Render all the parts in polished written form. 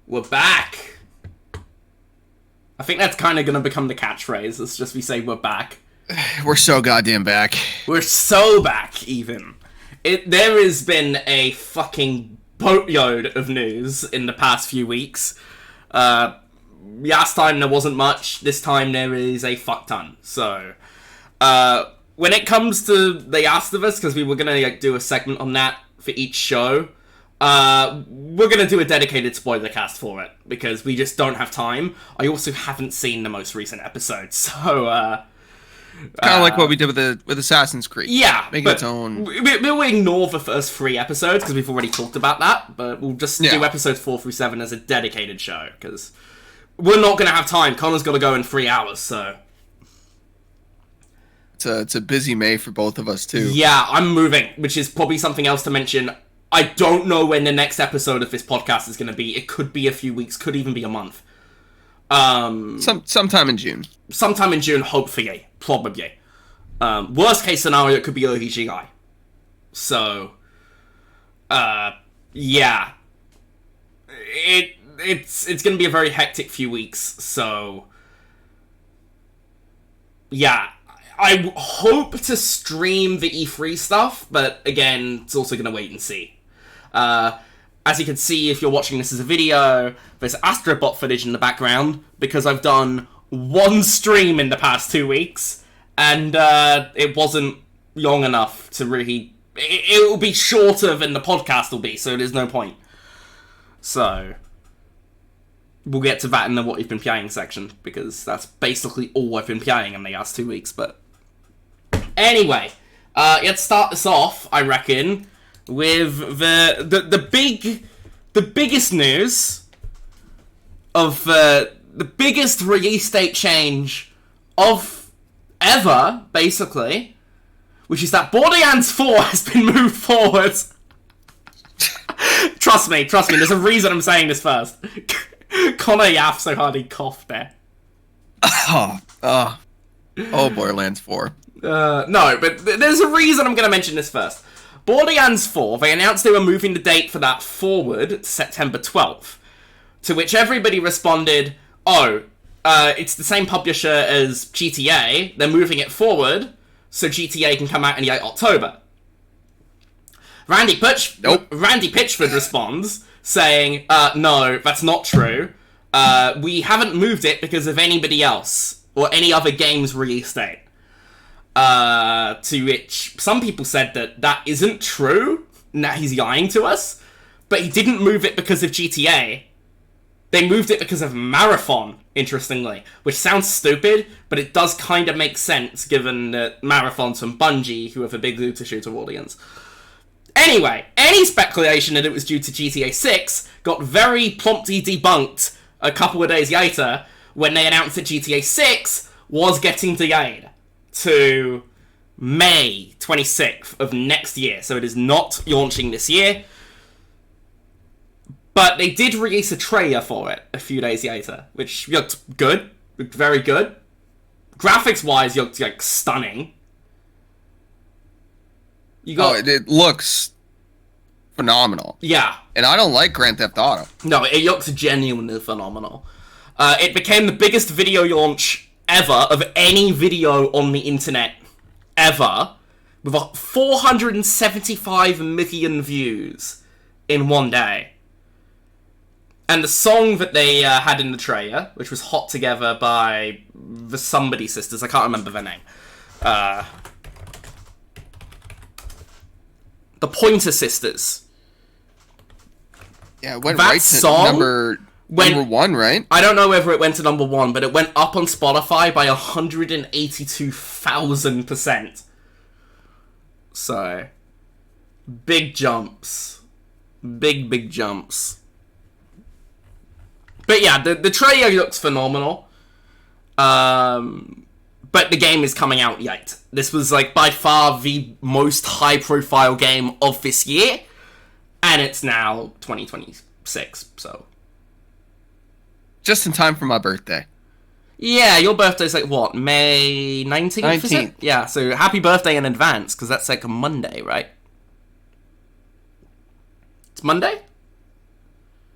We're back. I think that's kind of going to become the catchphrase. It's just we say we're back. We're so goddamn back. We're so back, even. There has been a fucking boatload of news in the past few weeks. Last time there wasn't much. This time there is a fuck ton. So, when it comes to The Last of Us, because we were going to do a segment on that for each show, we're going to do a dedicated spoiler cast for it, because we just don't have time. I also haven't seen the most recent episode, so... Kind of like what we did with Assassin's Creed. Yeah, make its own. We'll ignore the first 3 episodes because we've already talked about that. But we'll just do episodes 4 through 7 as a dedicated show because we're not going to have time. Connor's got to go in 3 hours, so it's a busy May for both of us too. Yeah, I'm moving, which is probably something else to mention. I don't know when the next episode of this podcast is going to be. It could be a few weeks, could even be a month. Sometime in June. Sometime in June, hopefully. Probably. Worst case scenario, it could be early July. So, yeah. It's gonna be a very hectic few weeks, so... Yeah. I hope to stream the E3 stuff, but again, it's also gonna wait and see. As you can see, if you're watching this as a video, there's Astrobot footage in the background, because I've done 1 stream in the past 2 weeks, and it wasn't long enough to really... It will be shorter than the podcast will be, so there's no point. So, we'll get to that in the what you've been playing section, because that's basically all I've been playing in the last 2 weeks, but... Anyway, let's start this off, I reckon, with the biggest news of the biggest release date change of ever, basically, which is that Borderlands 4 has been moved forward. Trust me, there's a reason I'm saying this first. Connor yapped so hard he coughed there. Borderlands 4. No, but there's a reason I'm going to mention this first. Borderlands 4, they announced they were moving the date for that forward to September 12th. To which everybody responded, it's the same publisher as GTA, they're moving it forward, so GTA can come out in late October. Randy Pitchford responds, saying, no, that's not true. We haven't moved it because of anybody else, or any other game's release date. To which some people said that isn't true, and that he's lying to us, but he didn't move it because of GTA. They moved it because of Marathon, interestingly, which sounds stupid, but it does kind of make sense given that Marathon's from Bungie, who have a big looter shooter audience. Anyway, any speculation that it was due to GTA 6 got very promptly debunked a couple of days later when they announced that GTA 6 was getting delayed to May 26th of next year, so it is not launching this year. But they did release a trailer for it a few days later, which looked good, looked very good. Graphics-wise, looked, like, stunning. It looks phenomenal. Yeah. And I don't like Grand Theft Auto. No, it looks genuinely phenomenal. It became the biggest video launch ever of any video on the internet ever, with 475 million views in one day. And the song that they had in the trailer, which was Hot Together by the Somebody Sisters, I can't remember their name. The Pointer Sisters. Yeah, it went that right song to number 1, right? I don't know whether it went to number 1, but it went up on Spotify by 182,000%. So, big jumps. Big jumps. But yeah, the trailer looks phenomenal. But the game is coming out late. This was, like, by far the most high-profile game of this year. And it's now 2026, so... Just in time for my birthday. Yeah, your birthday's like, what, May 19th? 19th. Is it? Yeah, so happy birthday in advance, because that's like a Monday, right? It's Monday?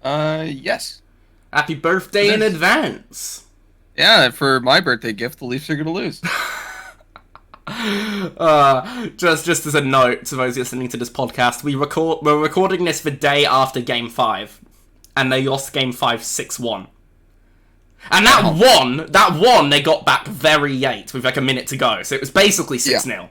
Yes. Happy birthday in advance. Yeah, for my birthday gift, the Leafs are going to lose. Just as a note to those listening to this podcast, we're recording this the day after Game 5, and they lost Game 5 6-1. And that one they got back very late with like a minute to go, so it was basically 6-0.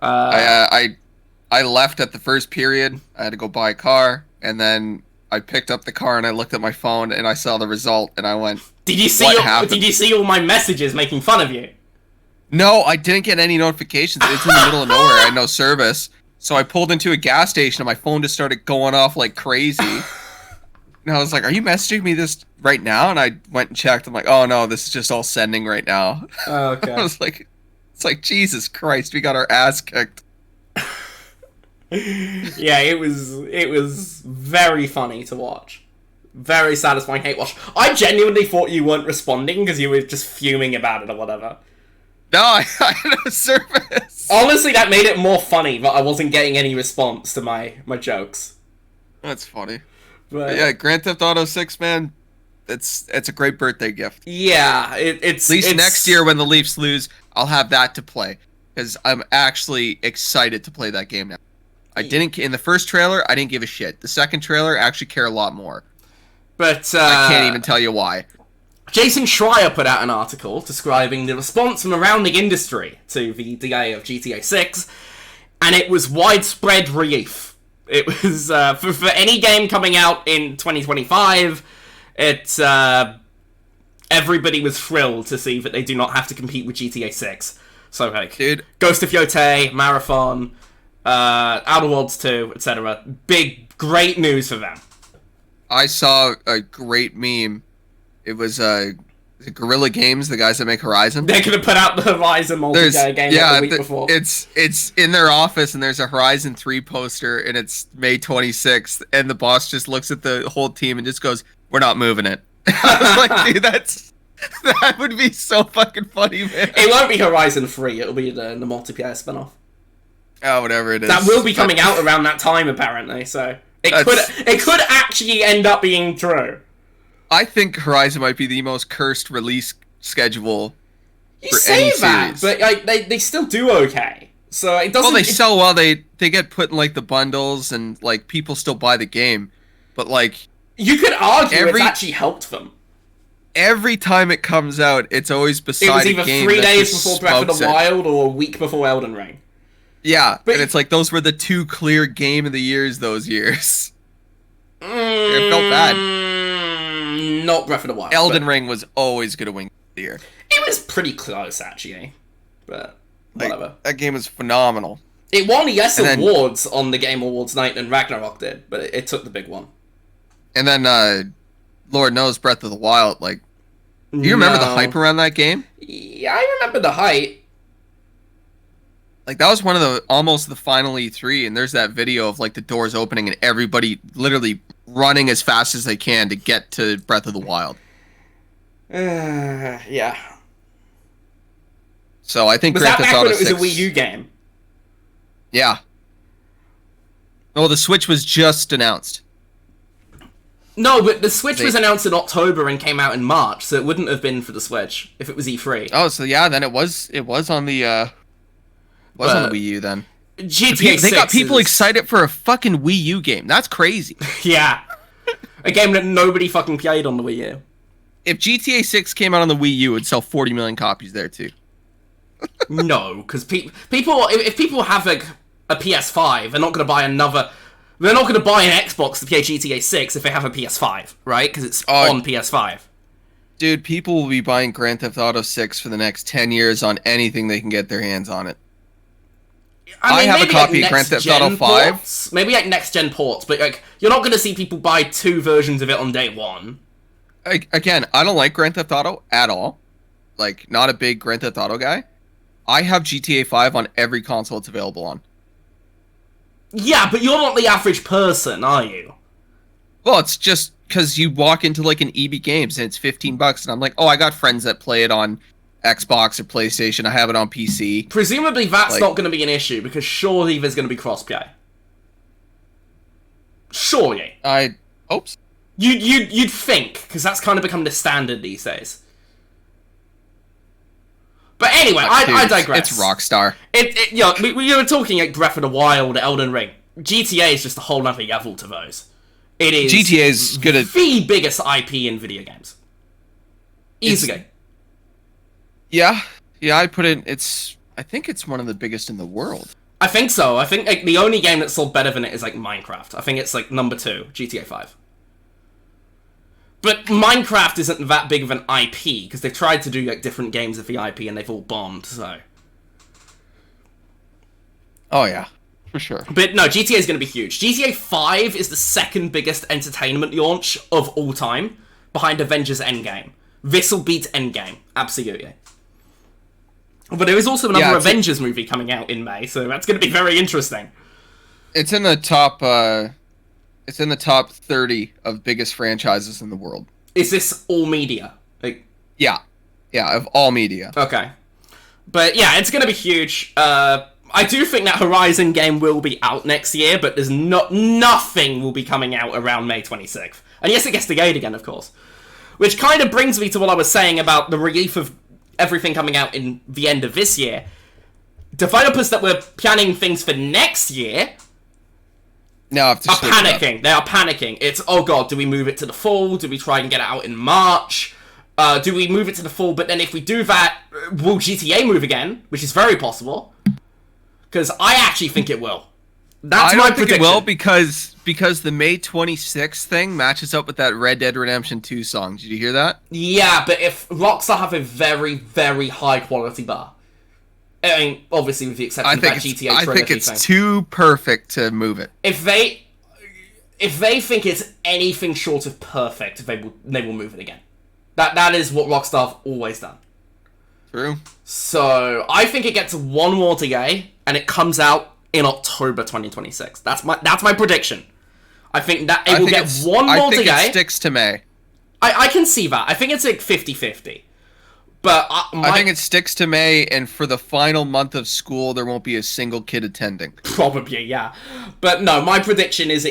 I left at the first period. I had to go buy a car, and then I picked up the car and I looked at my phone and I saw the result and I went, Did you see all my messages making fun of you? No, I didn't get any notifications. It's in the middle of nowhere. I had no service. So I pulled into a gas station and my phone just started going off like crazy. And I was like, are you messaging me this right now? And I went and checked. I'm like, oh no, this is just all sending right now. Oh, okay. I was like, it's like, Jesus Christ, we got our ass kicked. Yeah, it was very funny to watch. Very satisfying hate watch. I genuinely thought you weren't responding because you were just fuming about it or whatever. No, I had no service. Honestly, that made it more funny that I wasn't getting any response to my jokes. That's funny. But yeah, Grand Theft Auto 6, man, it's a great birthday gift. Yeah, it's... At least next year when the Leafs lose, I'll have that to play. Because I'm actually excited to play that game now. In the first trailer, I didn't give a shit. The second trailer, I actually care a lot more. But, I can't even tell you why. Jason Schreier put out an article describing the response from around the industry to the delay of GTA 6, and it was widespread relief. It was, for any game coming out in 2025, everybody was thrilled to see that they do not have to compete with GTA 6. So, like, dude, Ghost of Yotei, Marathon... Outer Worlds 2, etc. Great news for them. I saw a great meme. It was Guerrilla Games, the guys that make Horizon. They're gonna put out the Horizon multiplayer game the week before. It's in their office, and there's a Horizon 3 poster, and it's May 26th, and the boss just looks at the whole team and just goes, "We're not moving it." I was like, dude, that would be so fucking funny, man. It won't be Horizon 3. It'll be the multiplayer spinoff. Oh, whatever it is. That will be coming out around that time, apparently, so... It could actually end up being true. I think Horizon might be the most cursed release schedule for any series. But like, they still do okay. So it doesn't... Well, they sell well. They get put in, like, the bundles, and, like, people still buy the game. But, like... You could argue it's actually helped them. Every time it comes out, it's always beside a game. It was either 3 days before Breath of the Wild or a week before Elden Ring. Yeah, but and it's like those were the two clear game of the years those years. It felt bad. Not Breath of the Wild. Elden Ring was always going to win the year. It was pretty close, actually. But whatever. That game was phenomenal. It won awards on the Game Awards night than Ragnarok did, but it took the big one. And then, Lord knows, Breath of the Wild, like... Do you remember the hype around that game? Yeah, I remember the hype. Like, that was one of almost the final E3, and there's that video of, like, the doors opening and everybody literally running as fast as they can to get to Breath of the Wild. Yeah. So I think Grand Theft Auto 6... Was that back when it was a Wii U game? Yeah. Oh, the Switch was just announced. No, but the Switch was announced in October and came out in March, so it wouldn't have been for the Switch if it was E3. Oh, so yeah, then it was on the on the Wii U then. GTA 6 they got people excited for a fucking Wii U game. That's crazy. Yeah. A game that nobody fucking played on the Wii U. If GTA 6 came out on the Wii U, it would sell 40 million copies there too. No, because if people have a PS5, they're not going to buy another... They're not going to buy an Xbox to play GTA 6 if they have a PS5, right? Because it's on PS5. Dude, people will be buying Grand Theft Auto 6 for the next 10 years on anything they can get their hands on it. I have a copy of Grand Theft Auto 5. Ports, maybe like next-gen ports, but like you're not going to see people buy 2 versions of it on day one. Again, I don't like Grand Theft Auto at all. Like, not a big Grand Theft Auto guy. I have GTA 5 on every console it's available on. Yeah, but you're not the average person, are you? Well, it's just because you walk into like an EB Games and it's $15, and I'm like, oh, I got friends that play it on Xbox or PlayStation. I have it on PC. Presumably, that's not going to be an issue because surely there's going to be crossplay. Surely. Oops. You'd think, because that's kind of become the standard these days. But anyway, I digress. It's Rockstar. We were talking like Breath of the Wild, Elden Ring. GTA is just a whole nother level to those. It is GTA's good at the biggest IP in video games. Easily. Yeah, I'd put it. I think it's one of the biggest in the world. I think so. I think like the only game that's sold better than it is like Minecraft. I think it's like number 2, GTA 5. But Minecraft isn't that big of an IP, because they've tried to do like different games of the IP and they've all bombed, so... Oh yeah, for sure. But no, GTA is going to be huge. GTA 5 is the second biggest entertainment launch of all time, behind Avengers Endgame. This will beat Endgame, absolutely. But there is also another Avengers movie coming out in May, so that's going to be very interesting. It's in the top... It's in the top 30 of biggest franchises in the world. Is this all media? Like, yeah, of all media. Okay. But yeah, it's going to be huge. I do think that Horizon game will be out next year, but there's nothing will be coming out around May 26th. And yes, it gets delayed again, of course. Which kind of brings me to what I was saying about the relief of everything coming out in the end of this year. Developers that were planning things for next year... are panicking. They are panicking. It's, oh god, do we move it to the fall? Do we try and get it out in March? Do we move it to the fall, but then if we do that, will GTA move again? Which is very possible. Because I actually think it will. That's my prediction. I think it will because the May 26th thing matches up with that Red Dead Redemption 2 song. Did you hear that? Yeah, but if Rockstar have a very, very high quality bar. I mean, obviously with the exception of that GTA I think it's too perfect to move it. If they think it's anything short of perfect, they will move it again. That is what Rockstar have always done. True. So I think it gets one more delay, and it comes out in October 2026. That's my prediction. I think that it will get one more delay. I think it sticks to May. I can see that. I think it's like 50-50. But I think it sticks to May, and for the final month of school, there won't be a single kid attending. Probably, yeah. But no, my prediction is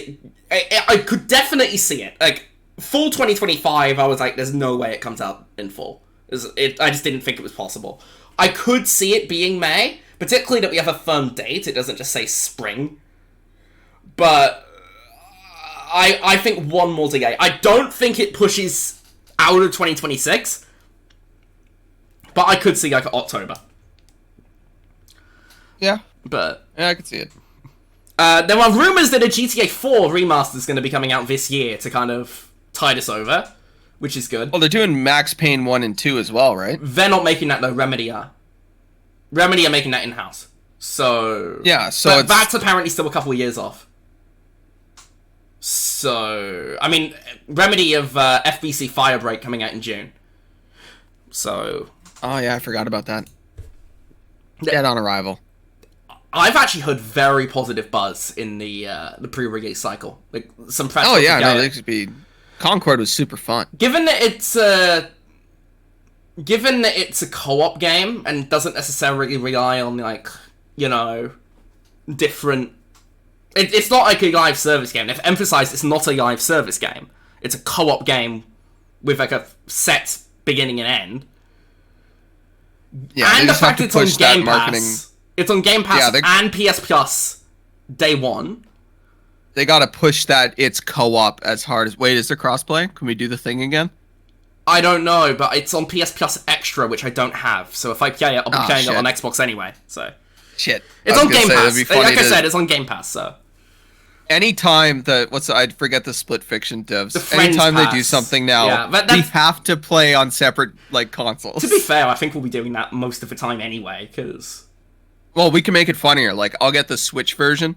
I could definitely see it. Like, fall 2025, I was like, there's no way it comes out in fall. I just didn't think it was possible. I could see it being May, particularly that we have a firm date. It doesn't just say spring. But I think one more delay. I don't think it pushes out of 2026. But I could see, like, October. Yeah. But... yeah, I could see it. There are rumours that a GTA 4 remaster is going to be coming out this year to kind of tide us over, which is good. Well, they're doing Max Payne 1 and 2 as well, right? They're not making that, though. Remedy are. Remedy are making that in-house. So... yeah, so that's apparently still a couple of years off. So... I mean, Remedy of FBC Firebreak coming out in June. So... oh, yeah, I forgot about that. Dead on arrival. I've actually heard very positive buzz in the pre-release cycle. Like, some press. Oh, yeah, no, it could be... Concord was super fun. Given that it's a co-op game and doesn't necessarily rely on, like, you know, different... It's not like a live service game. They've emphasized it's not a live service game. It's a co-op game with, like, a set beginning and end. Yeah, and the fact it's on Game Pass. It's on Game Pass and PS Plus day one. They gotta push that it's co-op as hard as... wait, is there crossplay? Can we do the thing again? I don't know, but it's on PS Plus Extra, which I don't have. So if I play it, I'll be playing it on Xbox anyway. So shit. It's on Game Pass. Like I said, it's on Game Pass, so... anytime I forget the Split Fiction devs. Anytime they do something now, we have to play on separate, like, consoles. To be fair, I think we'll be doing that most of the time anyway, because... well, we can make it funnier. Like, I'll get the Switch version.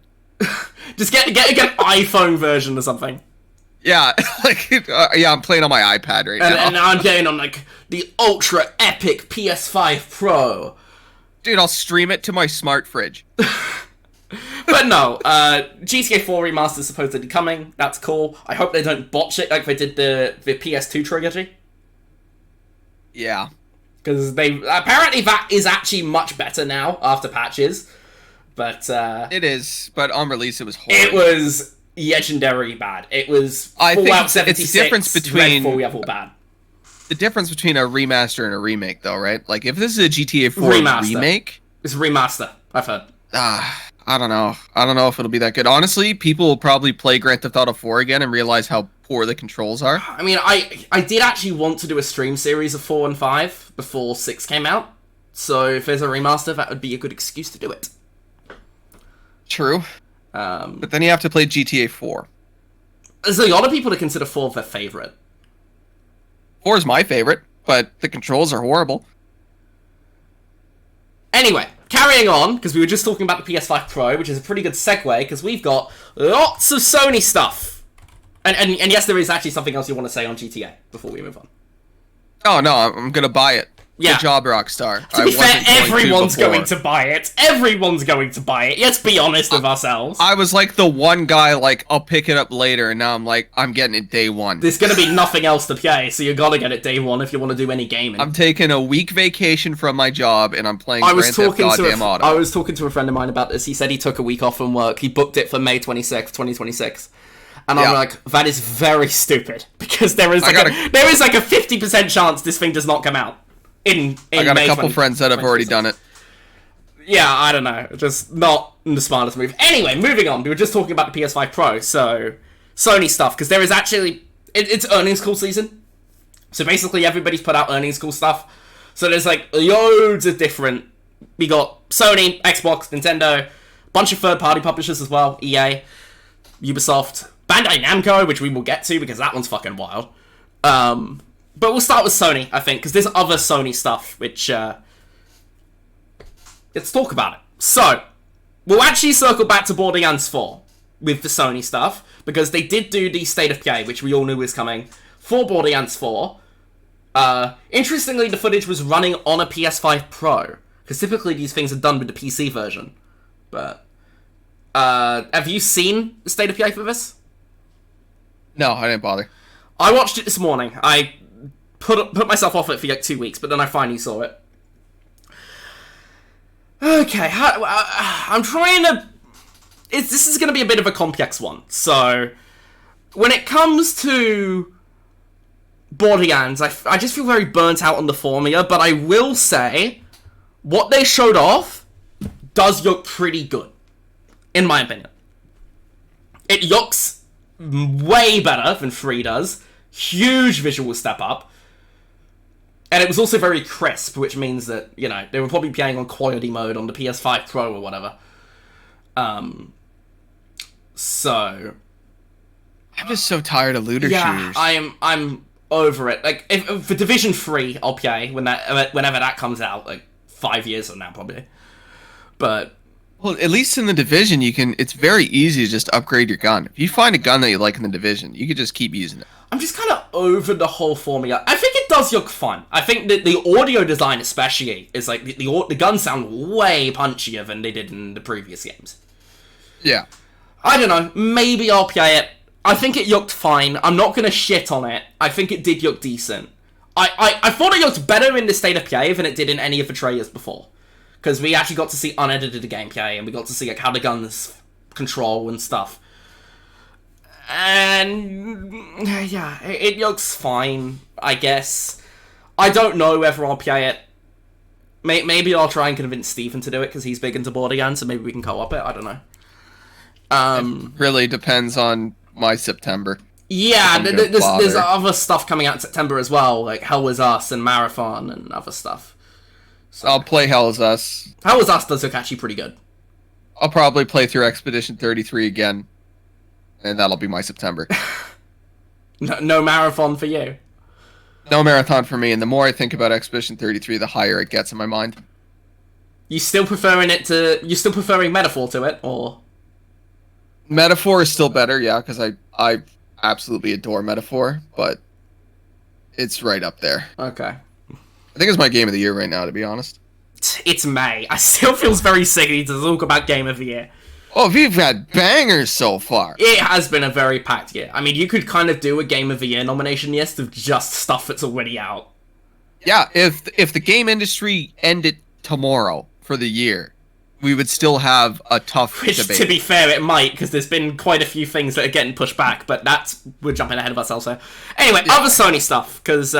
Just get an iPhone version or something. Yeah, like, I'm playing on my iPad right now. And now I'm getting on, like, the ultra epic PS5 Pro. Dude, I'll stream it to my smart fridge. But no, GTA 4 remaster is supposedly coming. That's cool. I hope they don't botch it like they did the PS2 trilogy. Yeah. Because apparently that is actually much better now after patches. But it is, but on release it was horrible. It was legendary bad. It was Fallout 76, it's the difference between Redfall bad. The difference between a remaster and a remake, though, right? Like, if this is a GTA 4 remake... It's a remaster, I've heard. I don't know. I don't know if it'll be that good. Honestly, people will probably play Grand Theft Auto 4 again and realize how poor the controls are. I mean, I did actually want to do a stream series of 4 and 5 before 6 came out. So if there's a remaster, that would be a good excuse to do it. True. But then you have to play GTA 4. There's a lot of people that consider 4 their favorite. 4 is my favorite, but the controls are horrible. Anyway, carrying on, because we were just talking about the PS5 Pro, which is a pretty good segue, because we've got lots of Sony stuff. And yes, there is actually something else you want to say on GTA before we move on. Oh, no, I'm going to buy it. Yeah. Good job, Rockstar. To be fair, everyone's going to buy it. Everyone's going to buy it. Let's be honest with ourselves. I was like the one guy, like, I'll pick it up later, and now I'm like, I'm getting it day one. There's going to be nothing else to play, so you got to get it day one if you want to do any gaming. I'm taking a week vacation from my job, and I'm playing Grand Theft Auto. I was talking to a friend of mine about this. He said he took a week off from work. He booked it for May 26th, 2026. And I'm like, that is very stupid, because there is like a 50% chance this thing does not come out. I got a couple friends that have already done it. Yeah, I don't know. Just not the smartest move. Anyway, moving on. We were just talking about the PS5 Pro, so Sony stuff, because there is actually... It's earnings call season. So basically everybody's put out earnings call stuff. So there's like loads of different... We got Sony, Xbox, Nintendo, bunch of third-party publishers as well. EA, Ubisoft, Bandai Namco, which we will get to because that one's fucking wild. But we'll start with Sony, I think, because there's other Sony stuff, which, let's talk about it. So, we'll actually circle back to Borderlands 4 with the Sony stuff, because they did do the State of Play, which we all knew was coming, for Borderlands 4. Interestingly, the footage was running on a PS5 Pro, because typically these things are done with the PC version. But, have you seen the State of Play for this? No, I didn't bother. I watched it this morning. I put myself off it for like 2 weeks, but then I finally saw it. Okay, I'm trying to... This is going to be a bit of a complex one. So, when it comes to Borderlands, I just feel very burnt out on the formula, but I will say, what they showed off does look pretty good, in my opinion. It looks way better than 3 does. Huge visual step up. And it was also very crisp, which means that, you know, they were probably playing on quality mode on the PS5 Pro or whatever. So... I'm just so tired of looter shooters. I'm over it. Like, if for Division 3, I'll play whenever that comes out, like, 5 years from now, probably. But... Well, at least in the Division, it's very easy to just upgrade your gun. If you find a gun that you like in the Division, you could just keep using it. I'm just kind of over the whole formula. I think it does look fun. I think that the audio design especially is like, the guns sound way punchier than they did in the previous games. Yeah. I don't know. Maybe I'll play it. I think it looked fine. I'm not going to shit on it. I think it did look decent. I thought it looked better in the State of Play than it did in any of the trailers before. Because we actually got to see unedited gameplay, and we got to see like how the guns control and stuff. And yeah, it looks fine, I guess. I don't know whether I'll play it. Maybe I'll try and convince Stephen to do it, because he's big into Borderlands, so maybe we can co-op it. I don't know. It really depends on my September. Yeah, there's other stuff coming out in September as well, like Hell Was Us and Marathon and other stuff. So, I'll play Hell Was Us. Hell Was Us does look actually pretty good. I'll probably play through Expedition 33 again, and that'll be my September. No Marathon for you? No Marathon for me, and the more I think about Expedition 33, the higher it gets in my mind. You still preferring Metaphor to it, or...? Metaphor is still better, yeah, because I absolutely adore Metaphor, but it's right up there. Okay. I think it's my game of the year right now, to be honest. It's May. I still feels very sicky to talk about game of the year. Oh, we've had bangers so far. It has been a very packed year. I mean, you could kind of do a game of the year nomination list of just stuff that's already out. Yeah, if the game industry ended tomorrow for the year, we would still have a tough Which, debate. to be fair, it might, because there's been quite a few things that are getting pushed back, but we're jumping ahead of ourselves there. Anyway, other Sony stuff, because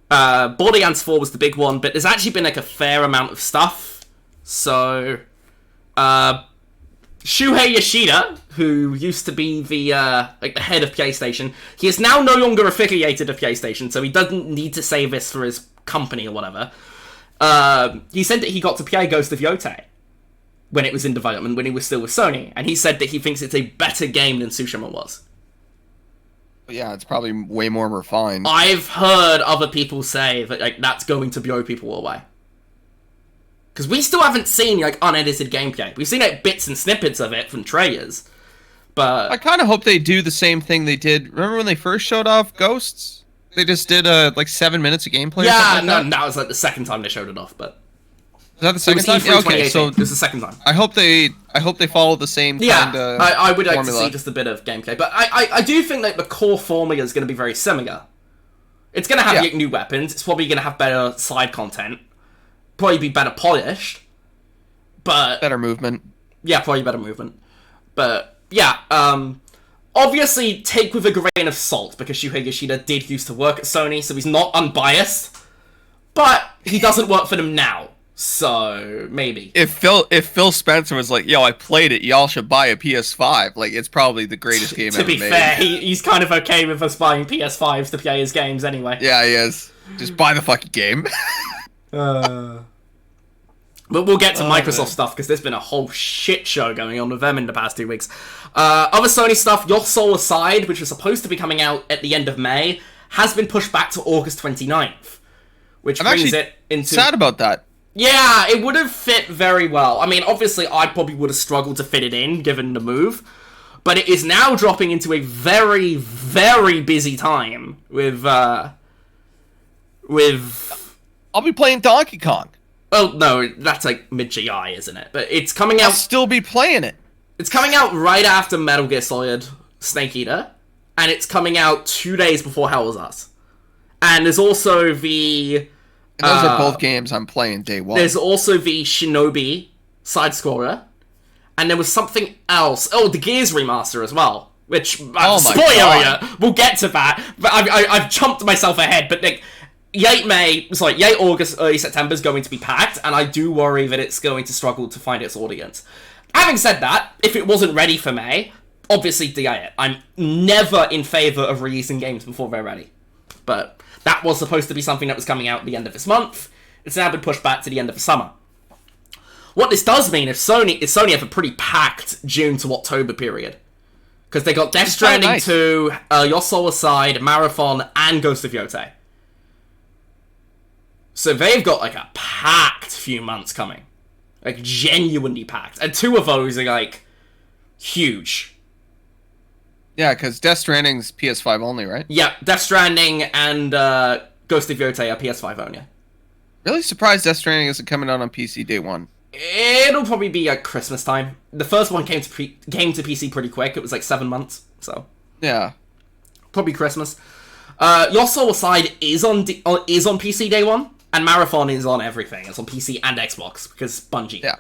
Borderlands 4 was the big one, but there's actually been, like, a fair amount of stuff. So, Shuhei Yoshida, who used to be the head of PlayStation, he is now no longer affiliated with PlayStation, so he doesn't need to say this for his company or whatever. He said that he got to play Ghost of Yotei when it was in development, when he was still with Sony, and he said that he thinks it's a better game than Tsushima was. Yeah, it's probably way more refined. I've heard other people say that, like, that's going to blow people away. Because we still haven't seen, like, unedited gameplay. We've seen, like, bits and snippets of it from trailers, but... I kind of hope they do the same thing they did... Remember when they first showed off Ghosts? They just did, like, 7 minutes of gameplay yeah, or something like that was, like, the second time they showed it off, but... Is that the second time? Yeah, okay, so it was the second time. I hope they follow the same kind of I would like formula. to see just a bit of gameplay, but I do think that the core formula is going to be very similar. It's going to have new weapons. It's probably going to have better side content. Probably be better polished, but better movement. Yeah, probably better movement. But yeah, obviously take with a grain of salt because Shuhei Yoshida did used to work at Sony, so he's not unbiased. But he doesn't work for them now. So, maybe. If Phil Spencer was like, yo, I played it, y'all should buy a PS5, like, it's probably the greatest game ever made. To be fair, he's kind of okay with us buying PS5s to play his games anyway. Yeah, he is. Just buy the fucking game. But we'll get to Microsoft stuff, because there's been a whole shit show going on with them in the past 2 weeks. Other Sony stuff, Your Soul Aside, which was supposed to be coming out at the end of May, has been pushed back to August 29th. Which brings it into... sad about that. Yeah, it would have fit very well. I mean, obviously, I probably would have struggled to fit it in, given the move. But it is now dropping into a very, very busy time with... I'll be playing Donkey Kong. Oh, no, that's like mid-July, isn't it? But it's coming out... I'll still be playing it. It's coming out right after Metal Gear Solid Snake Eater. And it's coming out 2 days before Hell Was Us. And there's also the... And those are both games I'm playing day one. There's also the Shinobi side-scroller. And there was something else. Oh, the Gears remaster as well. Which, spoiler alert, we'll get to that. But I've jumped myself ahead. But like, late August, early September is going to be packed. And I do worry that it's going to struggle to find its audience. Having said that, if it wasn't ready for May, obviously delay it. I'm never in favour of releasing games before they're ready. But... that was supposed to be something that was coming out at the end of this month. It's now been pushed back to the end of the summer. What this does mean is Sony have a pretty packed June to October period. Because they got Death Stranding 2, Your Soul Aside, Marathon, and Ghost of Yotei. So they've got like a packed few months coming. Like genuinely packed. And 2 of those are like huge. Yeah, because Death Stranding's PS5 only, right? Yeah, Death Stranding and Ghost of Yotei are PS5 only. Really surprised Death Stranding isn't coming out on PC day one. It'll probably be at Christmas time. The first one came to PC pretty quick. It was like 7 months, so yeah, probably Christmas. Your Soul Aside is on PC day one, and Marathon is on everything. It's on PC and Xbox because Bungie. Yeah.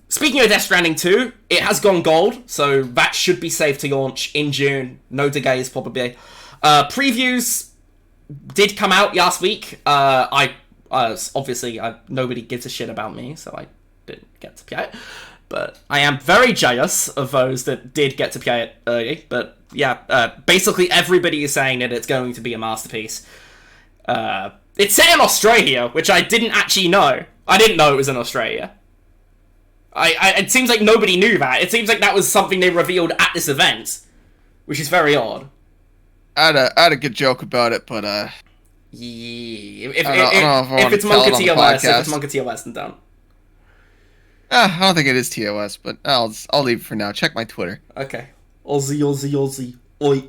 Speaking of Death Stranding 2, it has gone gold, so that should be safe to launch in June. No delays, probably. Previews did come out last week. Obviously, nobody gives a shit about me, so I didn't get to play it. But I am very jealous of those that did get to play it early. But yeah, basically everybody is saying that it's going to be a masterpiece. It's set in Australia, which I didn't actually know. I didn't know it was in Australia. It seems like nobody knew that. It seems like that was something they revealed at this event, which is very odd. I had a good joke about it, but yeah. If it's Monka TOS, then don't. I don't think it is TOS, but I'll leave it for now. Check my Twitter. Okay. Aussie. Oi.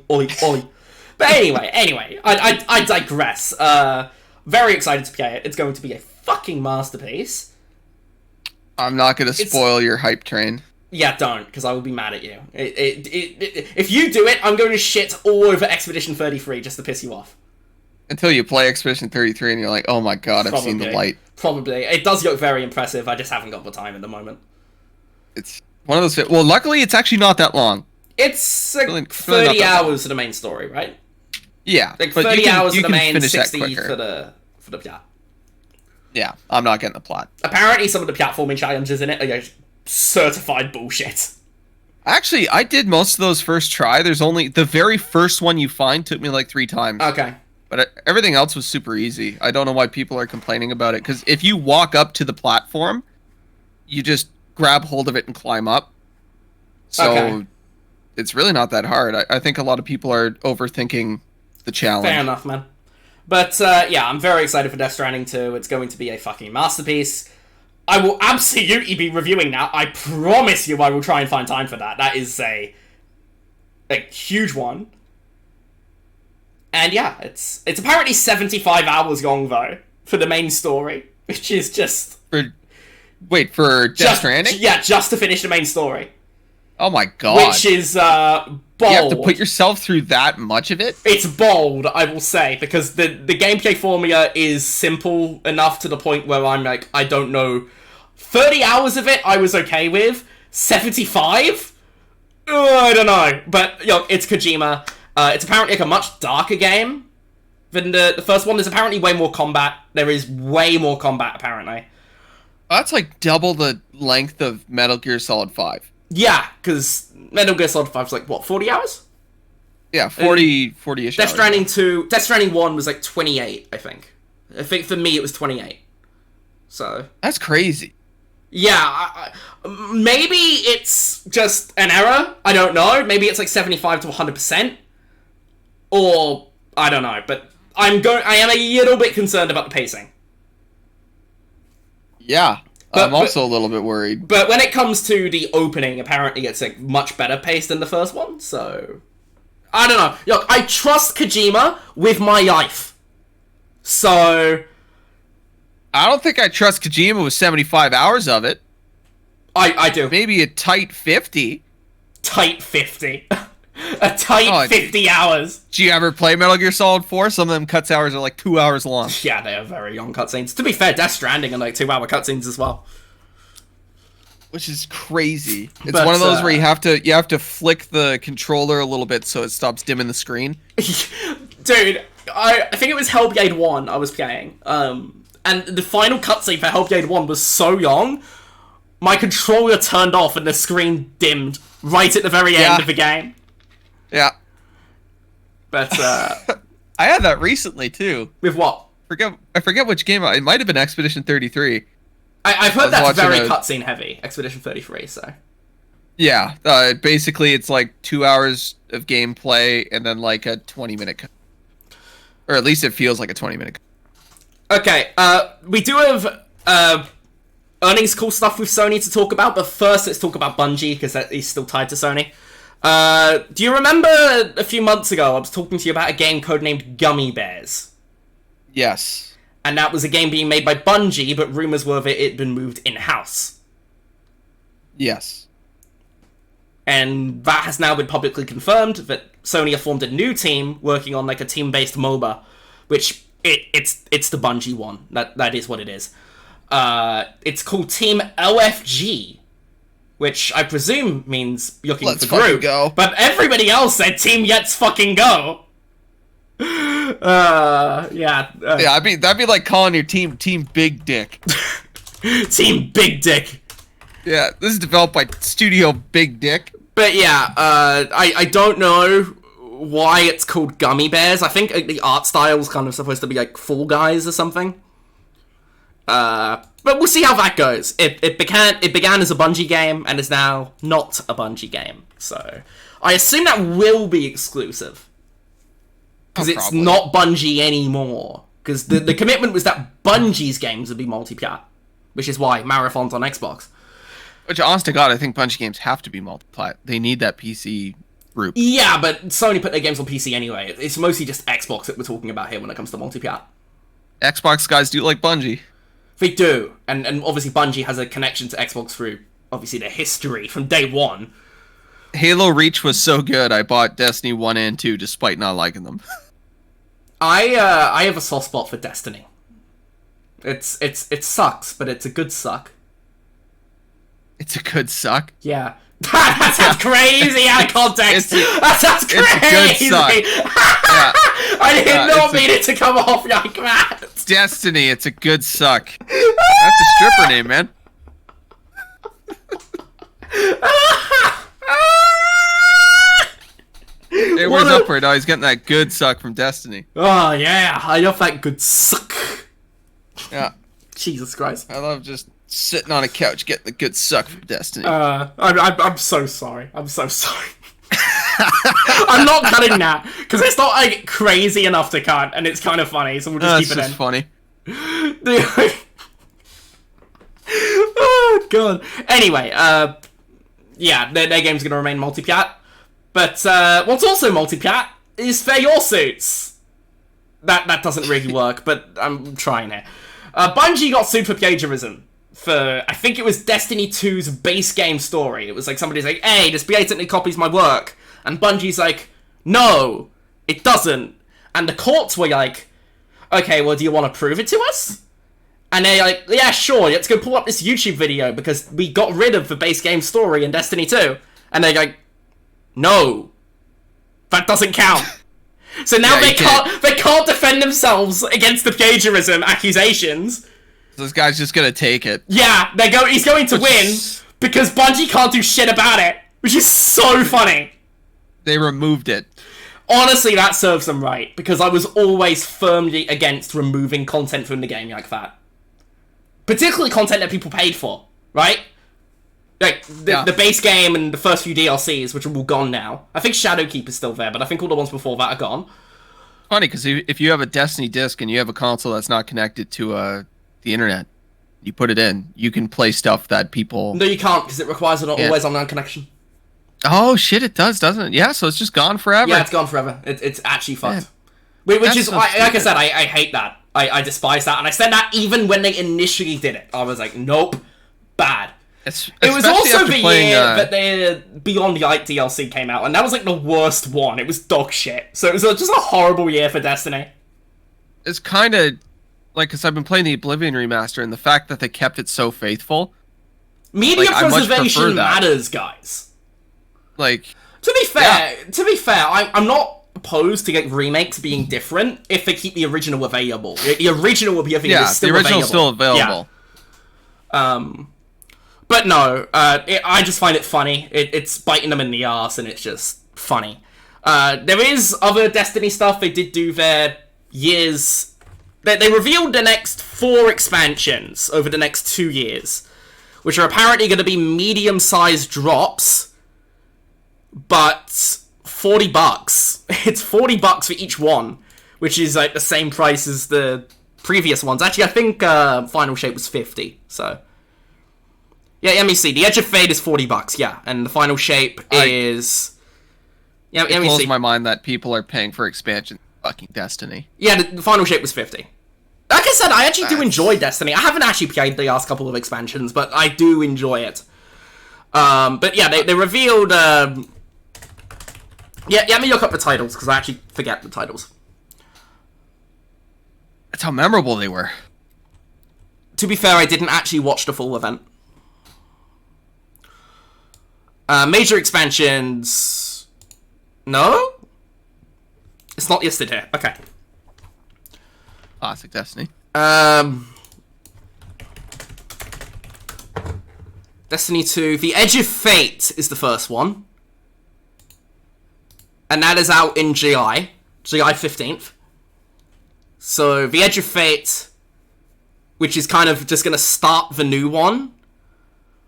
But anyway, I digress. Very excited to play it. It's going to be a fucking masterpiece. I'm not going to spoil your hype train. Yeah, don't, because I will be mad at you. If you do it, I'm going to shit all over Expedition 33 just to piss you off. Until you play Expedition 33 and you're like, oh my god, I've seen the light. Probably. It does look very impressive. I just haven't got the time at the moment. It's one of those... Well, luckily, it's actually not that long. It's like 30 hours for the main story, right? Yeah. Like 30 hours for the main, 60 for the plot. Yeah, I'm not getting the plot. Apparently, some of the platforming challenges in it are like certified bullshit. Actually, I did most of those first try. There's only... The very first one you find took me like 3 times. Okay. But everything else was super easy. I don't know why people are complaining about it. Because if you walk up to the platform, you just grab hold of it and climb up. So it's really not that hard. I think a lot of people are overthinking the challenge. Fair enough, man. But yeah, I'm very excited for Death Stranding 2. It's going to be a fucking masterpiece. I will absolutely be reviewing that. I promise you I will try and find time for that. That is a huge one. And yeah, it's apparently 75 hours long, though, for the main story, which is just... For Death Stranding? Yeah, just to finish the main story. Oh my god. Which is bold. You have to put yourself through that much of it? It's bold, I will say, because the gameplay formula is simple enough to the point where I'm like, I don't know. 30 hours of it I was okay with. 75? I don't know. But, it's Kojima. It's apparently like a much darker game than the first one. There's apparently way more combat. There is way more combat, apparently. That's like double the length of Metal Gear Solid 5. Yeah, because Metal Gear Solid 5 is like, what, 40 hours? Yeah, 40-ish Death Stranding 2... Death Stranding 1 was like 28, I think. I think for me it was 28. So... That's crazy. Yeah, maybe it's just an error. I don't know. Maybe it's like 75 to 100%. Or, I don't know. But I am a little bit concerned about the pacing. Yeah. I'm also a little bit worried. But when it comes to the opening, apparently it's like much better paced than the first one, so... I don't know. Look, I trust Kojima with my life. So... I don't think I trust Kojima with 75 hours of it. I do. Maybe a tight 50. Tight 50. A tight 50 hours. Do you ever play Metal Gear Solid 4? Some of them cuts hours are like 2 hours long. Yeah, they are very long cutscenes. To be fair, Death Stranding are like 2-hour cutscenes as well. Which is crazy. It's one of those where you have to flick the controller a little bit so it stops dimming the screen. Dude, I think it was Hellblade 1 I was playing. And the final cutscene for Hellblade 1 was so long, my controller turned off and the screen dimmed right at the very end of the game. Yeah. But, I had that recently, too. With what? I forget which game. It might have been Expedition 33. I've heard that's very cutscene heavy, Expedition 33, so... Yeah, basically it's like 2 hours of gameplay and then like a 20-minute... Or at least it feels like a 20-minute... Okay, we do have earnings call stuff with Sony to talk about, but first let's talk about Bungie, because that is still tied to Sony. Do you remember a few months ago I was talking to you about a game codenamed Gummy Bears? Yes. And that was a game being made by Bungie, but rumours were that it had been moved in-house. Yes. And that has now been publicly confirmed, that Sony have formed a new team working on like a team-based MOBA, which... It's the Bungie one. That is what it is. It's called Team LFG, which I presume means looking Let's for group. Go. But everybody else said Team Let's fucking go. Yeah, that'd be like calling your team Big Dick. Team Big Dick. Yeah, this is developed by Studio Big Dick. But yeah, I don't know why it's called Gummy Bears. I think the art style is kind of supposed to be like Fall Guys or something. But we'll see how that goes. It began as a Bungie game and is now not a Bungie game. So I assume that will be exclusive. Because it's not Bungie anymore. Because the commitment was that Bungie's games would be multi-plat. Which is why Marathon's on Xbox. Which, honest to God, I think Bungie games have to be multi-plat. They need that PC... group. Yeah, but Sony put their games on PC anyway. It's mostly just Xbox that we're talking about here when it comes to multi-plat. Xbox guys do like Bungie. They do. And obviously Bungie has a connection to Xbox through, obviously, their history from day one. Halo Reach was so good, I bought Destiny 1 and 2 despite not liking them. I have a soft spot for Destiny. It sucks, but it's a good suck. It's a good suck? Yeah. That sounds crazy out of context. That sounds crazy. It's a good suck. Yeah. I did not mean it to come off like that. Destiny, it's a good suck. That's a stripper name, man. Hey, where's Upward? Oh, he's getting that good suck from Destiny. Oh, yeah. I love that good suck. Yeah. Jesus Christ. I love just sitting on a couch getting the good suck from Destiny. I'm so sorry. I'm so sorry. I'm not cutting that, because it's not, like, crazy enough to cut, and it's kind of funny, so we'll just keep it in. That's funny. Oh, God. Anyway, yeah, their game's gonna remain multi-plat. But what's also multi-plat is Fair Your Suits. That doesn't really work, but I'm trying it. Bungie got sued for plagiarism for, I think it was Destiny 2's base game story. It was like somebody's like, hey, this blatantly copies my work. And Bungie's like, no, it doesn't. And the courts were like, okay, well, do you want to prove it to us? And they're like, yeah, sure, let's go pull up this YouTube video because we got rid of the base game story in Destiny 2. And they're like, no, that doesn't count. So now they can't defend themselves against the plagiarism accusations. So this guy's just gonna take it. Yeah, he's going to win because Bungie can't do shit about it, which is so funny. They removed it. Honestly, that serves them right, because I was always firmly against removing content from the game like that. Particularly content that people paid for, right? Like, the base game and the first few DLCs, which are all gone now. I think Shadowkeep is still there, but I think all the ones before that are gone. Funny, because if you have a Destiny disc and you have a console that's not connected to the internet, you put it in, you can play stuff that people... No, you can't, because it requires an always-online connection. Oh, shit, it does, doesn't it? Yeah, so it's just gone forever. Yeah, it's gone forever. It's actually fucked. Yeah. Which is, like I said, I hate that. I despise that, and I said that even when they initially did it. I was like, nope, bad. It was also the year that the Beyond Light DLC came out, and that was like the worst one. It was dog shit. So it was just a horrible year for Destiny. It's kind of like, because I've been playing the Oblivion remaster, and the fact that they kept it so faithful. Media preservation matters, guys. Like, to be fair, I'm not opposed to like remakes being different if they keep the original available. The original will be still the original's still available. Yeah. But no, I just find it funny. It's biting them in the arse, and it's just funny. There is other Destiny stuff they did do there years. They revealed the next 4 expansions over the next 2 years, which are apparently going to be medium-sized drops, but $40. It's $40 for each one, which is like the same price as the previous ones. Actually, I think Final Shape was $50, so... Yeah, let me see. The Edge of Fate is $40, yeah, and the Final Shape is... Yeah, let me see. It blows my mind that people are paying for expansion fucking Destiny. Yeah, the Final Shape was $50. Like I said, I actually do enjoy Destiny. I haven't actually played the last couple of expansions, but I do enjoy it. But yeah, they revealed... Yeah, let me look up the titles, because I actually forget the titles. That's how memorable they were. To be fair, I didn't actually watch the full event. Major expansions... No? It's not listed here. Okay. Classic Destiny. Destiny 2. The Edge of Fate is the first one. And that is out in July 15th. So, The Edge of Fate, which is kind of just going to start the new one.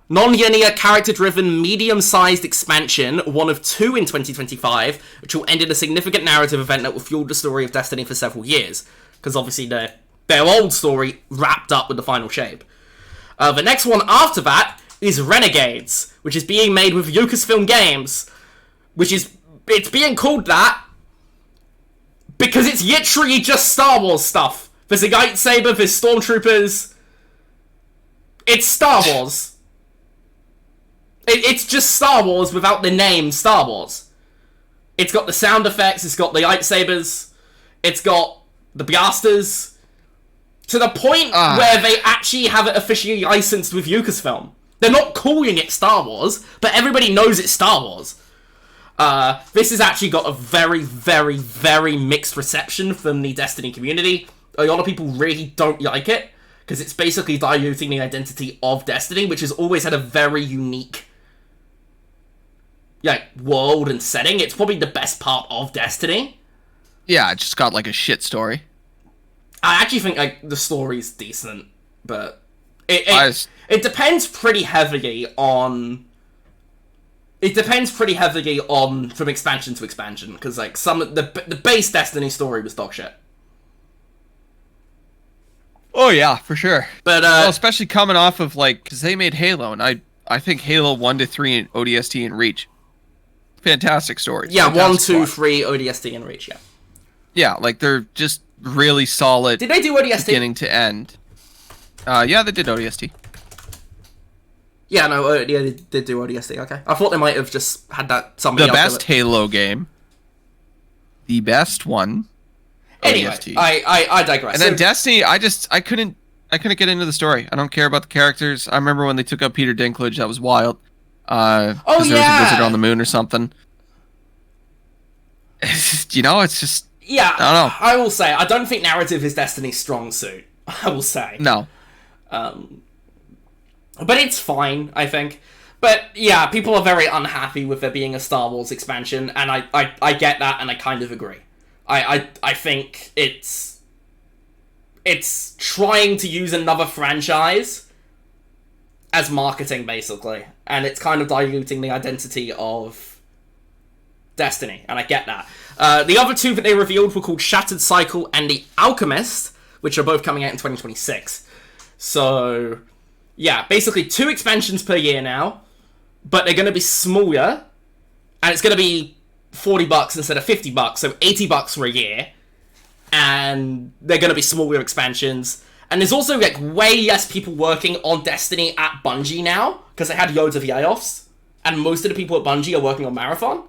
Non-linear, character-driven, medium-sized expansion, one of 2 in 2025, which will end in a significant narrative event that will fuel the story of Destiny for several years. Because obviously their old story wrapped up with the Final Shape. The next one after that is Renegades, which is being made with Lucasfilm Games, it's being called that because it's literally just Star Wars stuff. There's a lightsaber, there's stormtroopers. It's Star Wars. It's just Star Wars without the name Star Wars. It's got the sound effects, it's got the lightsabers, it's got the Blasters, to the point where they actually have it officially licensed with Lucasfilm. They're not calling it Star Wars, but everybody knows it's Star Wars. This has actually got a very, very, very mixed reception from the Destiny community. A lot of people really don't like it, because it's basically diluting the identity of Destiny, which has always had a very unique world and setting. It's probably the best part of Destiny. Yeah, it just got like a shit story. I actually think the story's decent, but it depends pretty heavily on. It depends pretty heavily on from expansion to expansion, because like some of the base Destiny story was dog shit. Oh yeah, for sure. But well, especially coming off of because they made Halo, and I think Halo 1 to 3 in ODST and Reach, fantastic stories. Yeah, fantastic 1, 2, 3 ODST and Reach. Yeah. Yeah, they're just really solid. Did they do ODST? Beginning to end. Yeah, they did ODST. Yeah, no, they did do ODST. Okay, I thought they might have just had that somebody. The best Halo game. The best one. Anyway, ODST. I digress. And then Destiny, I couldn't get into the story. I don't care about the characters. I remember when they took out Peter Dinklage, that was wild. There was a wizard on the moon or something. It's just. Yeah, I don't know. I will say, I don't think narrative is Destiny's strong suit. I will say. No. But it's fine, I think. But yeah, people are very unhappy with there being a Star Wars expansion, and I get that, and I kind of agree. I think it's trying to use another franchise as marketing, basically, and it's kind of diluting the identity of Destiny, and I get that. The other two that they revealed were called Shattered Cycle and The Alchemist, which are both coming out in 2026. So, yeah, basically 2 expansions per year now, but they're going to be smaller, and it's going to be $40 instead of $50, so $80 for a year, and they're going to be smaller expansions. And there's also way less people working on Destiny at Bungie now, because they had loads of layoffs, and most of the people at Bungie are working on Marathon.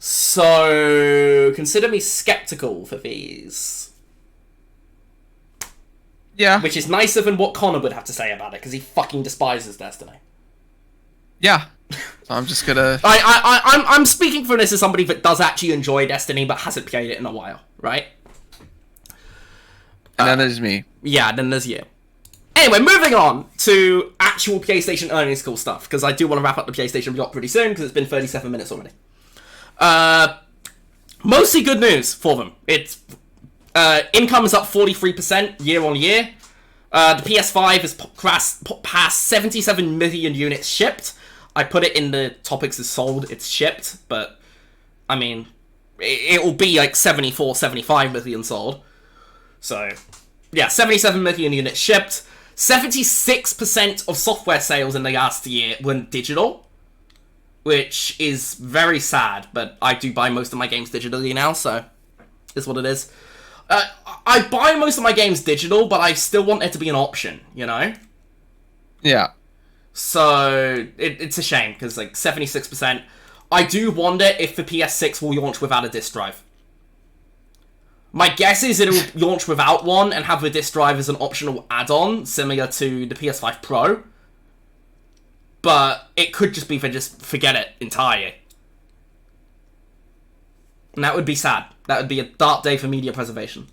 So, consider me skeptical for these. Yeah. Which is nicer than what Connor would have to say about it, because he fucking despises Destiny. Yeah. I'm just gonna... I'm speaking for this as somebody that does actually enjoy Destiny, but hasn't played it in a while, right? And then there's me. Yeah, then there's you. Anyway, moving on to actual PlayStation earnings call stuff, because I do want to wrap up the PlayStation block pretty soon, because it's been 37 minutes already. Mostly good news for them. It's income is up 43% year on year. The PS5 has passed 77 million units shipped. I put it in the topics as sold. It's shipped, but I mean, it will be 74, 75 million sold. So, yeah, 77 million units shipped. 76% of software sales in the last year went digital, which is very sad, but I do buy most of my games digitally now, so it's what it is. I buy most of my games digital, but I still want there to be an option, you know? Yeah. So, it's a shame, because 76%. I do wonder if the PS6 will launch without a disc drive. My guess is it'll launch without one and have the disc drive as an optional add-on, similar to the PS5 Pro. But it could just be for just forget it entirely. And that would be sad. That would be a dark day for media preservation.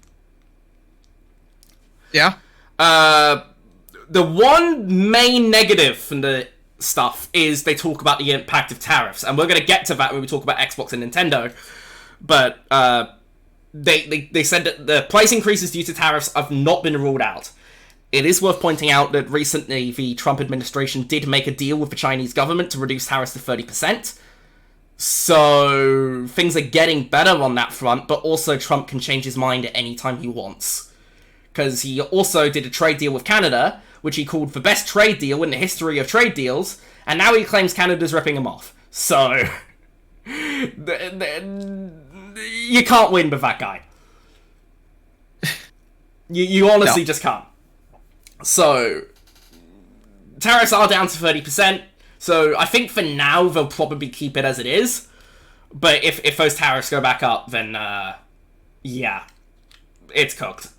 Yeah. The one main negative from the stuff is they talk about the impact of tariffs. And we're going to get to that when we talk about Xbox and Nintendo. But they said that the price increases due to tariffs have not been ruled out. It is worth pointing out that recently the Trump administration did make a deal with the Chinese government to reduce tariffs to 30%. So things are getting better on that front, but also Trump can change his mind at any time he wants. Because he also did a trade deal with Canada, which he called the best trade deal in the history of trade deals, and now he claims Canada's ripping him off. So, you can't win with that guy. You honestly just can't. So, tariffs are down to 30%, so I think for now they'll probably keep it as it is. But if those tariffs go back up, then, yeah. it's cooked.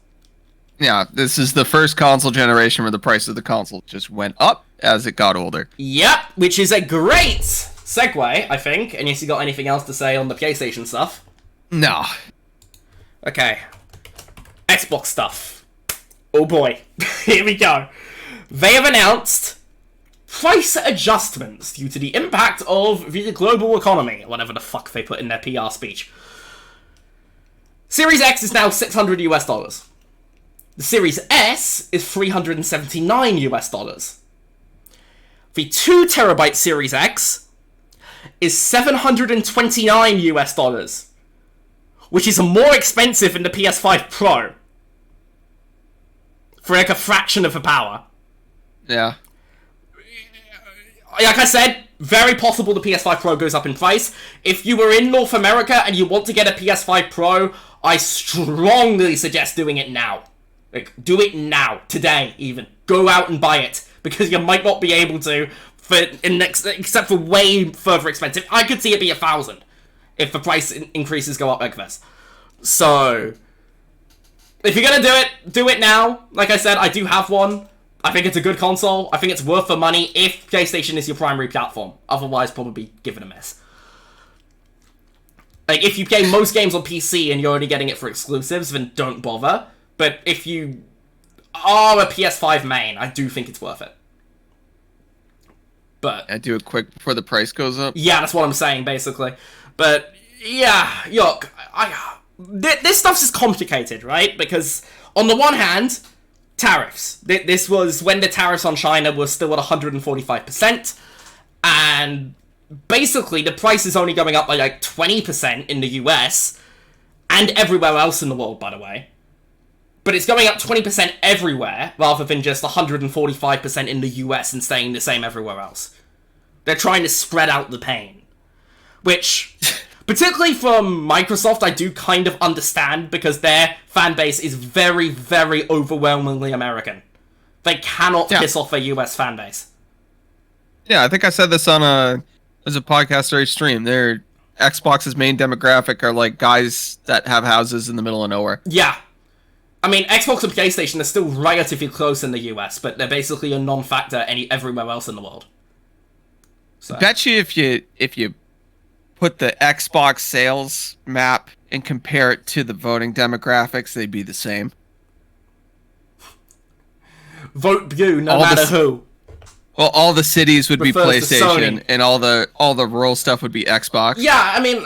Yeah, this is the first console generation where the price of the console just went up as it got older. Yep, which is a great segue, I think. Unless you got anything else to say on the PlayStation stuff. No. Okay. Xbox stuff. Oh boy. Here we go. They have announced price adjustments due to the impact of the global economy. Whatever the fuck they put in their PR speech. Series X is now $600 US. The Series S is $379 US. The 2TB Series X is $729 US, which is more expensive than the PS5 Pro for like a fraction of the power. Yeah. Like I said, very possible the PS5 Pro goes up in price. If you were in North America and you want to get a PS5 Pro, I strongly suggest doing it now. Like, do it now, today even. Go out and buy it, because you might not be able to, except for way further expensive. I could see it be 1,000 if the price increases go up like this. So, if you're gonna do it now. Like I said, I do have one. I think it's a good console. I think it's worth the money if PlayStation is your primary platform. Otherwise, probably give it a miss. Like, if you play most games on PC and you're only getting it for exclusives, then don't bother. But if you are a PS5 main, I do think it's worth it. But I do it quick before the price goes up. Yeah, that's what I'm saying, basically. But yeah, look, this stuff's just complicated, right? Because on the one hand, tariffs. This was when the tariffs on China were still at 145%, and basically the price is only going up by like 20% in the US and everywhere else in the world, by the way. But it's going up 20% everywhere, rather than just 145% in the US and staying the same everywhere else. They're trying to spread out the pain. Which, particularly from Microsoft, I do kind of understand, because their fan base is very, very overwhelmingly American. They cannot piss off a US fan base. Yeah, I think I said this on a podcast or a stream. Their Xbox's main demographic are like guys that have houses in the middle of nowhere. Yeah. I mean, Xbox and PlayStation are still relatively close in the US, but they're basically a non-factor everywhere else in the world. So. I bet you if you put the Xbox sales map and compare it to the voting demographics, they'd be the same. Vote Blue, no matter who. Well, all the cities would be PlayStation, and all the rural stuff would be Xbox. Yeah, I mean,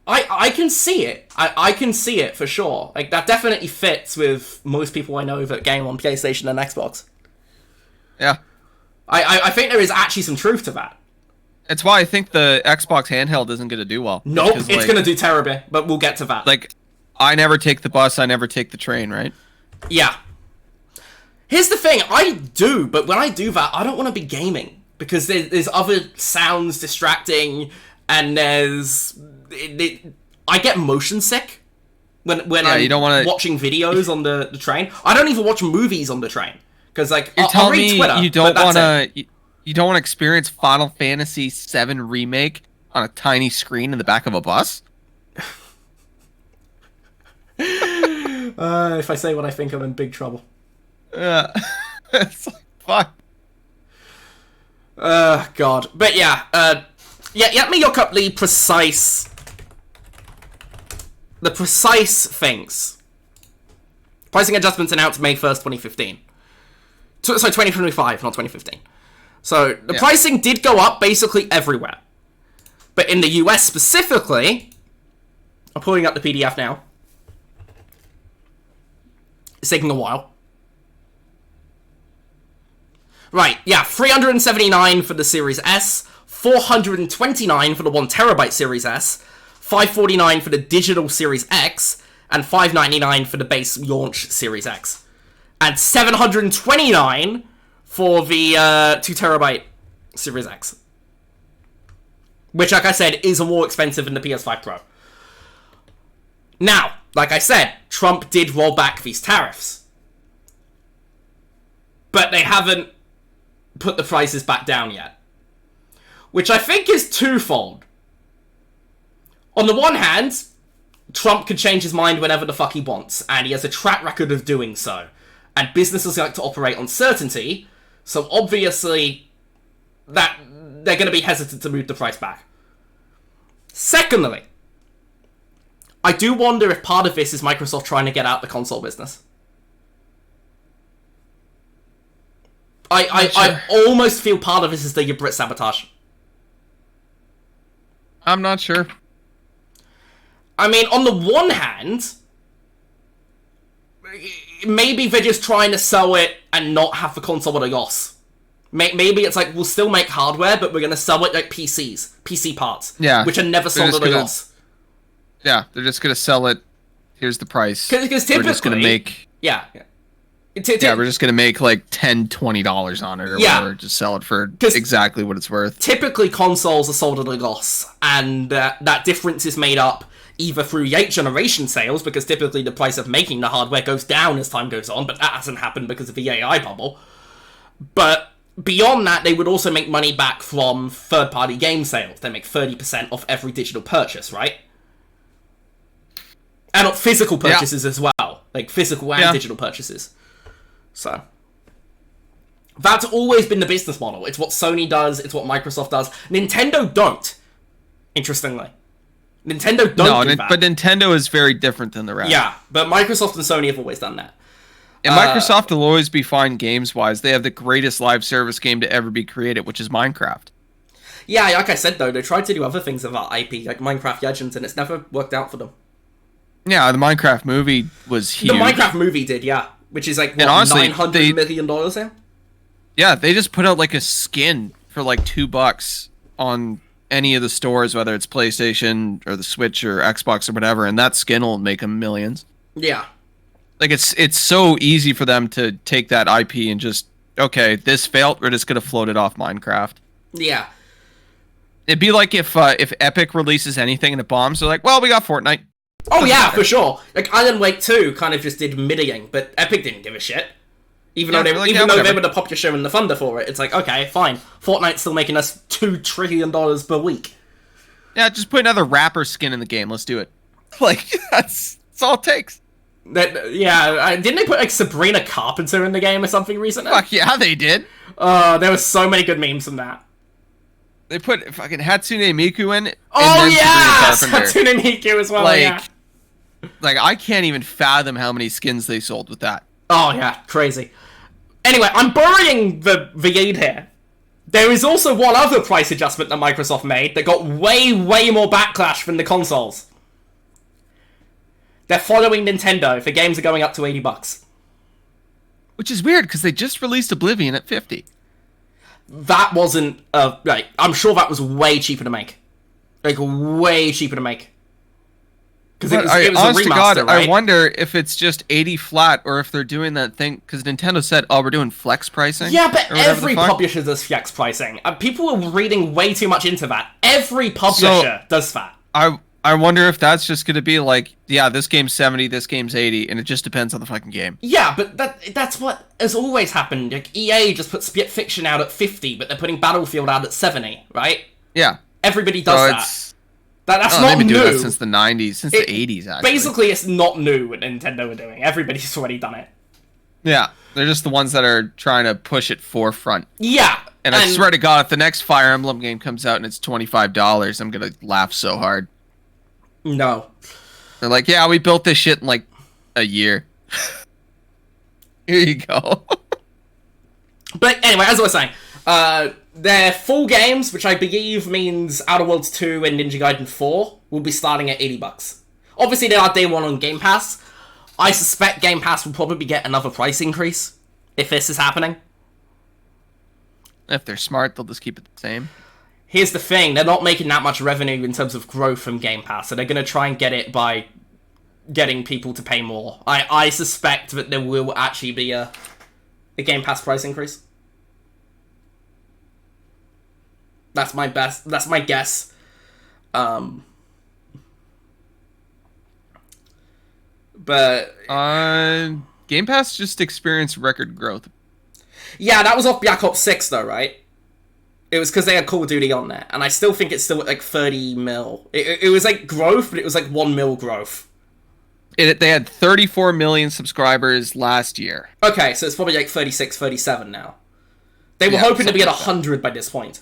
I can see it. I can see it for sure. Like, that definitely fits with most people I know that game on PlayStation and Xbox. Yeah. I think there is actually some truth to that. It's why I think the Xbox handheld isn't going to do well. Nope, it's going to do terribly, but we'll get to that. Like, I never take the bus, I never take the train, right? Yeah. Here's the thing, I do, but when I do that, I don't want to be gaming. Because there's other sounds distracting, and I get motion sick when I'm watching videos on the train. I don't even watch movies on the train. Because, like, I'll read Twitter, you don't want to experience Final Fantasy VII Remake on a tiny screen in the back of a bus? If I say what I think, I'm in big trouble. It's like, fuck. God. But yeah, let me look up the precise things. Pricing adjustments announced May 1st, 2015. So 2025, not 2015. So, the pricing did go up basically everywhere. But in the US specifically, I'm pulling up the PDF now. It's taking a while. Right, yeah, $379 for the Series S, $429 for the 1TB Series S, $549 for the digital Series X, and $599 for the base launch Series X. And $729 for the 2TB Series X. Which, like I said, is more expensive than the PS5 Pro. Now, like I said, Trump did roll back these tariffs. But they haven't put the prices back down yet. Which I think is twofold. On the one hand, Trump could change his mind whenever the fuck he wants, and he has a track record of doing so. And businesses like to operate on certainty, so obviously that they're going to be hesitant to move the price back. Secondly, I do wonder if part of this is Microsoft trying to get out the console business. I almost feel part of this is the Brit sabotage. I'm not sure. I mean, on the one hand, maybe they're just trying to sell it and not have the console at a loss. Maybe it's like, we'll still make hardware, but we're going to sell it like PC parts, which are never sold at a loss. Yeah, they're just going to sell it, here's the price. Because typically... We're just going to make... Yeah, we're just going to make like $10, $20 on it or whatever, just sell it for exactly what it's worth. Typically, consoles are sold at a loss, and that difference is made up either through 8th generation sales, because typically the price of making the hardware goes down as time goes on, but that hasn't happened because of the AI bubble. But beyond that, they would also make money back from third-party game sales. They make 30% off every digital purchase, right? And on physical purchases as well. Like physical and digital purchases. So that's always been the business model. It's what Sony does, it's what Microsoft does. Nintendo don't, interestingly. Nintendo don't do that. But Nintendo is very different than the rest. Yeah, but Microsoft and Sony have always done that. And Microsoft will always be fine games-wise. They have the greatest live service game to ever be created, which is Minecraft. Yeah, like I said, though, they tried to do other things with our IP, like Minecraft Legends, and it's never worked out for them. Yeah, the Minecraft movie was huge. The Minecraft movie did, yeah. Which is like, what, honestly, $900 million now? Yeah, they just put out like a skin for like $2 on any of the stores, whether it's PlayStation or the Switch or Xbox or whatever, and that skin will make them millions. Yeah. Like, it's so easy for them to take that IP and just, okay, this failed, we're just going to float it off Minecraft. Yeah. It'd be like if Epic releases anything and it bombs, they're like, well, we got Fortnite. Oh, yeah, for sure. Like, Alan Wake 2 kind of just did middling, but Epic didn't give a shit. Even though they were the popular show and the thunder for it, it's like, okay, fine. Fortnite's still making us $2 trillion per week. Yeah, just put another rapper skin in the game. Let's do it. Like, that's all it takes. Didn't they put, like, Sabrina Carpenter in the game or something recently? Fuck yeah, they did. There were so many good memes from that. They put fucking Hatsune Miku in. Oh, yeah! Hatsune Miku as well, Like, I can't even fathom how many skins they sold with that. Oh, yeah, crazy. Anyway, I'm burying the aid here. There is also one other price adjustment that Microsoft made that got way, way more backlash from the consoles. They're following Nintendo for games are going up to $80. Which is weird, because they just released Oblivion at $50. That wasn't... right, I'm sure that was way cheaper to make. Like, way cheaper to make. Because it was honest a remaster, to God, right? I wonder if it's just 80 flat, or if they're doing that thing, because Nintendo said, oh, we're doing flex pricing? Yeah, but every publisher does flex pricing. People are reading way too much into that. Every publisher does that. I wonder if that's just going to be like, yeah, this game's 70, this game's 80, and it just depends on the fucking game. Yeah, but that's what has always happened. Like, EA just put Split Fiction out at 50, but they're putting Battlefield out at 70, right? Yeah. Everybody does that. That's not new. They've been doing that since the 90s, since the 80s, actually. Basically, it's not new what Nintendo are doing. Everybody's already done it. Yeah, they're just the ones that are trying to push it forefront. Yeah. And I swear to God, if the next Fire Emblem game comes out and it's $25, I'm going to laugh so hard. No. They're like, yeah, we built this shit in like a year. Here you go. But anyway, as I was saying, their full games, which I believe means Outer Worlds 2 and Ninja Gaiden 4, will be starting at $80. Obviously, they are day one on Game Pass. I suspect Game Pass will probably get another price increase if this is happening. If they're smart, they'll just keep it the same. Here's the thing, they're not making that much revenue in terms of growth from Game Pass, so they're going to try and get it by getting people to pay more. I suspect that there will actually be a Game Pass price increase. That's my guess. But Game Pass just experienced record growth. Yeah, that was off Black Ops 6 though, right? It was because they had Call of Duty on there, and I still think it's still at like 30 mil. It was like growth, but it was like 1 mil growth. They had 34 million subscribers last year. Okay, so it's probably like 36, 37 now. They were hoping to be at 100 by this point.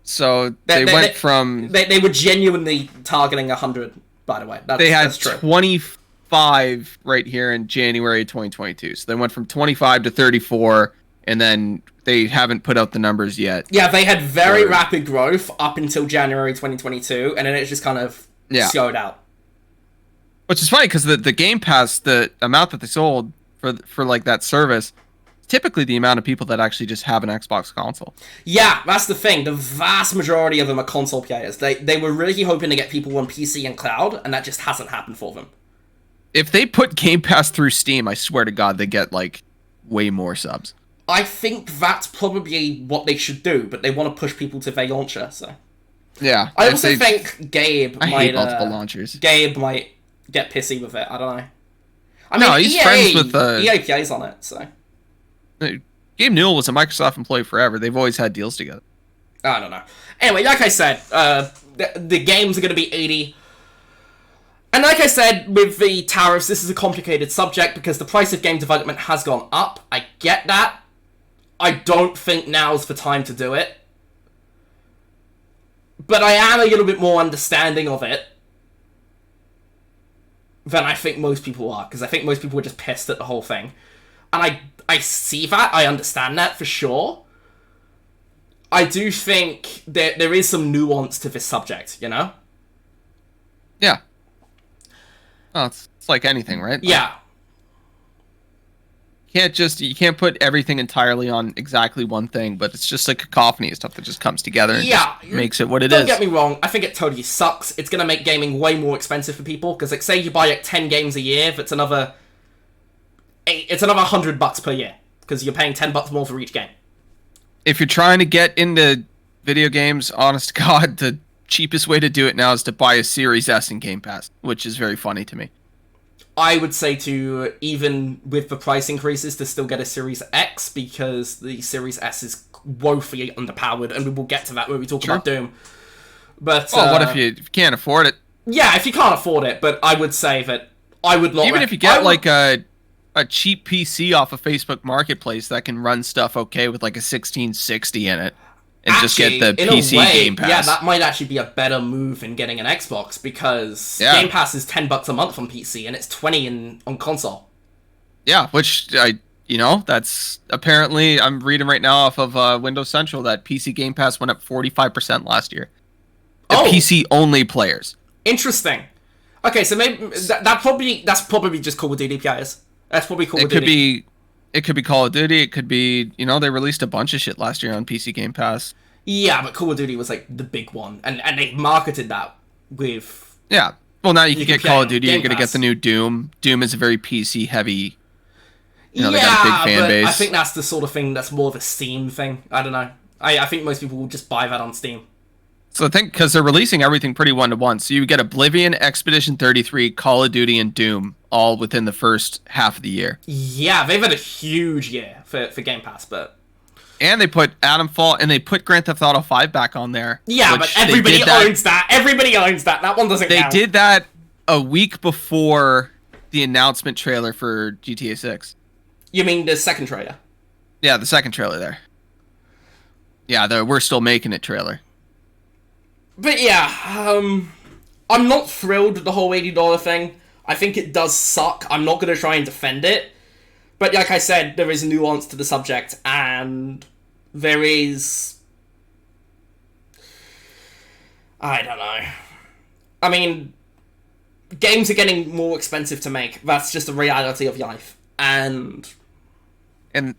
So they went from... They were genuinely targeting 100, by the way. That's true. 25 right here in January 2022. So they went from 25 to 34, and then they haven't put out the numbers yet. Yeah, they had very rapid growth up until January 2022, and then it just kind of slowed out. Which is funny, because the Game Pass, the amount that they sold for like that service, typically the amount of people that actually just have an Xbox console. Yeah, that's the thing. The vast majority of them are console players. They were really hoping to get people on PC and cloud, and that just hasn't happened for them. If they put Game Pass through Steam, I swear to God, they get like way more subs. I think that's probably what they should do, but they want to push people to their launcher, so... Yeah. I also think Gabe might... I hate multiple launchers. Gabe might get pissy with it, I don't know. I mean, he's friends with... EA plays on it, so... Gabe Newell was a Microsoft employee forever. They've always had deals together. I don't know. Anyway, like I said, the games are going to be 80. And like I said, with the tariffs, this is a complicated subject because the price of game development has gone up. I get that. I don't think now's the time to do it. But I am a little bit more understanding of it than I think most people are, because I think most people are just pissed at the whole thing. And I see that, I understand that for sure. I do think that there is some nuance to this subject, you know? Yeah. Well, it's like anything, right? Yeah. You can't put everything entirely on exactly one thing, but it's just like cacophony of stuff that just comes together and just makes it what it is. Don't get me wrong, I think it totally sucks. It's going to make gaming way more expensive for people, because like say you buy like 10 games a year, it's another $100 per year, because you're paying $10 more for each game. If you're trying to get into video games, honest to God, the cheapest way to do it now is to buy a Series S in Game Pass, which is very funny to me. I would say to, even with the price increases, to still get a Series X, because the Series S is woefully underpowered, and we will get to that when we talk about Doom. But what if you can't afford it? Yeah, if you can't afford it, but I would say that I would not... Even if you get like a cheap PC off of Facebook Marketplace that can run stuff okay with like a 1660 in it, and actually, just get the PC Game Pass. Yeah, that might actually be a better move than getting an Xbox, because Game Pass is $10 a month on PC and it's $20 on console. Yeah, which that's apparently, I'm reading right now off of Windows Central that PC Game Pass went up 45% last year. PC only players. Interesting. Okay, so maybe that's probably just Call of Duty players. That's probably Call of Duty. It could be Call of Duty. It could be, they released a bunch of shit last year on PC Game Pass. Yeah, but Call of Duty was like the big one, and they marketed that with... Yeah. Well, now you can get Call of Duty. You're going to get the new Doom. Doom is a very PC heavy. They got a big fan base. I think that's the sort of thing that's more of a Steam thing. I don't know. I think most people will just buy that on Steam. So I think because they're releasing everything pretty one-to-one. So you get Oblivion, Expedition 33, Call of Duty, and Doom all within the first half of the year. Yeah, they've had a huge year for Game Pass, but... And they put Titanfall, and they put Grand Theft Auto 5 back on there. Yeah, but everybody owns that. Everybody owns that. That one doesn't count. They did that a week before the announcement trailer for GTA 6. You mean the second trailer? Yeah, the second trailer there. Yeah, the We're Still Making It trailer. But yeah, I'm not thrilled with the whole $80 thing. I think it does suck. I'm not going to try and defend it. But like I said, there is nuance to the subject, and there is... I don't know. I mean, games are getting more expensive to make. That's just the reality of life. And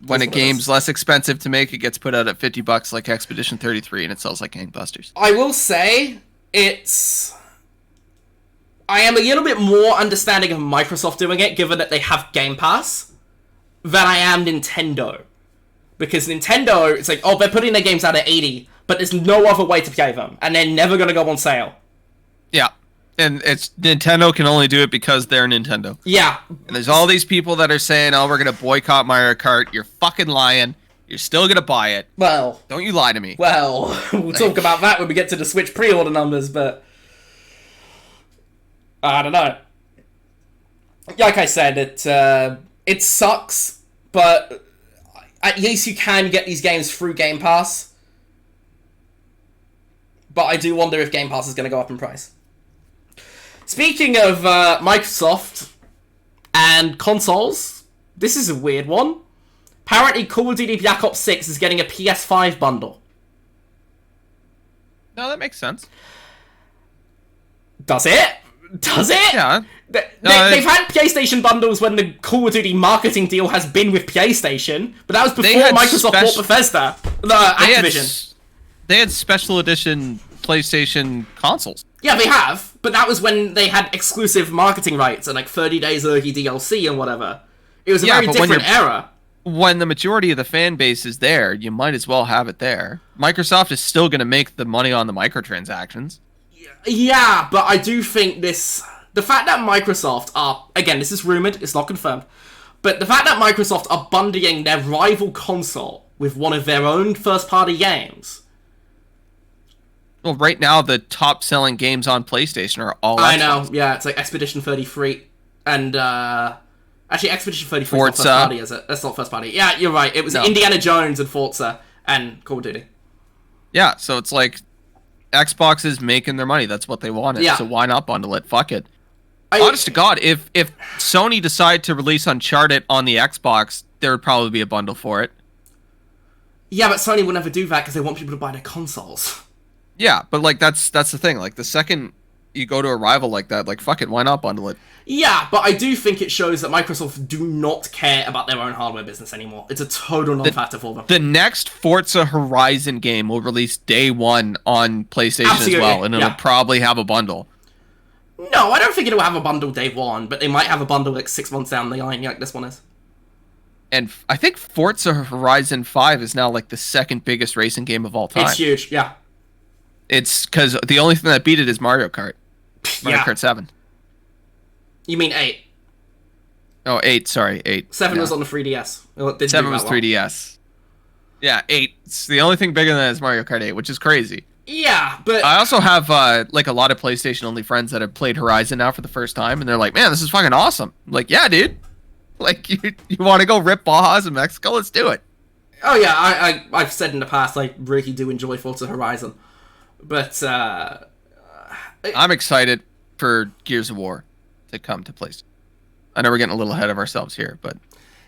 when a game's less expensive to make, it gets put out at $50 like Expedition 33, and it sells like gangbusters. I will say, I am a little bit more understanding of Microsoft doing it, given that they have Game Pass, than I am Nintendo. Because Nintendo, it's like, they're putting their games out at 80, but there's no other way to play them, and they're never going to go on sale. Yeah. And Nintendo can only do it because they're Nintendo. Yeah. And there's all these people that are saying, we're going to boycott Mario Kart. You're fucking lying. You're still gonna buy it. Well, don't you lie to me. Well, we'll talk about that when we get to the Switch pre-order numbers, but I don't know. Like I said, it sucks, but at least you can get these games through Game Pass. But I do wonder if Game Pass is going to go up in price. Speaking of Microsoft and consoles, this is a weird one. Apparently, Call of Duty Black Ops 6 is getting a PS5 bundle. No, that makes sense. Does it? Does it? Yeah. They've had PlayStation bundles when the Call of Duty marketing deal has been with PlayStation, but that was before Microsoft bought Bethesda. Activision. They had special edition PlayStation consoles. Yeah, they have, but that was when they had exclusive marketing rights and like 30 days early DLC and whatever. It was a very different era. When the majority of the fan base is there, you might as well have it there. Microsoft is still going to make the money on the microtransactions. Yeah, but I do think this... The fact that Microsoft are... Again, this is rumored, it's not confirmed. But the fact that Microsoft are bundling their rival console with one of their own first-party games... Well, right now, the top-selling games on PlayStation are all Xbox. I know, yeah, it's like Expedition 33 and... Actually, Expedition 33 is not first party, is it? That's not first party. Yeah, you're right. It was Indiana Jones and Forza and Call of Duty. Yeah, so it's like Xbox is making their money. That's what they wanted. Yeah. So why not bundle it? Fuck it. Honest to God, if Sony decided to release Uncharted on the Xbox, there would probably be a bundle for it. Yeah, but Sony will never do that because they want people to buy their consoles. Yeah, but like that's the thing. Like the second you go to a rival like that, like fuck it, why not bundle it? Yeah, but I do think it shows that Microsoft do not care about their own hardware business anymore. It's a total non-factor for them. The next Forza Horizon game will release day one on PlayStation as well, and it'll probably have a bundle. No, I don't think it'll have a bundle day one, but they might have a bundle like 6 months down the line, like this one is. And I think Forza Horizon 5 is now like the second biggest racing game of all time. It's huge, yeah. It's because the only thing that beat it is Mario Kart. Mario Kart 7. You mean 8? Oh, 8, sorry, 8. 7 was on the 3DS. 7 was 3DS. Yeah, 8. It's the only thing bigger than that is Mario Kart 8, which is crazy. Yeah, but... I also have, like, a lot of PlayStation-only friends that have played Horizon now for the first time, and they're like, man, this is fucking awesome. I'm like, yeah, dude. Like, you want to go rip Bajas in Mexico? Let's do it. Oh, yeah, I've said in the past, I really do enjoy Forza Horizon. But, I'm excited for Gears of War to come to place. I know we're getting a little ahead of ourselves here, but...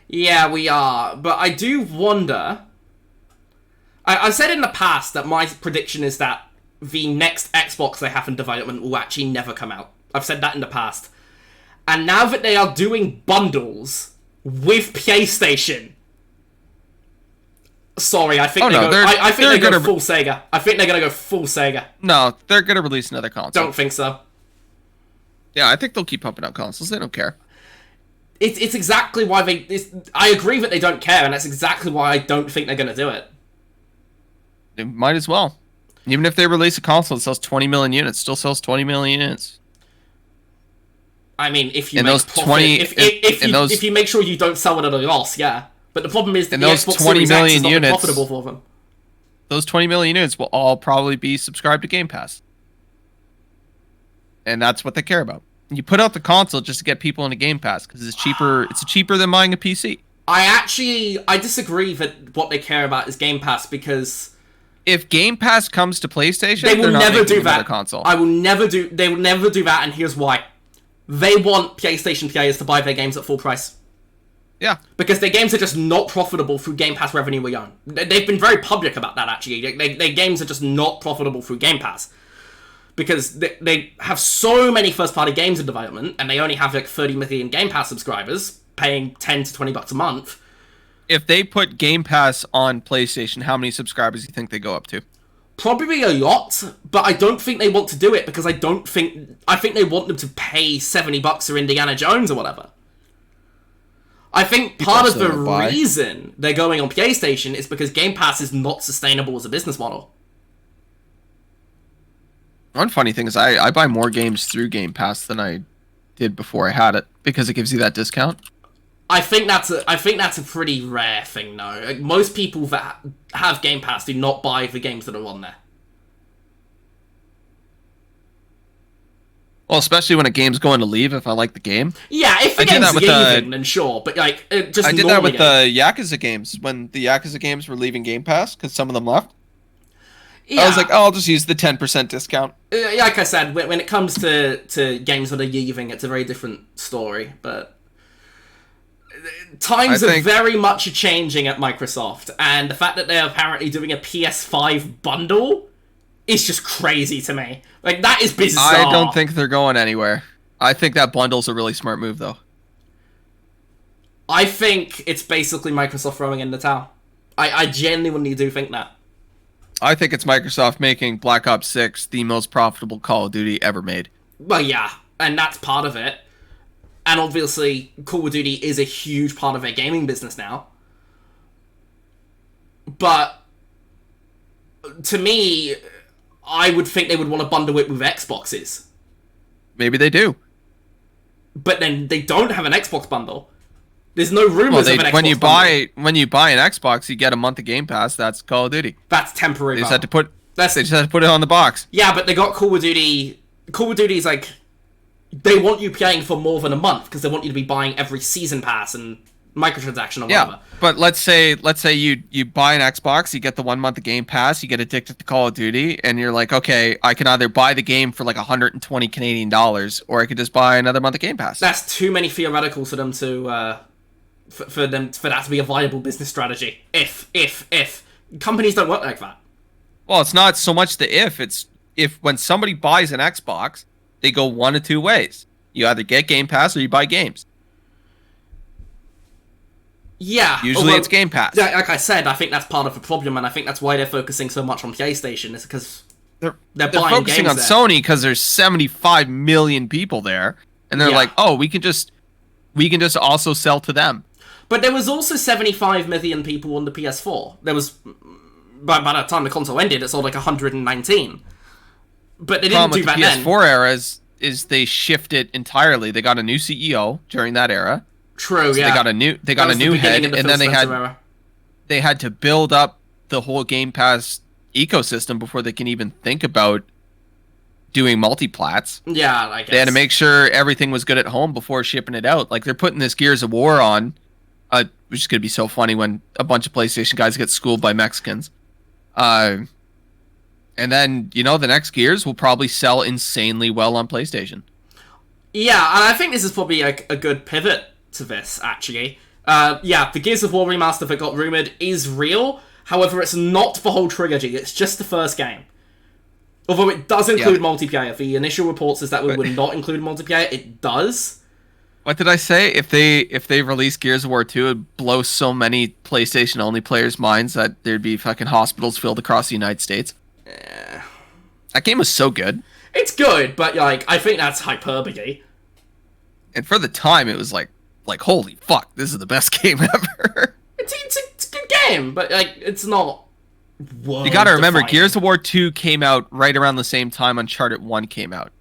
Yeah, we are. But I do wonder... I've said in the past that my prediction is that the next Xbox they have in development will actually never come out. I've said that in the past. And now that they are doing bundles with PlayStation... Sorry, I think I think they go full Sega. I think they're going to go full Sega. No, they're going to release another console. Don't think so. Yeah, I think they'll keep pumping out consoles. They don't care. It's exactly why I agree that they don't care, and that's exactly why I don't think they're going to do it. They might as well. Even if they release a console that sells 20 million units, still sells 20 million units. I mean, if you make profit, if you make sure you don't sell it at a loss, yeah. But the problem is that the Xbox Series X is not profitable for them. Those 20 million units will all probably be subscribed to Game Pass. And that's what they care about. You put out the console just to get people into Game Pass because it's cheaper. It's cheaper than buying a PC. I disagree that what they care about is Game Pass because if Game Pass comes to PlayStation, they will never do that. Console. They will never do that, and here's why. They want PlayStation players to buy their games at full price. Yeah. Because their games are just not profitable through Game Pass revenue alone. They've been very public about that, actually. Their games are just not profitable through Game Pass. Because they have so many first-party games in development, and they only have like 30 million Game Pass subscribers, paying $10 to $20 a month. If they put Game Pass on PlayStation, how many subscribers do you think they go up to? Probably a lot, but I don't think they want to do it because I think they want them to pay $70 for Indiana Jones or whatever. I think part of the reason they're going on PlayStation is because Game Pass is not sustainable as a business model. One funny thing is I buy more games through Game Pass than I did before I had it because it gives you that discount. I think that's a pretty rare thing, though. Like, most people that have Game Pass do not buy the games that are on there. Well, especially when a game's going to leave, if I like the game. Yeah, if the game's leaving, then sure. But like, just I did that with the Yakuza games when the Yakuza games were leaving Game Pass because some of them left. Yeah. I was like, oh, I'll just use the 10% discount. Like I said, when it comes to games that are leaving, it's a very different story. But times are very much changing at Microsoft, and the fact that they're apparently doing a PS5 bundle is just crazy to me. Like, that is bizarre. I don't think they're going anywhere. I think that bundle's a really smart move, though. I think it's basically Microsoft throwing in the towel. I genuinely do think that. I think it's Microsoft making Black Ops 6 the most profitable Call of Duty ever made. Well, yeah, and that's part of it. And obviously, Call of Duty is a huge part of their gaming business now. But to me, I would think they would want to bundle it with Xboxes. Maybe they do. But then they don't have an Xbox bundle. There's no rumors of an Xbox bundle. When you buy an Xbox, you get a month of Game Pass. That's Call of Duty. That's temporary. They just had to put it on the box. Yeah, but they got Call of Duty. Call of Duty's like, they want you paying for more than a month because they want you to be buying every season pass and microtransaction or whatever. Yeah, but let's say you buy an Xbox, you get the 1 month of Game Pass, you get addicted to Call of Duty, and you're like, okay, I can either buy the game for like 120 Canadian dollars, or I could just buy another month of Game Pass. That's too many theoreticals for them to for that to be a viable business strategy. If companies don't work like that. Well, it's not so much the it's if when somebody buys an Xbox, they go one of two ways. You either get Game Pass or you buy games. Yeah. Usually it's Game Pass. Yeah, like I said, I think that's part of the problem, and I think that's why they're focusing so much on PlayStation, is because they're buying focusing on Sony because there's 75 million people there, and they're like, oh, we can just also sell to them. But there was also 75 million people on the PS4. There was, by the time the console ended, it sold like 119. But they didn't do that then. The PS4 era is they shifted entirely. They got a new CEO during that era. True, so yeah. They got a new head, and then they had to build up the whole Game Pass ecosystem before they can even think about doing multiplats. Yeah, I guess. They had to make sure everything was good at home before shipping it out. Like, they're putting this Gears of War on, which is going to be so funny when a bunch of PlayStation guys get schooled by Mexicans. And then, the next Gears will probably sell insanely well on PlayStation. Yeah, and I think this is probably a good pivot to this, actually. The Gears of War remaster that got rumored is real. However, it's not the whole trilogy. It's just the first game. Although it does include multiplayer. The initial report says that we would not include multiplayer. It does. What did I say? If they release Gears of War 2, it'd blow so many PlayStation-only players' minds that there'd be fucking hospitals filled across the United States. Yeah. That game was so good. It's good, but I think that's hyperbole. And for the time, it was like holy fuck, this is the best game ever. It's a good game, but it's not. You gotta remember, Gears of War 2 came out right around the same time Uncharted 1 came out.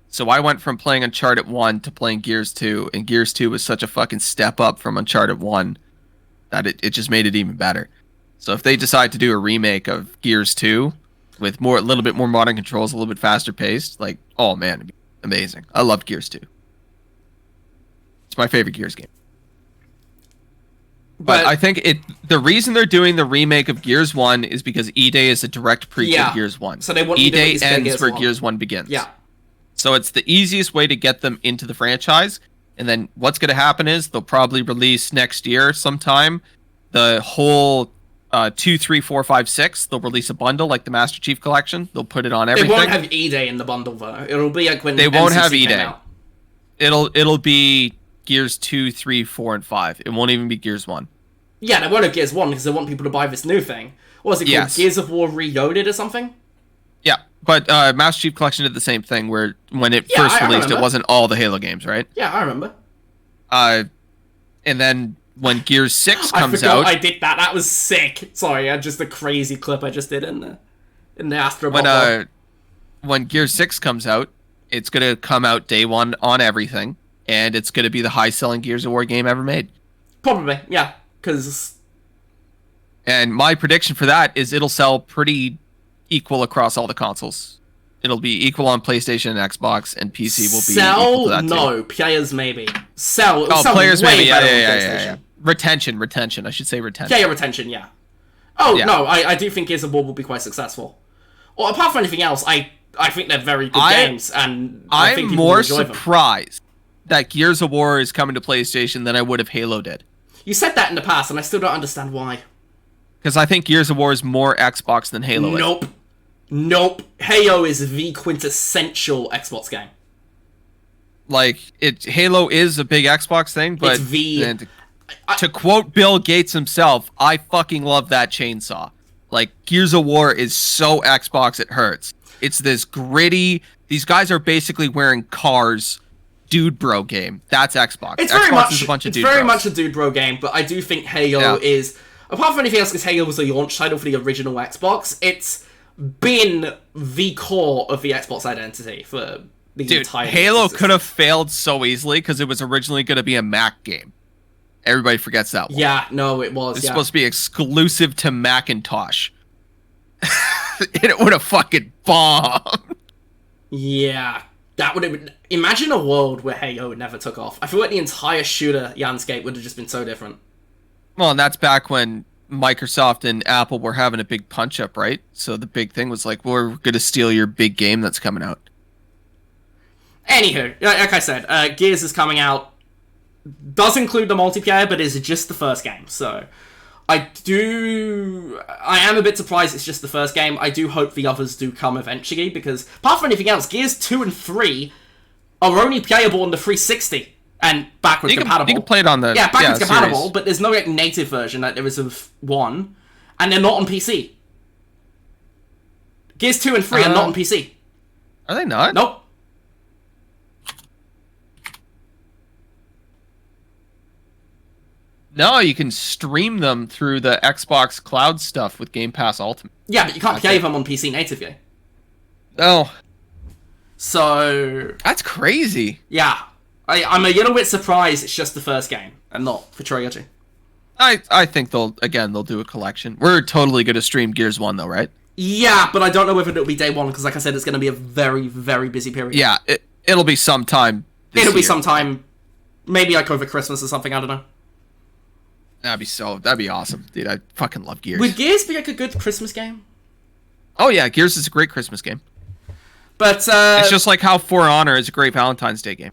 So I went from playing Uncharted 1 to playing Gears 2, and Gears 2 was such a fucking step up from Uncharted 1 that it just made it even better. So if they decide to do a remake of Gears 2 with a little bit more modern controls, a little bit faster paced, oh man, it'd be amazing. I loved Gears 2. It's my favorite Gears game. But I think the reason they're doing the remake of Gears 1 is because E-Day is a direct prequel to Gears 1. So they want E-Day ends where Gears 1 begins. Yeah. So it's the easiest way to get them into the franchise. And then what's going to happen is they'll probably release next year sometime the whole 2, 3, 4, 5, 6. They'll release a bundle like the Master Chief Collection. They'll put it on everything. They won't have E-Day in the bundle though. It'll be like when they won't have E-Day. Out. It'll be Gears 2, 3, 4, and 5. It won't even be Gears 1. Yeah, they won't have Gears 1 because they want people to buy this new thing. What was it called? Gears of War Reloaded or something? Yeah, but Master Chief Collection did the same thing where when it first released, it wasn't all the Halo games, right? Yeah, I remember. And then when Gears 6 comes out... I did that. That was sick. Sorry, just a crazy clip I just did in the Astrobot. When Gears 6 comes out, it's going to come out day one on everything, and it's going to be the highest-selling Gears of War game ever made. Probably, yeah, because... And my prediction for that is it'll sell pretty equal across all the consoles. It'll be equal on PlayStation and Xbox, and PC will be equal to that too. No, players maybe. Sell players way maybe, better on yeah. Retention. I should say retention. Yeah, retention, yeah. Oh, yeah. No, I do think Gears of War will be quite successful. Well, apart from anything else, I think they're very good games, and I think people will enjoy them. I'm more surprised that Gears of War is coming to PlayStation than I would if Halo did. You said that in the past, and I still don't understand why. Because I think Gears of War is more Xbox than Halo is. Nope. Halo is the quintessential Xbox game. Like, Halo is a big Xbox thing, but to quote Bill Gates himself, I fucking love that chainsaw. Like, Gears of War is so Xbox it hurts. It's this gritty, these guys are basically wearing Cars dude bro game. That's Xbox. It's Xbox very much a dude bro game, but I do think Halo is, apart from anything else, because Halo was the launch title for the original Xbox, it's been the core of the Xbox identity for the entire Halo could have failed so easily because it was originally going to be a Mac game. Everybody forgets that one. Yeah, no, it was. It's supposed to be exclusive to Macintosh. It would have fucking bombed. Yeah, that would have been... Imagine a world where Halo never took off. I feel like the entire shooter landscape would have just been so different. Well, and that's back when Microsoft and Apple were having a big punch-up, right? So the big thing was like, we're going to steal your big game that's coming out. Anywho, like I said, Gears is coming out. Does include the multiplayer, but is just the first game. So I am a bit surprised it's just the first game. I do hope the others do come eventually, because apart from anything else, Gears 2 and 3 are only playable on the 360 and backwards compatible. You can play it on the backwards compatible, series. But there's no like native version like there is of 1, and they're not on PC. Gears 2 and 3 are not on PC. Are they not? Nope. No, you can stream them through the Xbox Cloud stuff with Game Pass Ultimate. Yeah, but you can't play them on PC natively. Oh. So... That's crazy. Yeah. I'm a little bit surprised it's just the first game, and not for Trilogy. I think they'll do a collection. We're totally going to stream Gears 1, though, right? Yeah, but I don't know whether it'll be day one, because like I said, it's going to be a very, very busy period. Yeah, it'll be sometime this year. Be sometime, maybe like over Christmas or something, I don't know. That'd be awesome, dude. I fucking love Gears. Would Gears be like a good Christmas game? Oh yeah, Gears is a great Christmas game. But it's just like how For Honor is a great Valentine's Day game.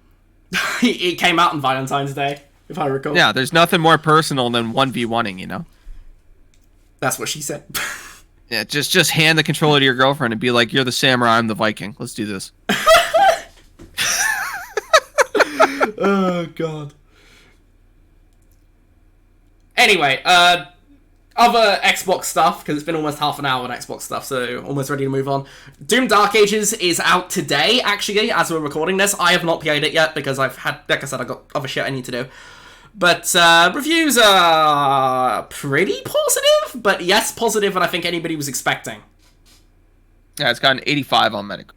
It came out on Valentine's Day, if I recall. Yeah, there's nothing more personal than 1v1ing, you know? That's what she said. Yeah, just hand the controller to your girlfriend and be like, you're the samurai, I'm the Viking. Let's do this. Oh, God. Anyway, other Xbox stuff, because it's been almost half an hour on Xbox stuff, so almost ready to move on. Doom Dark Ages is out today, actually, as we're recording this. I have not played it yet, because like I said, I've got other shit I need to do. But reviews are pretty positive, but yes, positive, and I think anybody was expecting. Yeah, it's got an 85 on Metacritic.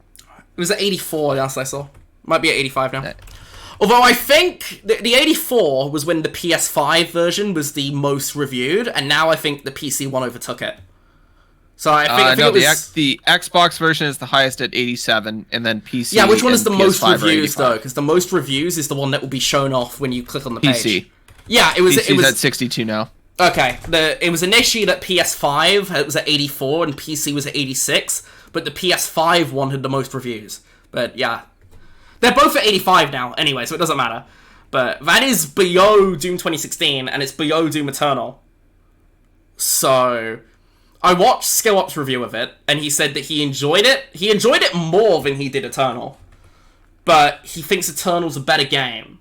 It was at 84 last I saw. Might be at 85 now. Although I think the 84 was when the PS5 version was the most reviewed, and now I think the PC one overtook it. So I think it was... the Xbox version is the highest at 87, and then PC. Yeah, which one is the most reviews though? Because the most reviews is the one that will be shown off when you click on the page. PC. Yeah, it was. PC's it was at 62 now. Okay, it was initially at PS5. It was at 84, and PC was at 86. But the PS5 one had the most reviews. But yeah. They're both at 85 now, anyway, so it doesn't matter. But that is below Doom 2016, and it's below Doom Eternal. So, I watched SkillUp's review of it, and he said that he enjoyed it. He enjoyed it more than he did Eternal. But he thinks Eternal's a better game.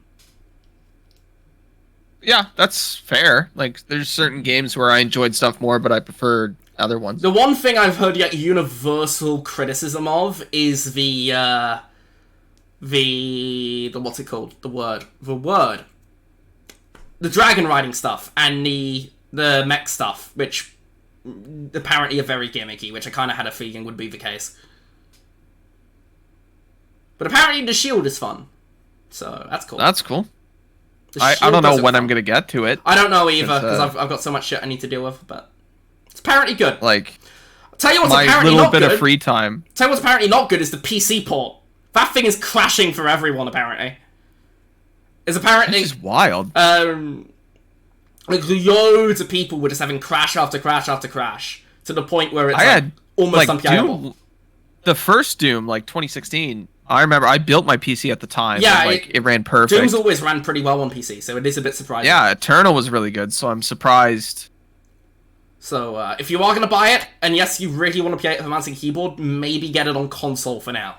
Yeah, that's fair. Like, there's certain games where I enjoyed stuff more, but I preferred other ones. The one thing I've heard like universal criticism of is the what's it called? The dragon riding stuff and the mech stuff, which apparently are very gimmicky, which I kind of had a feeling would be the case. But apparently the shield is fun, so that's cool. That's cool. I don't know when I'm gonna get to it. I don't know either because I've got so much shit I need to deal with. But it's apparently good. Like, I'll tell you what's my apparently little not bit good. of free time. I'll tell you what's apparently not good is the PC port. That thing is crashing for everyone. Apparently, it's apparently This is wild. Like loads of people were just having crash after crash after crash to the point where it's had almost unplayable. The first Doom, like 2016. I remember I built my PC at the time. Yeah, and, it ran perfect. Doom's always ran pretty well on PC, so it is a bit surprising. Yeah, Eternal was really good, so I'm surprised. So, if you are going to buy it, and yes, you really want to play it with a mouse and keyboard, maybe get it on console for now.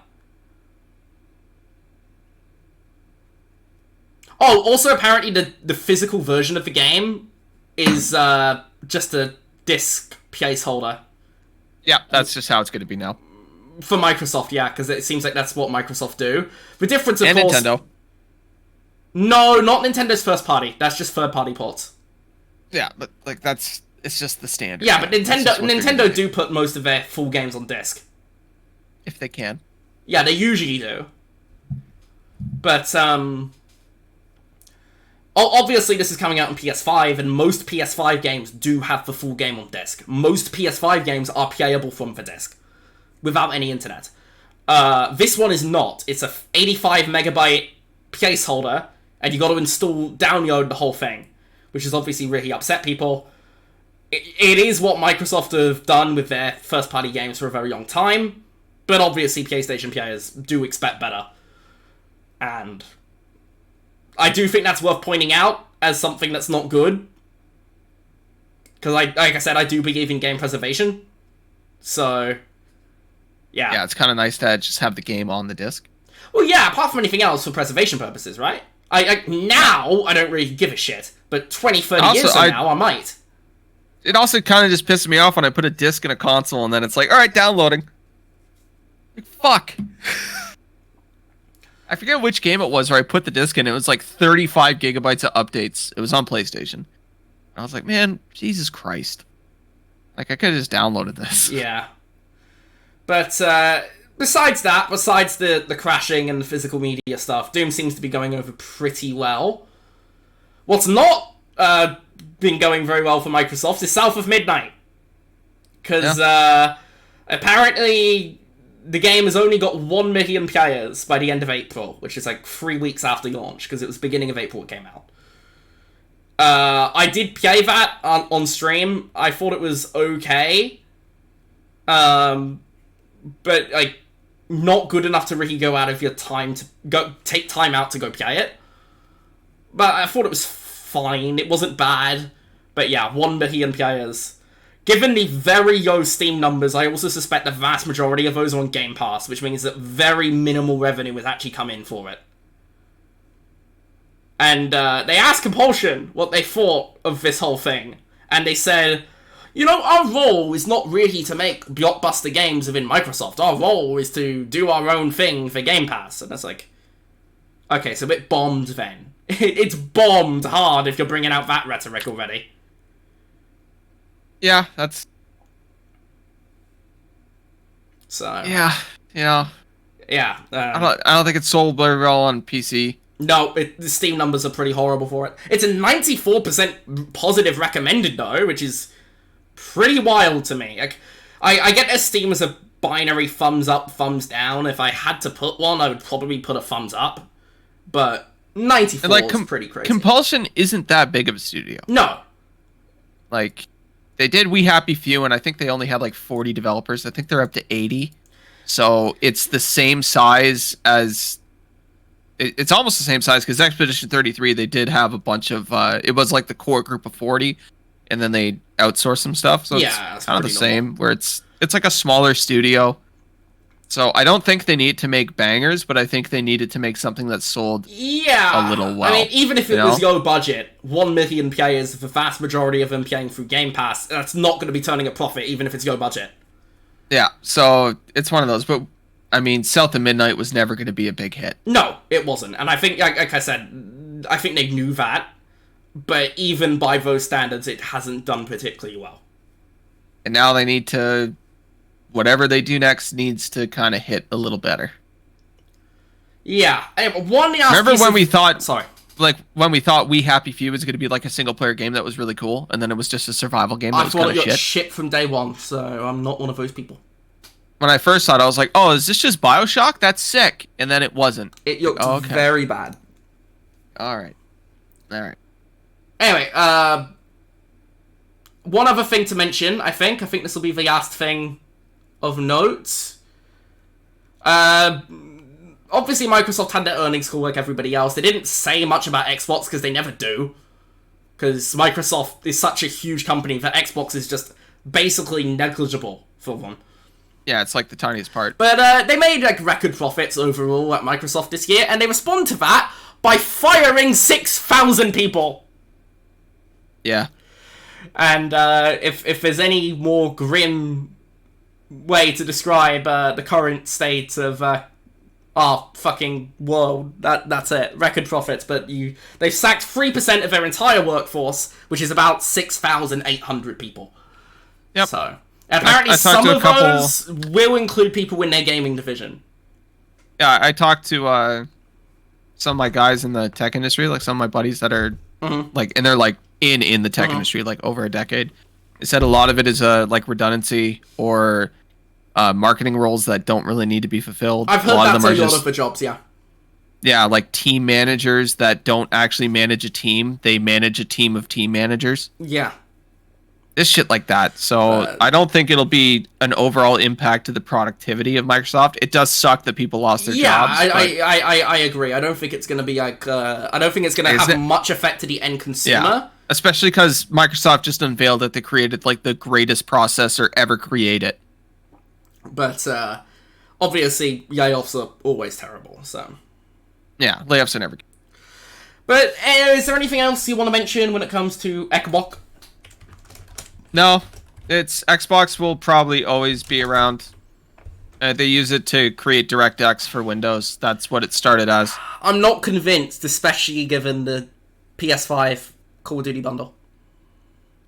Oh, also apparently the physical version of the game is just a disc placeholder. Yeah, that's just how it's going to be now. For Microsoft, yeah, because it seems like that's what Microsoft do. The difference, of and course... Nintendo. No, not Nintendo's first party. That's just third-party ports. Yeah, but like it's just the standard. Yeah, but Nintendo do put most of their full games on disc. If they can. Yeah, they usually do. But, obviously this is coming out on PS5, and most PS5 games do have the full game on disc. Most PS5 games are playable from the disc. Without any internet. This one is not. It's a 85 megabyte placeholder, and you got to download the whole thing, which has obviously really upset people. It is what Microsoft have done with their first-party games for a very long time, but obviously PlayStation players do expect better. And I do think that's worth pointing out as something that's not good. Because, like I said, I do believe in game preservation. So... Yeah, it's kind of nice to just have the game on the disc. Well, yeah, apart from anything else for preservation purposes, right? Now, I don't really give a shit, but 20, 30 years from now, I might. It also kind of just pisses me off when I put a disc in a console and then it's like, alright, downloading. Like, fuck. I forget which game it was where I put the disc in. It was like 35 gigabytes of updates. It was on PlayStation. And I was like, man, Jesus Christ. Like, I could have just downloaded this. Yeah. But, besides the crashing and the physical media stuff, Doom seems to be going over pretty well. What's not, been going very well for Microsoft is South of Midnight. Because, apparently, the game has only got 1 million players by the end of April, which is like 3 weeks after launch, because it was beginning of April it came out. I did play that on stream. I thought it was okay. But, like, not good enough to really go out of your time to take time out to go play it. But I thought it was fine. It wasn't bad. But yeah, 1 million players. Given the very low Steam numbers, I also suspect the vast majority of those are on Game Pass, which means that very minimal revenue has actually come in for it. And they asked Compulsion what they thought of this whole thing. And they said... You know, our role is not really to make blockbuster games within Microsoft. Our role is to do our own thing for Game Pass. And it's like, okay, so it bombed then. It's bombed hard if you're bringing out that rhetoric already. Yeah, that's... So... Yeah. Yeah. I don't think it's sold very well on PC. No, the Steam numbers are pretty horrible for it. It's a 94% positive recommended, though, which is... pretty wild to me. Like, I get that Steam as a binary thumbs up, thumbs down. If I had to put one, I would probably put a thumbs up. But 94 is pretty crazy. Compulsion isn't that big of a studio. No. Like, they did We Happy Few, and I think they only had like 40 developers. I think they're up to 80. So it's the same size as... It's almost the same size, because Expedition 33, they did have a bunch of... it was like the core group of 40, and then they outsourced some stuff. So yeah, it's kind of the same, where it's like a smaller studio. So I don't think they need to make bangers, but I think they needed to make something that sold a little well. I mean, even if it was low budget, 1 million players, the vast majority of them playing through Game Pass, that's not going to be turning a profit, even if it's low budget. Yeah, so it's one of those. But, I mean, South of Midnight was never going to be a big hit. No, it wasn't. And I think, like I said, I think they knew that. But even by those standards, it hasn't done particularly well. And now they need to... Whatever they do next needs to kind of hit a little better. Yeah. Remember when we thought... Sorry. like when we thought We Happy Few was going to be like a single player game that was really cool, and then it was just a survival game that was kind of shit. I thought it got shit from day one, so I'm not one of those people. When I first saw it, I was like, oh, is this just BioShock? That's sick. And then it wasn't. It looked very bad. All right. Anyway, one other thing to mention, I think this will be the last thing of note. Obviously, Microsoft had their earnings call like everybody else. They didn't say much about Xbox because they never do. Because Microsoft is such a huge company that Xbox is just basically negligible for them. Yeah, it's like the tiniest part. But they made like record profits overall at Microsoft this year, and they respond to that by firing 6,000 people. Yeah. And if there's any more grim way to describe the current state of our fucking world, that's it. Record profits, but they've sacked 3% of their entire workforce, which is about 6,800 people. Yep. So apparently some of those will include people in their gaming division. Yeah, I talked to some of my guys in the tech industry, like some of my buddies that are like, and they're like in the tech industry, like over a decade. They said a lot of it is like redundancy or marketing roles that don't really need to be fulfilled. I've heard that's a lot of the jobs, yeah. Yeah, like team managers that don't actually manage a team. They manage a team of team managers. Yeah. This shit like that. So I don't think it'll be an overall impact to the productivity of Microsoft. It does suck that people lost their jobs. I agree. I don't think it's going to be like... I don't think it's going to have much effect to the end consumer. Yeah. Especially because Microsoft just unveiled that they created like the greatest processor ever created. But obviously, layoffs are always terrible. So yeah, layoffs are never good. But is there anything else you want to mention when it comes to Xbox? No, it's Xbox will probably always be around. They use it to create DirectX for Windows. That's what it started as. I'm not convinced, especially given the PS5 Call of Duty bundle.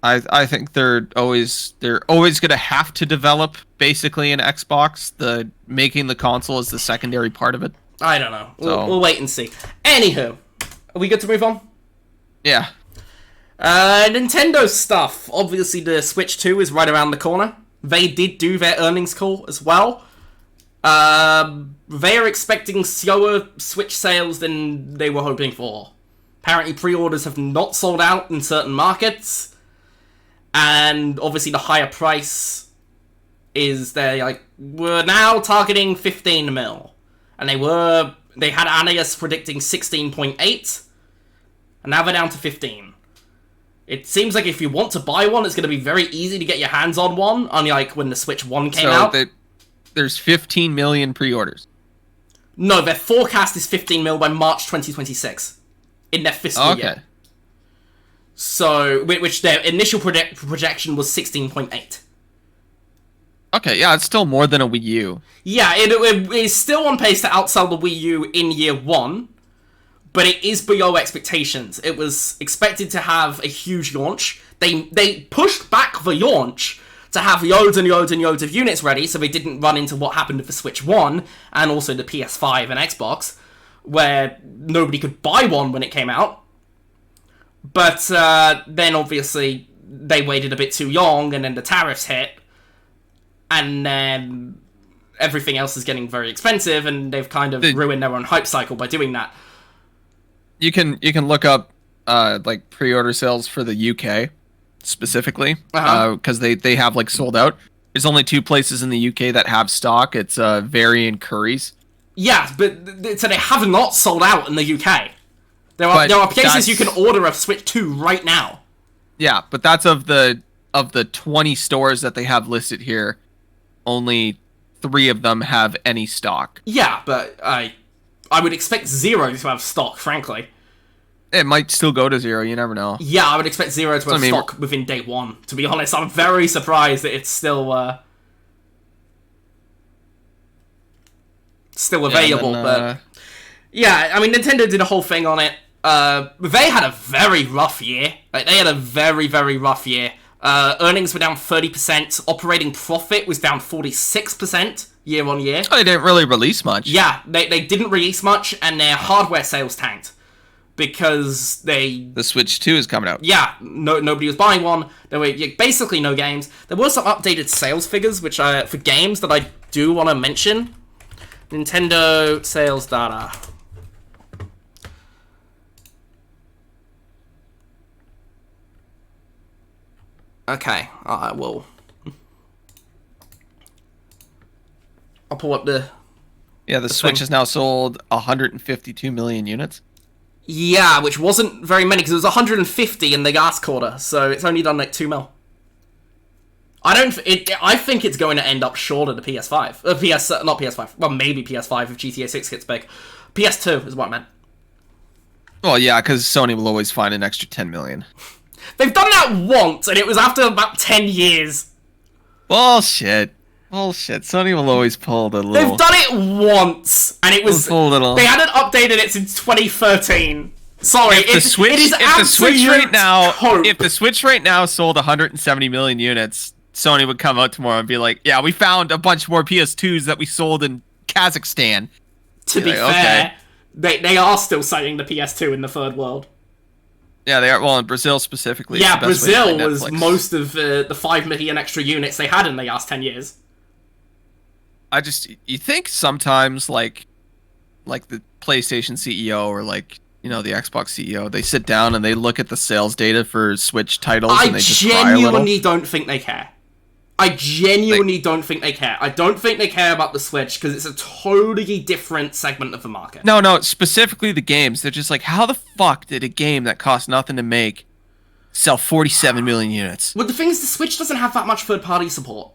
I think they're always going to have to develop basically an Xbox. The making the console is the secondary part of it. I don't know. So, we'll wait and see. Anywho, are we good to move on? Yeah. Nintendo stuff. Obviously, the Switch 2 is right around the corner. They did do their earnings call as well. They are expecting slower Switch sales than they were hoping for. Apparently, pre-orders have not sold out in certain markets. And obviously, the higher price is we're now targeting 15 mil. And they had analysts predicting 16.8. And now they're down to 15. It seems like if you want to buy one, it's going to be very easy to get your hands on one, unlike when the Switch 1 came out. There's 15 million pre-orders. No, their forecast is 15 mil by March 2026 in their fiscal year. So, which their initial projection was 16.8. Okay, yeah, it's still more than a Wii U. Yeah, it is still on pace to outsell the Wii U in year one. But it is below expectations. It was expected to have a huge launch. They pushed back the launch to have loads and loads and loads of units ready, so they didn't run into what happened with the Switch 1, and also the PS5 and Xbox, where nobody could buy one when it came out. But then, obviously, they waited a bit too long, and then the tariffs hit, and then everything else is getting very expensive, and they've kind of ruined their own hype cycle by doing that. You can look up like pre-order sales for the UK specifically because they have like sold out. There's only 2 places in the UK that have stock. It's Very and Curry's. Yeah, but so they have not sold out in the UK. There are places you can order a Switch 2 right now. Yeah, but that's of the 20 stores that they have listed here. Only 3 of them have any stock. Yeah, but I would expect 0 to have stock, frankly. It might still go to 0, you never know. Yeah, I would expect 0 to have stock within day 1. To be honest, I'm very surprised that it's still available. But yeah, I mean, Nintendo did a whole thing on it. They had a very rough year. They had a very, very rough year. Earnings were down 30%. Operating profit was down 46% year on year. Oh, they didn't really release much. Yeah, they didn't release much, and their hardware sales tanked. because the Switch 2 is coming out. Yeah, nobody was buying one. There were basically no games. There were some updated sales figures, which for games that I do want to mention. Nintendo sales data. Okay, I will. I'll pull up the... Yeah, the Switch has now sold 152 million units. Yeah, which wasn't very many, because it was 150 in the last quarter, so it's only done like 2 mil. I think it's going to end up short of the PS5. Not PS5. Well, maybe PS5 if GTA 6 gets big. PS2 is what I meant. Well, yeah, because Sony will always find an extra 10 million. They've done that once, and it was after about 10 years. Bullshit. Sony will always pull the little... They've done it once, and it was... Little... They hadn't updated it since 2013. Sorry, it is If the Switch right now sold 170 million units, Sony would come out tomorrow and be like, yeah, we found a bunch more PS2s that we sold in Kazakhstan. To be fair, they are still selling the PS2 in the third world. Yeah, they are. Well, in Brazil specifically. Yeah, Brazil was most of the 5 million extra units they had in the last 10 years. You think sometimes, like the PlayStation CEO or the Xbox CEO, they sit down and they look at the sales data for Switch titles and they just cry a little? I genuinely don't think they care. I don't think they care. I don't think they care about the Switch because it's a totally different segment of the market. No, specifically the games. They're just like, how the fuck did a game that cost nothing to make sell 47 million units? Well, the thing is, the Switch doesn't have that much third-party support.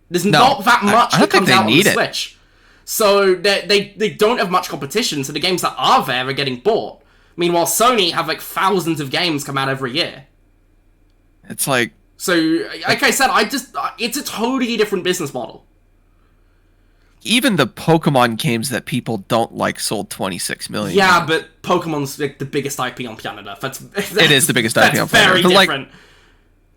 There's not that much that comes out on the Switch. So they don't have much competition, so the games that are there are getting bought. Meanwhile, Sony have like thousands of games come out every year. It's like... So, like I said, it's a totally different business model. Even the Pokemon games that people don't like sold 26 million. Yeah, but Pokemon's like the biggest IP on planet Earth. It is the biggest IP on planet Earth. Very different.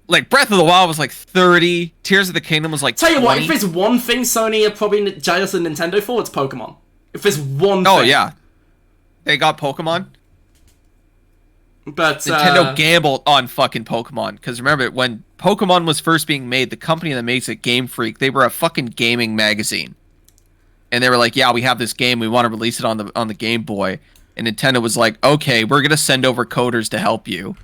Like Breath of the Wild was like 30. Tears of the Kingdom was like 20. Tell you what, if there's one thing Sony are probably jealous of Nintendo for, it's Pokemon. If there's one thing. Oh, yeah. They got Pokemon. But Nintendo gambled on fucking Pokemon. Because remember, when Pokemon was first being made, the company that makes it, Game Freak, they were a fucking gaming magazine. And they were like, yeah, we have this game. We want to release it on the Game Boy. And Nintendo was like, okay, we're going to send over coders to help you.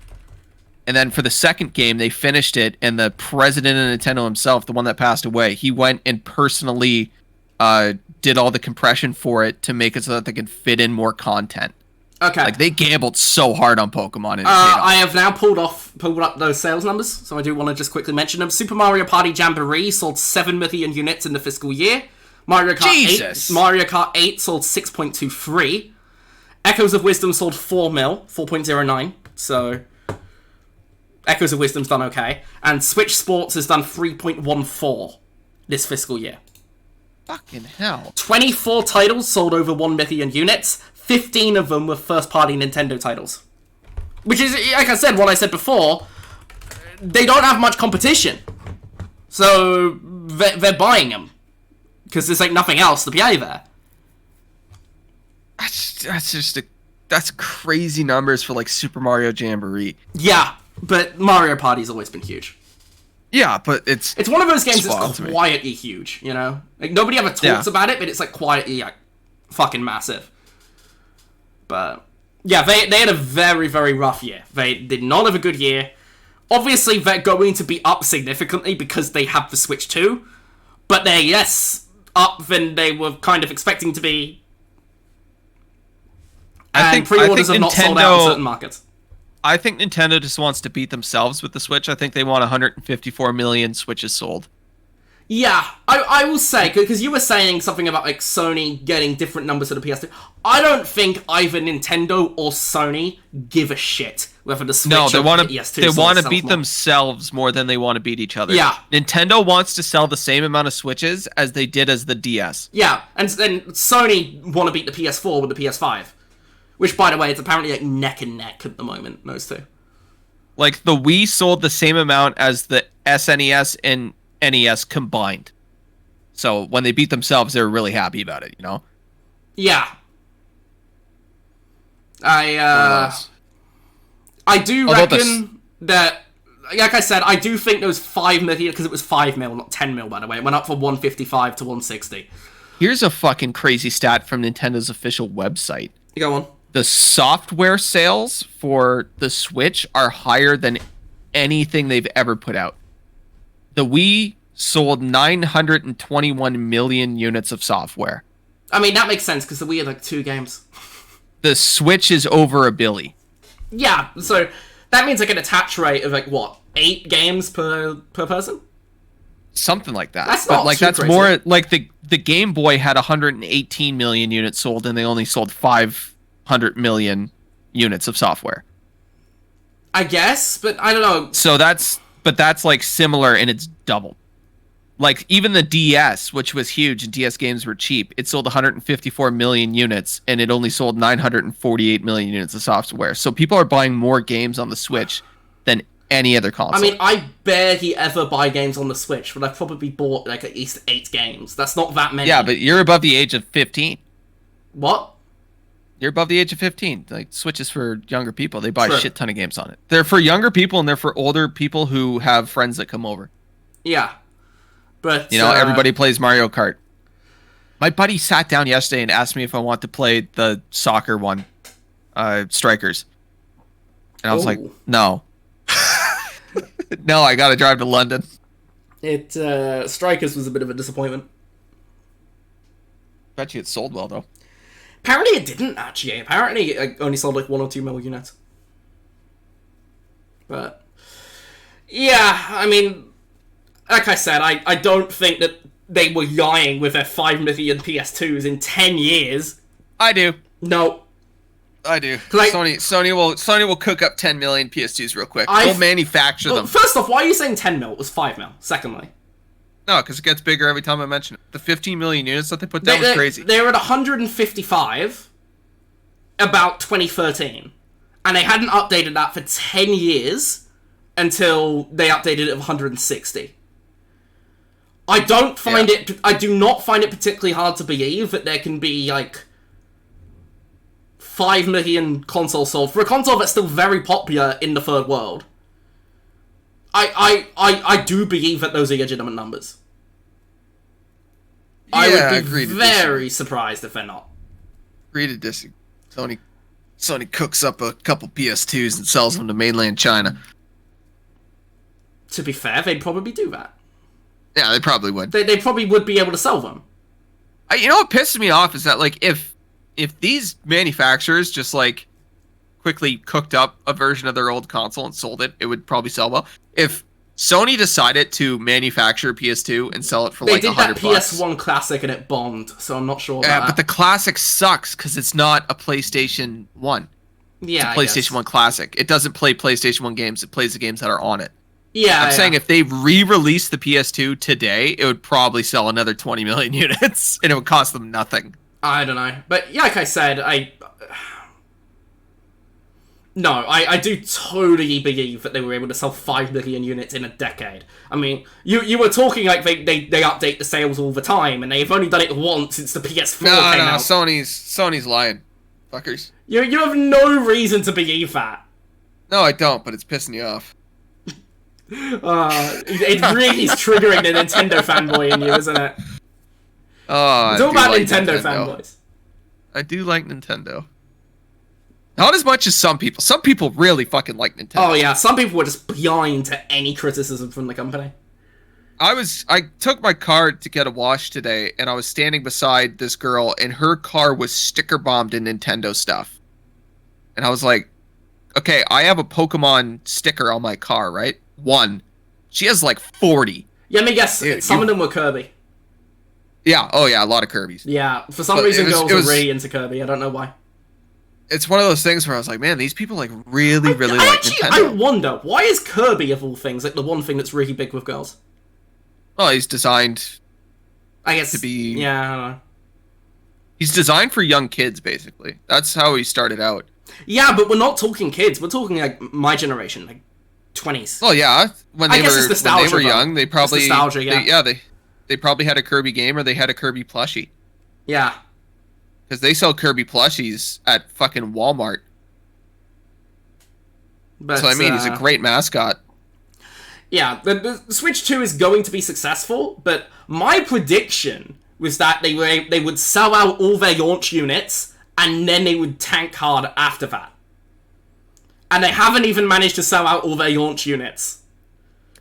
And then for the second game, they finished it, and the president of Nintendo himself, the one that passed away, he went and personally did all the compression for it to make it so that they could fit in more content. Okay. Like, they gambled so hard on Pokemon. And I have now pulled up those sales numbers, so I do want to just quickly mention them. Super Mario Party Jamboree sold 7 million units in the fiscal year. Mario Kart 8 sold 6.23. Echoes of Wisdom sold 4 mil, 4.09. So... Echoes of Wisdom's done okay. And Switch Sports has done 3.14 this fiscal year. Fucking hell. 24 titles sold over 1 million units. 15 of them were first-party Nintendo titles. Which is, like I said, what I said before, they don't have much competition. So, they're buying them. Because there's, like, nothing else to play there. That's crazy numbers for, like, Super Mario Jamboree. Yeah. But Mario Party's always been huge. Yeah, but it's one of those games that's quietly huge, you know? Like, nobody ever talks about it, but it's, like, quietly, like, fucking massive. But, yeah, they had a very, very rough year. They did not have a good year. Obviously, they're going to be up significantly because they have the Switch 2. But they're less up than they were kind of expecting to be. And pre-orders have not sold out in certain markets. I think Nintendo just wants to beat themselves with the Switch. I think they want 154 million Switches sold. Yeah, I will say, because you were saying something about like Sony getting different numbers to the PS2. I don't think either Nintendo or Sony give a shit whether the Switch or the PS2 they want to beat themselves more than they want to beat each other. Yeah. Nintendo wants to sell the same amount of Switches as they did as the DS. Yeah, and then Sony want to beat the PS4 with the PS5. Which, by the way, it's apparently like neck and neck at the moment, those two. Like, the Wii sold the same amount as the SNES and NES combined. So, when they beat themselves, they were really happy about it, you know? Yeah. I do reckon that, like I said, I do think those 5 million, because it was 5 mil, not 10 mil, by the way. It went up from 155 to 160. Here's a fucking crazy stat from Nintendo's official website. You go on. The software sales for the Switch are higher than anything they've ever put out. The Wii sold 921 million units of software. I mean, that makes sense, because the Wii had like 2 games. The Switch is over $1 billion. Yeah, so that means like an attach rate of like, what, 8 games per person? Something like that. That's not like too that's crazy. more like the Game Boy had 118 million units sold, and they only sold 500 million units of software. I guess, but I don't know. So that's like similar, and it's double. Like even the DS, which was huge, and DS games were cheap, it sold 154 million units, and it only sold 948 million units of software. So people are buying more games on the Switch than any other console. I mean, I barely ever buy games on the Switch, but I've probably bought like at least 8 games. That's not that many. Yeah, but you're above the age of 15. What? You're above the age of 15. Like, Switch is for younger people. They buy True. a shit ton of games on it. They're for younger people, and they're for older people who have friends that come over. Yeah. But, you know, everybody plays Mario Kart. My buddy sat down yesterday and asked me if I want to play the soccer one, Strikers. And I was like, no. No, I gotta drive to London. Strikers was a bit of a disappointment. Bet you it sold well, though. Apparently it didn't, actually. Apparently it only sold like 1 or 2 million units. But, yeah, I mean, like I said, I don't think that they were lying with their 5 million PS2s in 10 years. I do. No. I do. Like, Sony will cook up 10 million PS2s real quick. They'll manufacture them. First off, why are you saying 10 mil? It was 5 mil. Secondly. No, because it gets bigger every time I mention it. The 15 million units that they put down was crazy. They were at 155 about 2013. And they hadn't updated that for 10 years until they updated it of 160. I do not find it particularly hard to believe that there can be, like, 5 million consoles sold for a console that's still very popular in the third world. I do believe that those are legitimate numbers. Yeah, I would be very surprised if they're not. Agree to disagree. Sony cooks up a couple PS2s and sells them to mainland China. To be fair, they'd probably do that. Yeah, they probably would. They probably would be able to sell them. You know what pisses me off is that, like, if these manufacturers just, like, quickly cooked up a version of their old console and sold it, it would probably sell well. If Sony decided to manufacture a PS2 and sell it for like $100, they did that PS1 Classic and it bombed, so I'm not sure about that. But the Classic sucks because it's not a PlayStation 1. Yeah, it's a PlayStation 1 Classic. It doesn't play PlayStation 1 games. It plays the games that are on it. Yeah, I'm saying if they re-released the PS2 today, it would probably sell another 20 million units, and it would cost them nothing. I don't know. But yeah, like I said, I do totally believe that they were able to sell 5 million units in a decade. I mean, you were talking like they update the sales all the time, and they've only done it once since the PS4 came out. Sony's lying. Fuckers. You have no reason to believe that. No, I don't, but it's pissing you off. It really is triggering the Nintendo fanboy in you, isn't it? Oh, it's all about Nintendo fanboys. I do like Nintendo. Not as much as some people. Some people really fucking like Nintendo. Oh yeah, some people were just blind to any criticism from the company. I took my car to get a wash today, and I was standing beside this girl, and her car was sticker bombed in Nintendo stuff. And I was like, okay, I have a Pokemon sticker on my car, right? 1. She has like 40. Yeah, let me guess. Dude, some of them were Kirby. Yeah, oh yeah, a lot of Kirby's. Yeah, for some reason girls are really into Kirby. I don't know why. It's one of those things where I was like, man, these people like really like Nintendo. I wonder, why is Kirby, of all things, like the one thing that's really big with girls? Well, he's designed, I guess, to be... Yeah, I don't know. He's designed for young kids, basically. That's how he started out. Yeah, but we're not talking kids. We're talking, like, my generation, like, 20s. Well, yeah. When they were young, they probably... It's nostalgia, yeah. They probably had a Kirby game or they had a Kirby plushie. Yeah. Because they sell Kirby plushies at fucking Walmart. But, so I mean, he's a great mascot. Yeah, the Switch 2 is going to be successful, but my prediction was that they would sell out all their launch units, and then they would tank hard after that. And they haven't even managed to sell out all their launch units.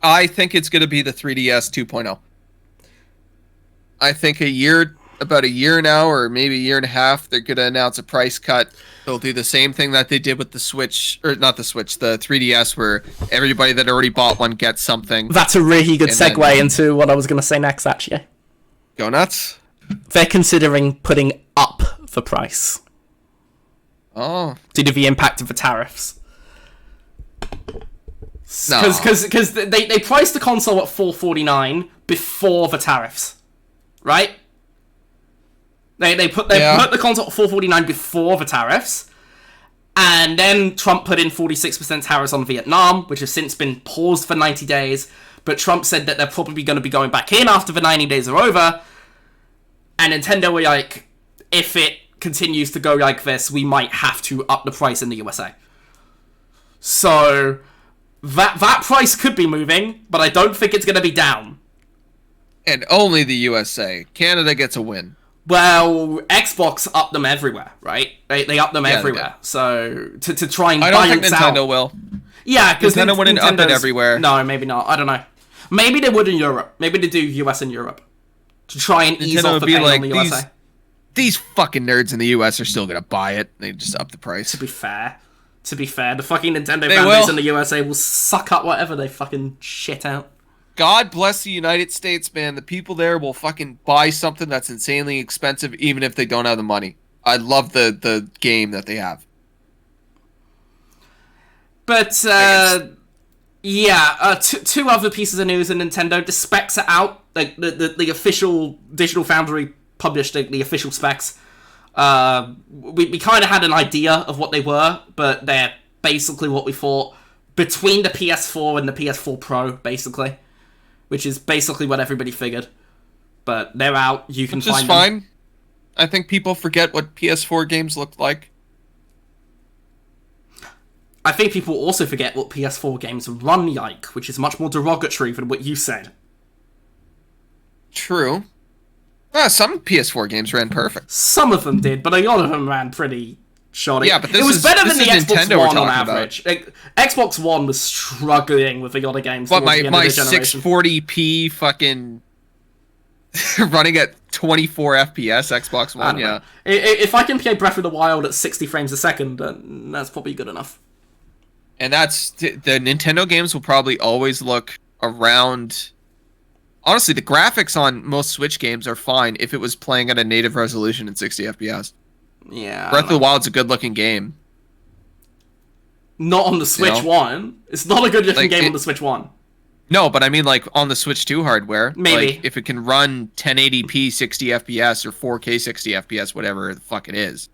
I think it's going to be the 3DS 2.0. I think about a year now, or maybe a year and a half, they're going to announce a price cut. They'll do the same thing that they did with the Switch, or not the Switch, the 3DS, where everybody that already bought one gets something. That's a really good segue into what I was going to say next, actually. Go nuts. They're considering putting up the price. Oh. Due to the impact of the tariffs. Because they priced the console at $449 before the tariffs, right? They put the console at $449 before the tariffs, and then Trump put in 46% tariffs on Vietnam, which has since been paused for 90 days. But Trump said that they're probably going to be going back in after the 90 days are over. And Nintendo were like, if it continues to go like this, we might have to up the price in the USA. So that price could be moving, but I don't think it's going to be down. And only the USA. Canada gets a win. Well, Xbox upped them everywhere, right? They upped them everywhere. So to try and balance out. I don't think Nintendo will. Yeah, because Nintendo wouldn't up it everywhere. No, maybe not. I don't know. Maybe they would in Europe. Maybe they do US and Europe to try and ease off the pain on the USA. These fucking nerds in the US are still gonna buy it. They just up the price. To be fair, the fucking Nintendo fanboys in the USA will suck up whatever they fucking shit out. God bless the United States, man. The people there will fucking buy something that's insanely expensive, even if they don't have the money. I love the game that they have. But, two other pieces of news in Nintendo. The specs are out. Like, the official Digital Foundry published the official specs. We kind of had an idea of what they were, but they're basically what we thought. Between the PS4 and the PS4 Pro, basically. Which is basically what everybody figured. But they're out. You can find them. Which is fine. I think people forget what PS4 games looked like. I think people also forget what PS4 games run like, which is much more derogatory than what you said. True. Some PS4 games ran perfect. Some of them did, but a lot of them ran pretty shoddy. Yeah, but it was better than the Xbox One on average. Like, Xbox One was struggling with a lot of games. What, my 640p fucking running at 24 FPS Xbox One? Yeah. If I can play Breath of the Wild at 60 frames a second, then that's probably good enough. And that's the Nintendo games will probably always look around. Honestly, the graphics on most Switch games are fine if it was playing at a native resolution in 60 FPS. Yeah. Breath of the Wild's a good-looking game. Not on the Switch One. It's not a good-looking game on the Switch One. No, but I mean, like, on the Switch 2 hardware. Maybe. Like, if it can run 1080p 60 FPS or 4K 60 FPS, whatever the fuck it is.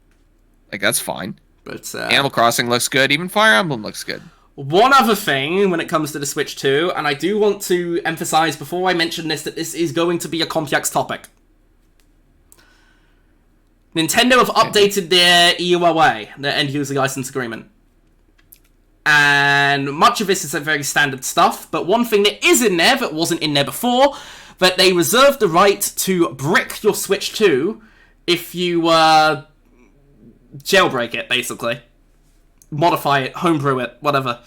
Like, that's fine. But Animal Crossing looks good. Even Fire Emblem looks good. One other thing when it comes to the Switch 2, and I do want to emphasize before I mention this, that this is going to be a complex topic. Nintendo have updated their EULA, their End User License Agreement. And much of this is a very standard stuff, but one thing that is in there that wasn't in there before, that they reserve the right to brick your Switch 2 if you jailbreak it, basically. Modify it, homebrew it, whatever.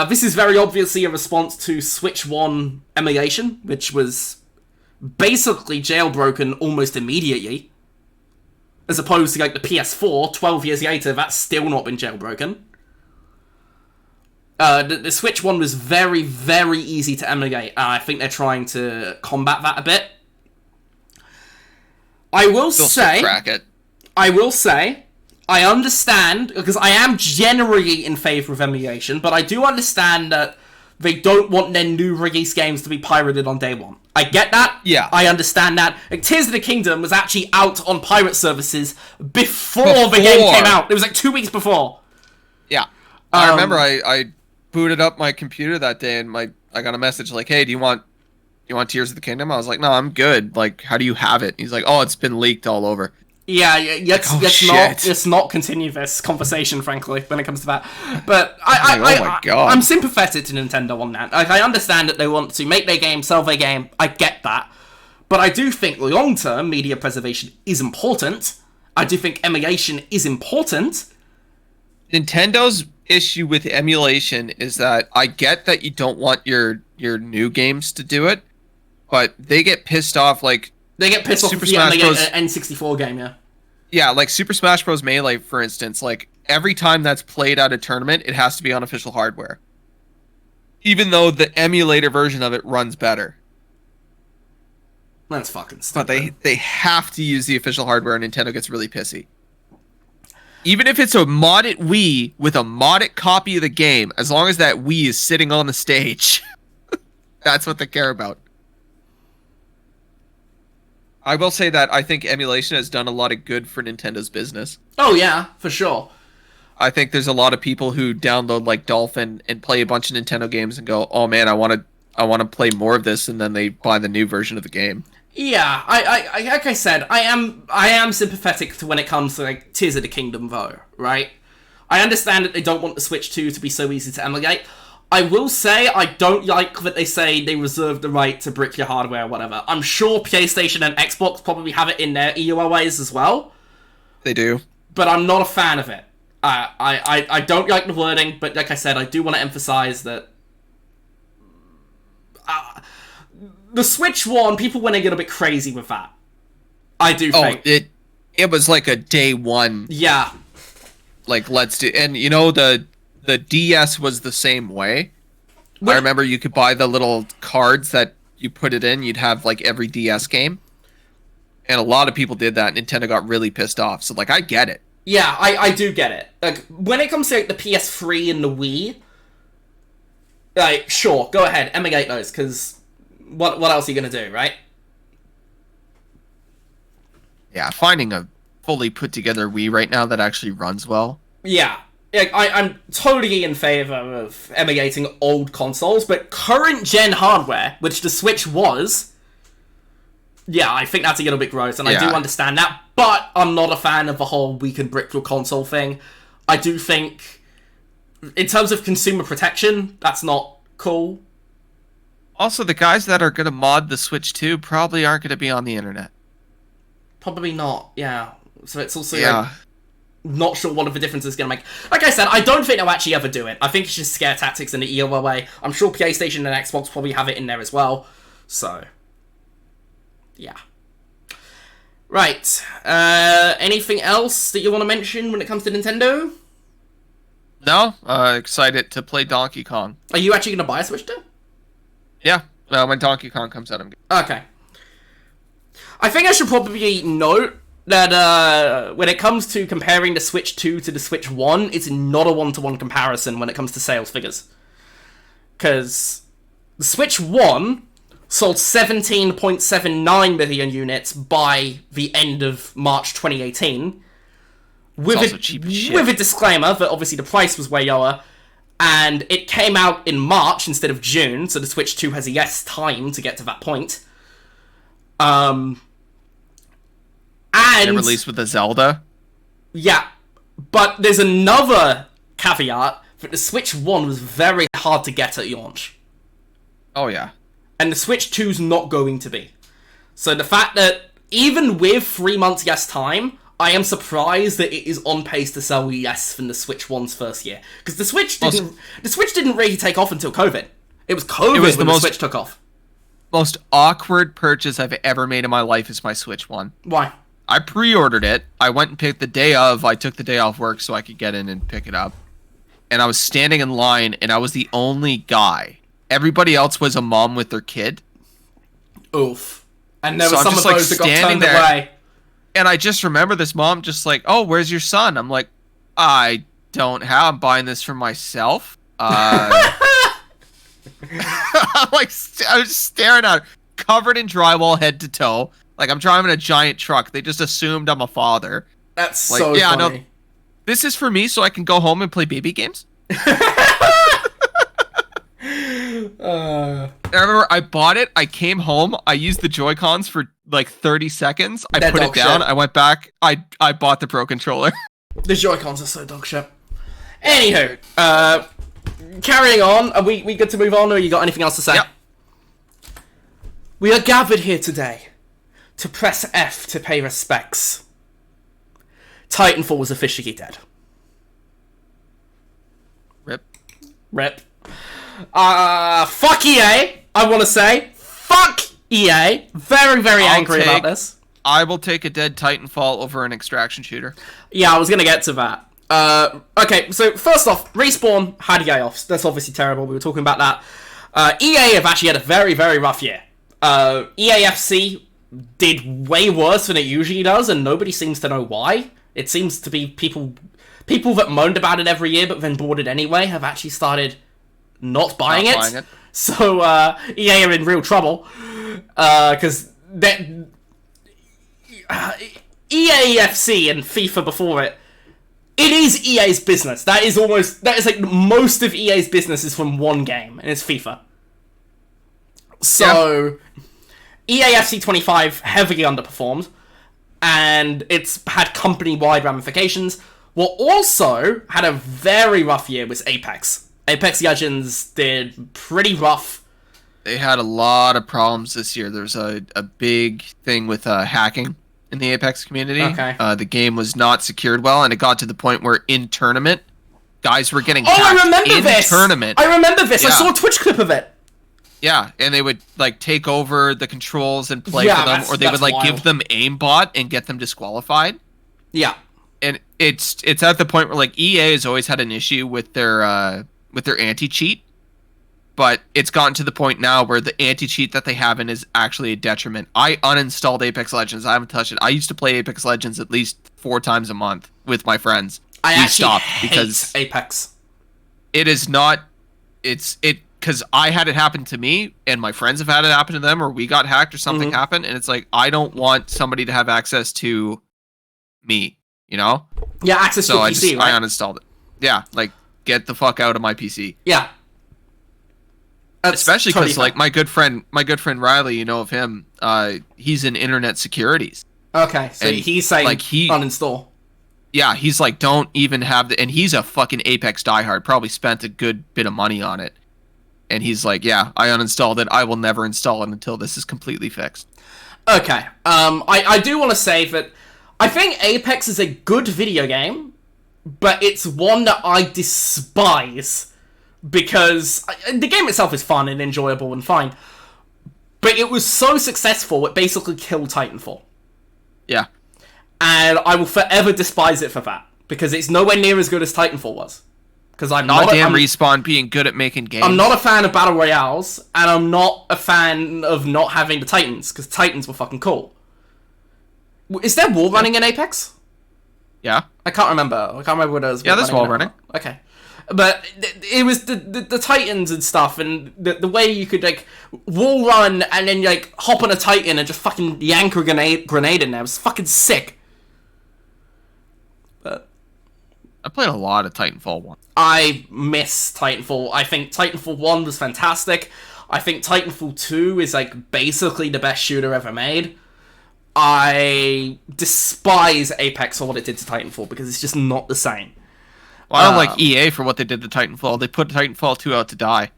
This is very obviously a response to Switch 1 emulation, which was basically jailbroken almost immediately. As opposed to, like, the PS4, 12 years later, that's still not been jailbroken. The Switch 1 was very, very easy to emulate. I think they're trying to combat that a bit. I will say, I understand, because I am generally in favour of emulation, but I do understand that they don't want their new release games to be pirated on day one. I get that. Yeah. I understand that. Like, Tears of the Kingdom was actually out on pirate services before the game came out. It was like 2 weeks before. Yeah. I remember I booted up my computer that day and I got a message like, hey, do you want Tears of the Kingdom? I was like, no, I'm good. Like, how do you have it? He's like, oh, it's been leaked all over. let's not continue this conversation, frankly, when it comes to that. But I'm sympathetic to Nintendo on that. Like, I understand that they want to make their game, sell their game. I get that. But I do think long-term media preservation is important. I do think emulation is important. Nintendo issue with emulation is that I get that you don't want your new games to do it, but they get pissed off off Super Smash Bros. N64 game, yeah. Yeah, like Super Smash Bros. Melee, for instance, like every time that's played at a tournament, it has to be on official hardware. Even though the emulator version of it runs better. That's fucking stupid. But they have to use the official hardware, and Nintendo gets really pissy. Even if it's a modded Wii with a modded copy of the game, as long as that Wii is sitting on the stage, that's what they care about. I will say that I think emulation has done a lot of good for Nintendo's business. Oh yeah, for sure. I think there's a lot of people who download like Dolphin and play a bunch of Nintendo games and go, "Oh man, I want to play more of this," and then they buy the new version of the game. Yeah, I like I said, I am sympathetic to when it comes to like Tears of the Kingdom, though, right? I understand that they don't want the Switch 2 to be so easy to emulate. I will say I don't like that they say they reserve the right to brick your hardware or whatever. I'm sure PlayStation and Xbox probably have it in their EULAs as well. They do. But I'm not a fan of it. I don't like the wording, but like I said, I do want to emphasize that the Switch one, people went a little bit crazy with that. I do think. It was like a day one. Yeah. Like, let's do... And, you know, the DS was the same way. I remember you could buy the little cards that you put it in. You'd have, like, every DS game. And a lot of people did that. Nintendo got really pissed off. So, like, I get it. Yeah, I do get it. Like, when it comes to like, the PS3 and the Wii, like, sure, go ahead, emulate those, because what else are you going to do, right? Yeah, finding a fully put together Wii right now that actually runs well. Yeah. Like, I'm totally in favor of emulating old consoles, but current gen hardware, which the Switch was, yeah, I think that's a little bit gross, and I do understand that, but I'm not a fan of the whole we can brick your console thing. I do think, in terms of consumer protection, that's not cool. Also, the guys that are going to mod the Switch 2 probably aren't going to be on the internet. Probably not, yeah. So it's also, like, not sure what of the difference is going to make. Like I said, I don't think they'll actually ever do it. I think it's just scare tactics in the EOL way. I'm sure PlayStation and Xbox probably have it in there as well. So, yeah. Right. Anything else that you want to mention when it comes to Nintendo? No. Excited to play Donkey Kong. Are you actually going to buy a Switch 2? Yeah. When Donkey Kong comes out, I'm good. Okay. I think I should probably note that when it comes to comparing the Switch 2 to the Switch 1, it's not a one-to-one comparison when it comes to sales figures. Because the Switch 1 sold 17.79 million units by the end of March 2018. With a disclaimer that obviously the price was way lower, and it came out in March instead of June, so the Switch 2 has less time to get to that point. And it released with a Zelda? Yeah, but there's another caveat that the Switch 1 was very hard to get at launch. Oh, yeah. And the Switch 2's not going to be. So the fact that, even with 3 months less time, I am surprised that it is on pace to sell less than the Switch 1's first year. Because the Switch didn't really take off until COVID. It was COVID when the Switch took off. Most awkward purchase I've ever made in my life is my Switch 1. Why? I pre-ordered it. I went and picked the day of. I took the day off work so I could get in and pick it up. And I was standing in line, and I was the only guy. Everybody else was a mom with their kid. Oof. And there were some of those that got turned away. And I just remember this mom just like, "Oh, where's your son?" I'm like, "I don't have. I'm buying this for myself." I'm like, I was staring at her, covered in drywall head to toe. Like, I'm driving a giant truck. They just assumed I'm a father. That's like, so funny. No, this is for me so I can go home and play baby games? And remember I bought it. I came home. I used the Joy-Cons for like 30 seconds. I put it down. I went back. I bought the Pro Controller. The Joy-Cons are so dog shit. Anywho, carrying on. Are we good to move on, or you got anything else to say? Yep. We are gathered here today to press F to pay respects. Titanfall was officially dead. Rip. Fuck EA, I want to say. Fuck EA. Very, very angry about this. I will take a dead Titanfall over an extraction shooter. Yeah, I was going to get to that. Okay, so first off, Respawn had layoffs. That's obviously terrible. We were talking about that. EA have actually had a very, very rough year. EAFC did way worse than it usually does, and nobody seems to know why. It seems to be people that moaned about it every year but then bought it anyway have actually started not buying it. So EA are in real trouble because EAFC and FIFA before it is EA's business. That is like most of EA's business is from one game, and it's FIFA. So EAFC 25 heavily underperformed, and it's had company-wide ramifications. What also had a very rough year was Apex. Apex Legends did pretty rough. They had a lot of problems this year. There was a big thing with hacking in the Apex community. Okay. The game was not secured well, and it got to the point where in tournament, guys were getting hacked I remember in this. tournament. I remember this. Yeah. I saw a Twitch clip of it. Yeah, and they would like take over the controls and play for them, or they would like give them aimbot and get them disqualified. Yeah. And it's at the point where like EA has always had an issue with their anti-cheat, but it's gotten to the point now where the anti-cheat that they have in is actually a detriment. I uninstalled Apex Legends. I haven't touched it. I used to play Apex Legends at least 4 times a month with my friends. I actually hate Apex. It is not. Because I had it happen to me, and my friends have had it happen to them, or we got hacked or something happened, and it's like, I don't want somebody to have access to me, you know? Yeah, access to PC, right? I uninstalled it. Yeah, like, get the fuck out of my PC. Yeah. That's especially because, totally like, my good friend Riley, you know of him, he's in internet securities. Okay, so he's saying, like, uninstall. Yeah, he's like, don't even have and he's a fucking Apex diehard, probably spent a good bit of money on it. And he's like, yeah, I uninstalled it. I will never install it until this is completely fixed. Okay. I do want to say that I think Apex is a good video game, but it's one that I despise because the game itself is fun and enjoyable and fine, but it was so successful it basically killed Titanfall. Yeah. And I will forever despise it for that because it's nowhere near as good as Titanfall was. Because I'm not Respawn being good at making games. I'm not a fan of battle royales, and I'm not a fan of not having the Titans because Titans were fucking cool. Is there wall running in Apex? Yeah, I can't remember what it was. Yeah, there's wall running. Okay, but it was the Titans and stuff, and the way you could like wall run and then like hop on a Titan and just fucking yank a grenade in there was fucking sick. But I played a lot of Titanfall 1. I miss Titanfall. I think Titanfall 1 was fantastic. I think Titanfall 2 is like basically the best shooter ever made. I despise Apex for what it did to Titanfall because it's just not the same. Well, I don't like EA for what they did to Titanfall. They put Titanfall 2 out to die.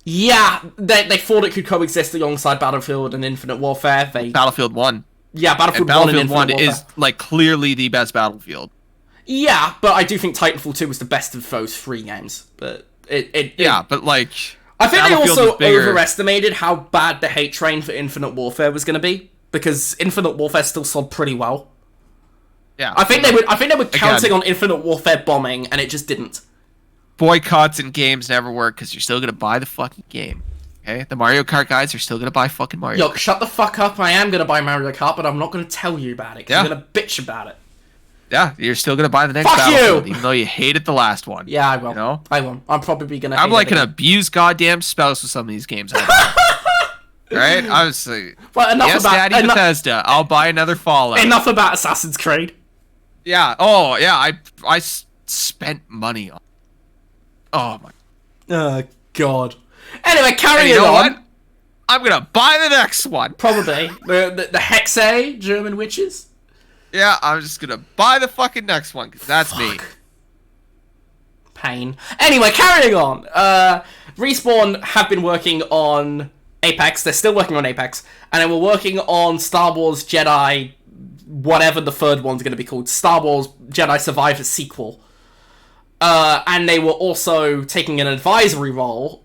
Yeah, they thought it could coexist alongside Battlefield and Infinite Warfare. Battlefield 1. Yeah, Battlefield 1 and Infinite Warfare is like clearly the best Battlefield. Yeah, but I do think Titanfall 2 was the best of those 3 games. But but like I think they also overestimated how bad the hate train for Infinite Warfare was going to be because Infinite Warfare still sold pretty well. Yeah, I think they were counting on Infinite Warfare bombing, and it just didn't. Boycotts in games never work because you're still gonna buy the fucking game. Okay, the Mario Kart guys are still gonna buy fucking Mario. Yo, shut the fuck up! I am gonna buy Mario Kart, but I'm not gonna tell you about it. 'Cause I'm gonna bitch about it. Yeah, you're still gonna buy the next Fuck Battlefield, you! even though you hated the last one. Yeah, I will. You know? I will. I'm probably gonna. I'm like an abused goddamn spouse with some of these games. Right? I was like, well, enough yes, about Daddy Bethesda. I'll buy another Fallout. Enough about Assassin's Creed. Yeah. Oh, yeah. I spent money on. Oh my. Oh God. Anyway, carrying on. What? I'm gonna buy the next one. Probably. The Hexe German witches. Yeah, I'm just gonna buy the fucking next one, because that's me. Pain. Anyway, carrying on. Respawn have been working on Apex. They're still working on Apex. And they were working on Star Wars Jedi, whatever the third one's going to be called. Star Wars Jedi Survivor sequel. And they were also taking an advisory role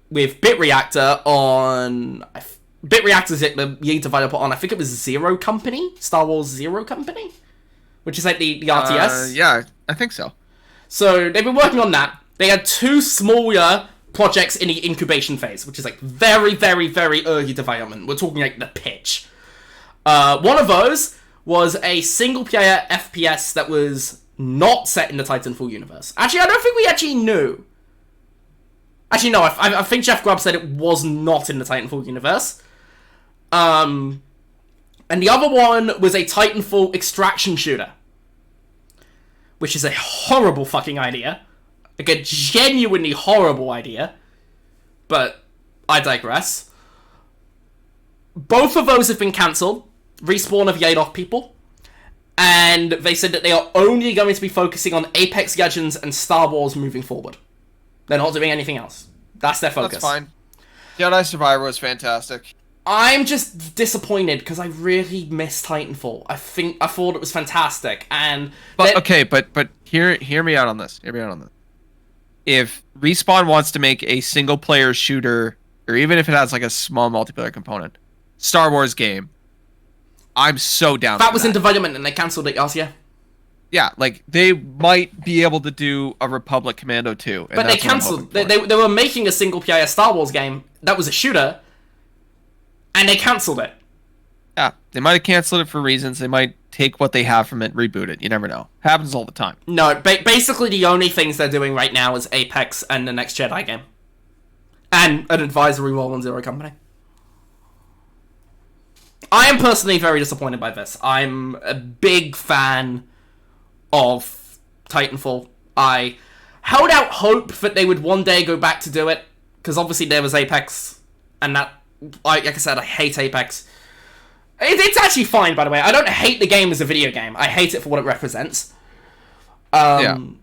with BitReactor on... BitReactor's the lead developer on, I think it was Zero Company? Star Wars Zero Company? Which is like the RTS? Yeah, I think so. So they've been working on that. They had 2 smaller projects in the incubation phase, which is like very, very, very early development. We're talking like the pitch. One of those was a single-player FPS that was not set in the Titanfall universe. Actually, I don't think we actually knew. Actually, no, I think Jeff Grubb said it was not in the Titanfall universe. And the other one was a Titanfall extraction shooter. Which is a horrible fucking idea. Like a genuinely horrible idea. But I digress. Both of those have been cancelled. Respawn have laid off people. And they said that they are only going to be focusing on Apex Legends and Star Wars moving forward. They're not doing anything else. That's their focus. That's fine. Jedi Survivor was fantastic. I'm just disappointed because I really miss Titanfall. I thought it was fantastic, and but hear me out on this. If Respawn wants to make a single player shooter, or even if it has like a small multiplayer component, Star Wars game, I'm so down. That was in development and they cancelled it last year. Yeah, like they might be able to do a Republic Commando 2. But they cancelled. They were making a single player Star Wars game that was a shooter. And they cancelled it. Yeah, they might have cancelled it for reasons. They might take what they have from it, reboot it. You never know. Happens all the time. No, basically the only things they're doing right now is Apex and the next Jedi game. And an advisory role on Zero Company. I am personally very disappointed by this. I'm a big fan of Titanfall. I held out hope that they would one day go back to do it. Because obviously there was Apex. And that... like I said, I hate Apex. It's actually fine, by the way. I don't hate the game as a video game. I hate it for what it represents. I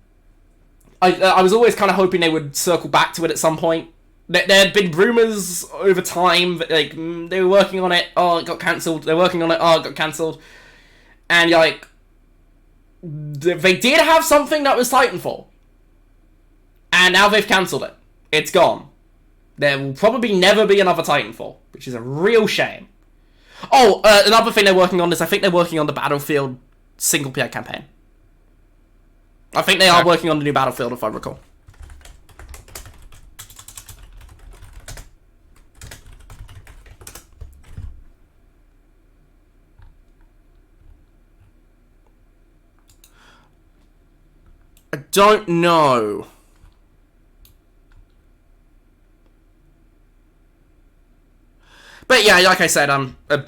was always kind of hoping they would circle back to it at some point. There had been rumors over time that like they were working on it. Oh, it got cancelled. They're working on it. Oh, it got cancelled. And you're like, they did have something that was Titanfall, and now they've cancelled it. It's gone. There will probably never be another Titanfall, which is a real shame. Oh, another thing they're working on is I think they're working on the Battlefield single-player campaign. I think they are working on the new Battlefield, if I recall. I don't know. But yeah, like I said, I'm a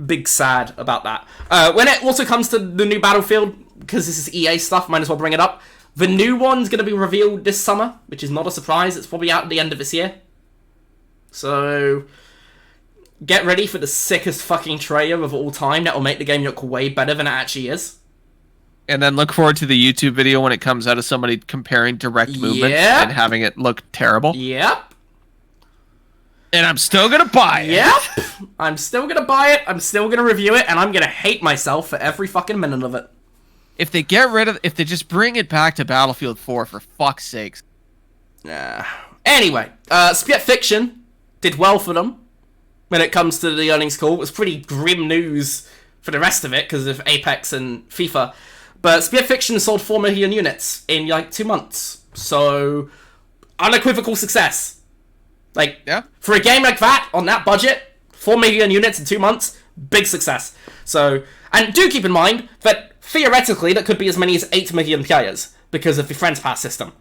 big sad about that. When it also comes to the new Battlefield, because this is EA stuff, might as well bring it up. The new one's going to be revealed this summer, which is not a surprise. It's probably out at the end of this year. So, get ready for the sickest fucking trailer of all time that will make the game look way better than it actually is. And then look forward to the YouTube video when it comes out of somebody comparing direct movement and having it look terrible. Yep. And I'm still gonna buy it. Yep. I'm still gonna buy it. I'm still gonna review it, and I'm gonna hate myself for every fucking minute of it. If they just bring it back to Battlefield 4, for fuck's sakes. Anyway, Split Fiction did well for them when it comes to the earnings call. It was pretty grim news for the rest of it because of Apex and FIFA. But Split Fiction sold 4 million units in like 2 months. So, unequivocal success. Like, for a game like that, on that budget, 4 million units in 2 months, big success. So, and do keep in mind that theoretically that could be as many as 8 million players because of the Friends Pass system.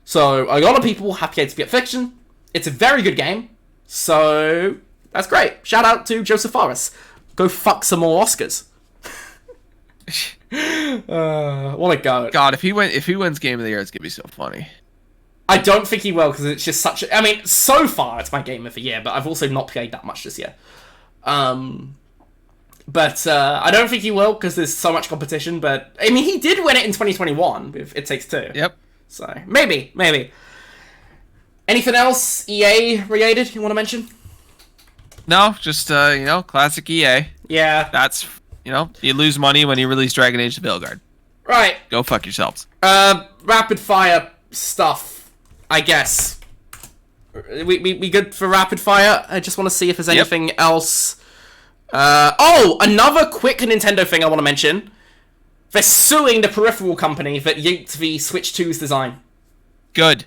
So, a lot of people have played Split Fiction. It's a very good game. So, that's great. Shout out to Joseph Fares. Go fuck some more Oscars. What a go. God, if he wins Game of the Year, it's gonna be so funny. I don't think he will, because it's just such a... I mean, so far, it's my game of the year, but I've also not played that much this year. But I don't think he will, because there's so much competition, but... I mean, he did win it in 2021 with It Takes Two. Yep. So, maybe. Anything else EA related you want to mention? No, just, classic EA. Yeah. That's, you lose money when you release Dragon Age: The Veilguard. Right. Go fuck yourselves. Rapid fire stuff, I guess. We good for rapid fire? I just want to see if there's anything else. Another quick Nintendo thing I want to mention. They're suing the peripheral company that yanked the Switch 2's design. Good.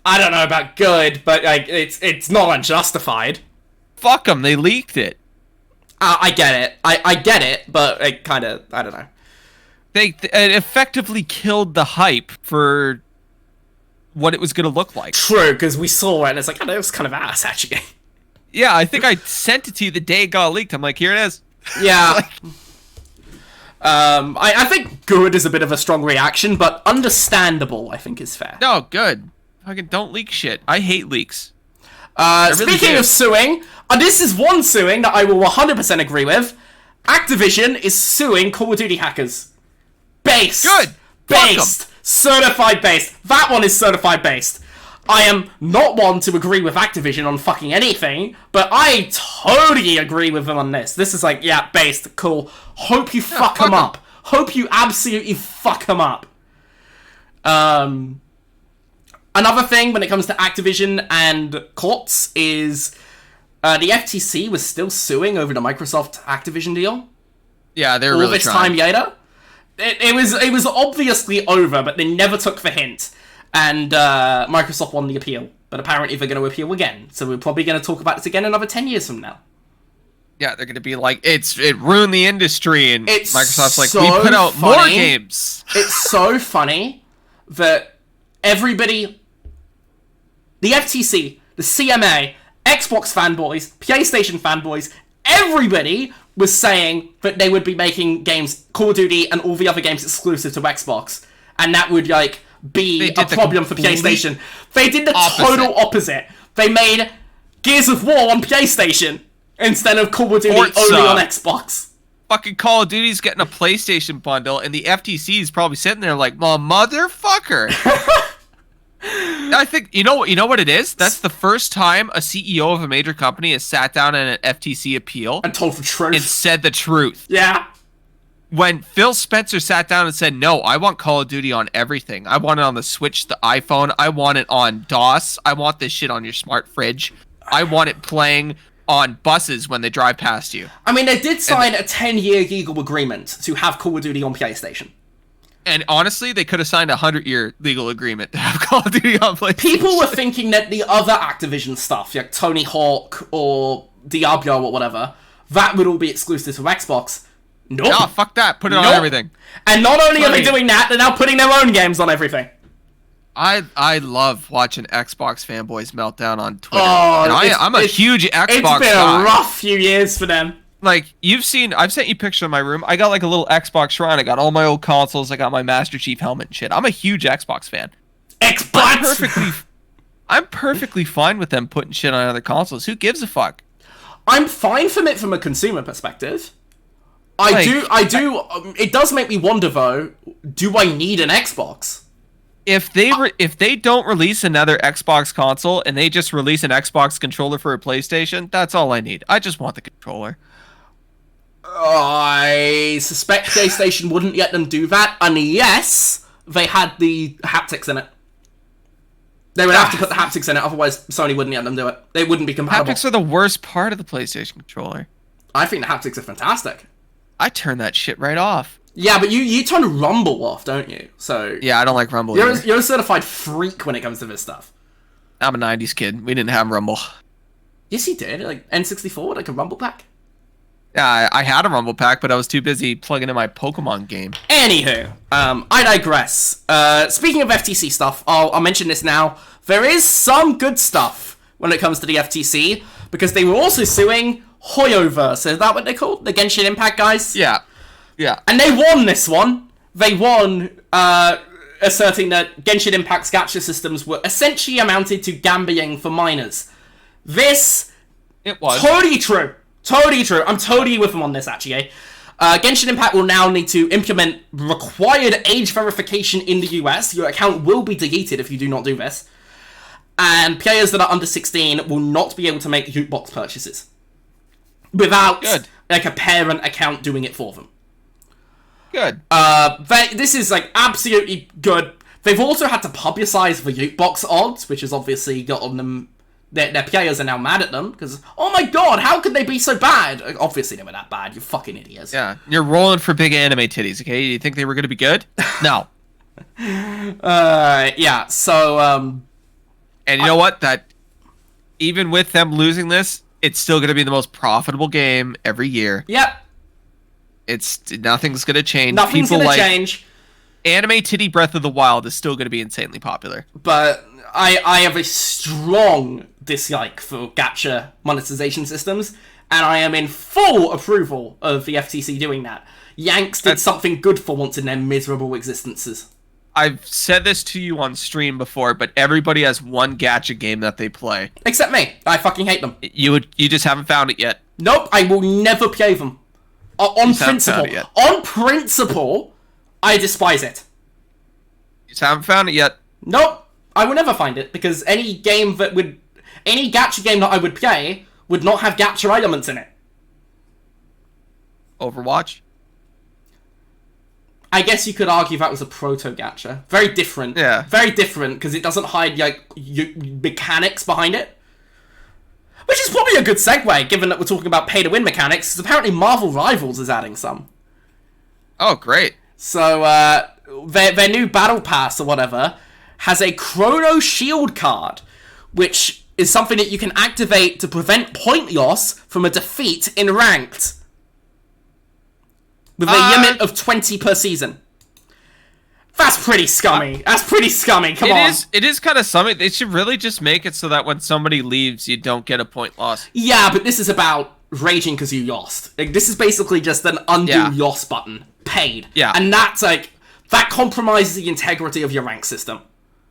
I don't know about good, but it's not unjustified. Fuck them, they leaked it. I get it. I get it, but it kind of, I don't know. It effectively killed the hype for what it was going to look like. True, because we saw it and it's like, it was kind of ass, actually. Yeah, I think I sent it to you the day it got leaked. I'm like, here it is. Yeah. I think good is a bit of a strong reaction, but understandable, I think, is fair. No, good. Fucking don't leak shit. I hate leaks. Speaking of suing, this is one suing that I will 100% agree with. Activision is suing Call of Duty hackers. Based. Good. Based. Certified based. That one is certified based. I am not one to agree with Activision on fucking anything, but I totally agree with them on this. This is like, yeah, based. Cool. Hope you fuck them up. Hope you absolutely fuck them up. Another thing when it comes to Activision and courts is the FTC was still suing over the Microsoft Activision deal. Yeah, they're all really this trying. time later. It was obviously over, but they never took the hint, and Microsoft won the appeal. But apparently they're going to appeal again, so we're probably going to talk about this again another 10 years from now. Yeah, they're going to be like, it ruined the industry, and It's Microsoft's like, so we put out funny. more games. It's so funny that everybody, the FTC, the CMA, Xbox fanboys, PlayStation fanboys, everybody was saying that they would be making games, Call of Duty and all the other games, exclusive to Xbox, and that would be a problem for PlayStation. They did the total opposite. They made Gears of War on PlayStation instead of Call of Duty only on Xbox. Fucking Call of Duty's getting a PlayStation bundle, and the FTC is probably sitting there like, well, motherfucker. I think you know what it is. That's the first time a CEO of a major company has sat down in an FTC appeal and told the truth and said the truth. Yeah. When Phil Spencer sat down and said, "No, I want Call of Duty on everything. I want it on the Switch, the iPhone. I want it on DOS. I want this shit on your smart fridge. I want it playing on buses when they drive past you." I mean, they did sign a 10-year legal agreement to have Call of Duty on PlayStation. And honestly, they could have signed a 100-year legal agreement to have Call of Duty on PlayStation. People were thinking that the other Activision stuff, like Tony Hawk or Diablo or whatever, that would all be exclusive to Xbox. Nope. No, fuck that. Put it on everything. And not only are they doing that, they're now putting their own games on everything. I love watching Xbox fanboys melt down on Twitter. Oh, and I'm a huge Xbox It's been guy. a rough few years for them. Like, I've sent you pictures of my room. I got like a little Xbox shrine. I got all my old consoles. I got my Master Chief helmet and shit. I'm a huge Xbox fan. Xbox! I'm perfectly fine with them putting shit on other consoles. Who gives a fuck? I'm fine from it from a consumer perspective. I do. It does make me wonder, though, do I need an Xbox? If they don't release another Xbox console and they just release an Xbox controller for a PlayStation, that's all I need. I just want the controller. I suspect PlayStation wouldn't let them do that unless they had the haptics in it. They would have to put the haptics in it, otherwise Sony wouldn't let them do it. They wouldn't be compatible. Haptics are the worst part of the PlayStation controller. I think the haptics are fantastic. I turn that shit right off. Yeah, but you turn Rumble off, don't you? So yeah, I don't like Rumble you're either. a certified freak when it comes to this stuff. I'm a 90s kid. We didn't have Rumble. Yes, you did. Like N64, like a Rumble pack. Yeah, I had a Rumble pack, but I was too busy plugging in my Pokemon game. Anywho, I digress. Speaking of FTC stuff, I'll mention this now. There is some good stuff when it comes to the FTC, because they were also suing Hoyoverse. Is that what they're called? The Genshin Impact guys? Yeah. Yeah. And they won this one. They won, asserting that Genshin Impact's gacha systems were essentially amounted to gambling for minors. This... It was. Totally true. Totally true. I'm totally with him on this, actually. Genshin Impact will now need to implement required age verification in the US. Your account will be deleted if you do not do this. And players that are under 16 will not be able to make loot box purchases without like a parent account doing it for them. Good. This is like absolutely good. They've also had to publicize the loot box odds, which has obviously gotten them. Their players are now mad at them because, oh my god, how could they be so bad? Obviously they were that bad. You fucking idiots. Yeah, you're rolling for big anime titties. Okay, you think they were gonna be good? No. Yeah. So and you know what? That even with them losing this, it's still going to be the most profitable game every year. Yep. Nothing's going to change. Nothing's going to change. Anime Titty Breath of the Wild is still going to be insanely popular. But I have a strong dislike for gacha monetization systems, and I am in full approval of the FTC doing that. Yanks did something good for once in their miserable existences. I've said this to you on stream before, but everybody has one gacha game that they play. Except me. I fucking hate them. You just haven't found it yet. Nope, I will never play them. On principle. On principle, I despise it. You just haven't found it yet. Nope, I will never find it, because any gacha game that I would play would not have gacha elements in it. Overwatch? I guess you could argue that was a proto-gacha. Very different. Yeah. Very different, because it doesn't hide, like, mechanics behind it. Which is probably a good segue, given that we're talking about pay-to-win mechanics, because apparently Marvel Rivals is adding some. Oh, great. So, their new Battle Pass, or whatever, has a Chrono Shield card, which is something that you can activate to prevent point loss from a defeat in Ranked. With a limit of 20 per season. That's pretty scummy. That's pretty scummy. Come on. It is kind of scummy. They should really just make it so that when somebody leaves, you don't get a point loss. Yeah, but this is about raging because you lost. Like, this is basically just an undo loss button. Paid. Yeah. And that's like... That compromises the integrity of your rank system.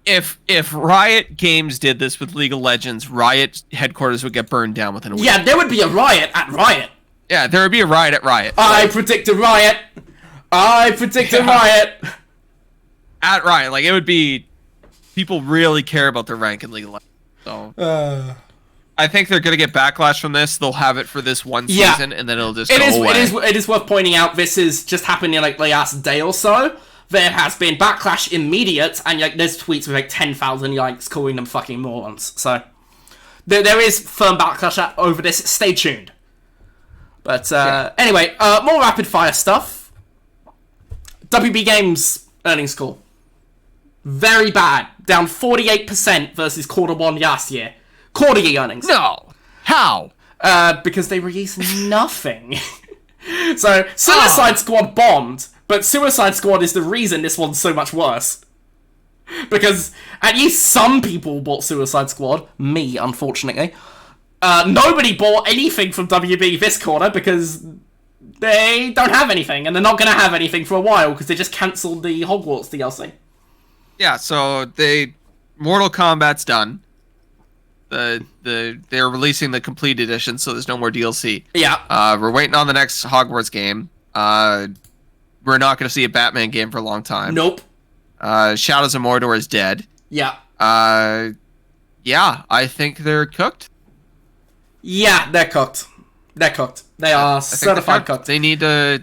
If Riot Games did this with League of Legends, Riot headquarters would get burned down within a week. Yeah, there would be a riot at Riot. Yeah, there would be a riot at Riot. I predict a riot. I predict a riot. At Riot, like, it would be... People really care about their rank in League of Legends. So... I think they're going to get backlash from this. They'll have it for this one season, and then it'll just go away. It is worth pointing out, this is just happened in, like, the last day or so. There has been backlash immediate, and, like, there's tweets with, like, 10,000 likes calling them fucking morons. So, there is firm backlash over this. Stay tuned. But, anyway, more rapid-fire stuff. WB Games earnings call. Very bad. Down 48% versus quarter one last year. Quarterly earnings. No. How? Because they released nothing. So, Suicide Squad bombed, but Suicide Squad is the reason this one's so much worse. Because at least some people bought Suicide Squad. Me, unfortunately. Nobody bought anything from WB this quarter because they don't have anything, and they're not going to have anything for a while because they just cancelled the Hogwarts DLC. Yeah, so Mortal Kombat's done. They're releasing the complete edition, so there's no more DLC. Yeah. We're waiting on the next Hogwarts game. We're not going to see a Batman game for a long time. Nope. Shadows of Mordor is dead. Yeah. Yeah, I think they're cooked. Yeah, they're cooked. They're cooked. They are certified cooked. They need to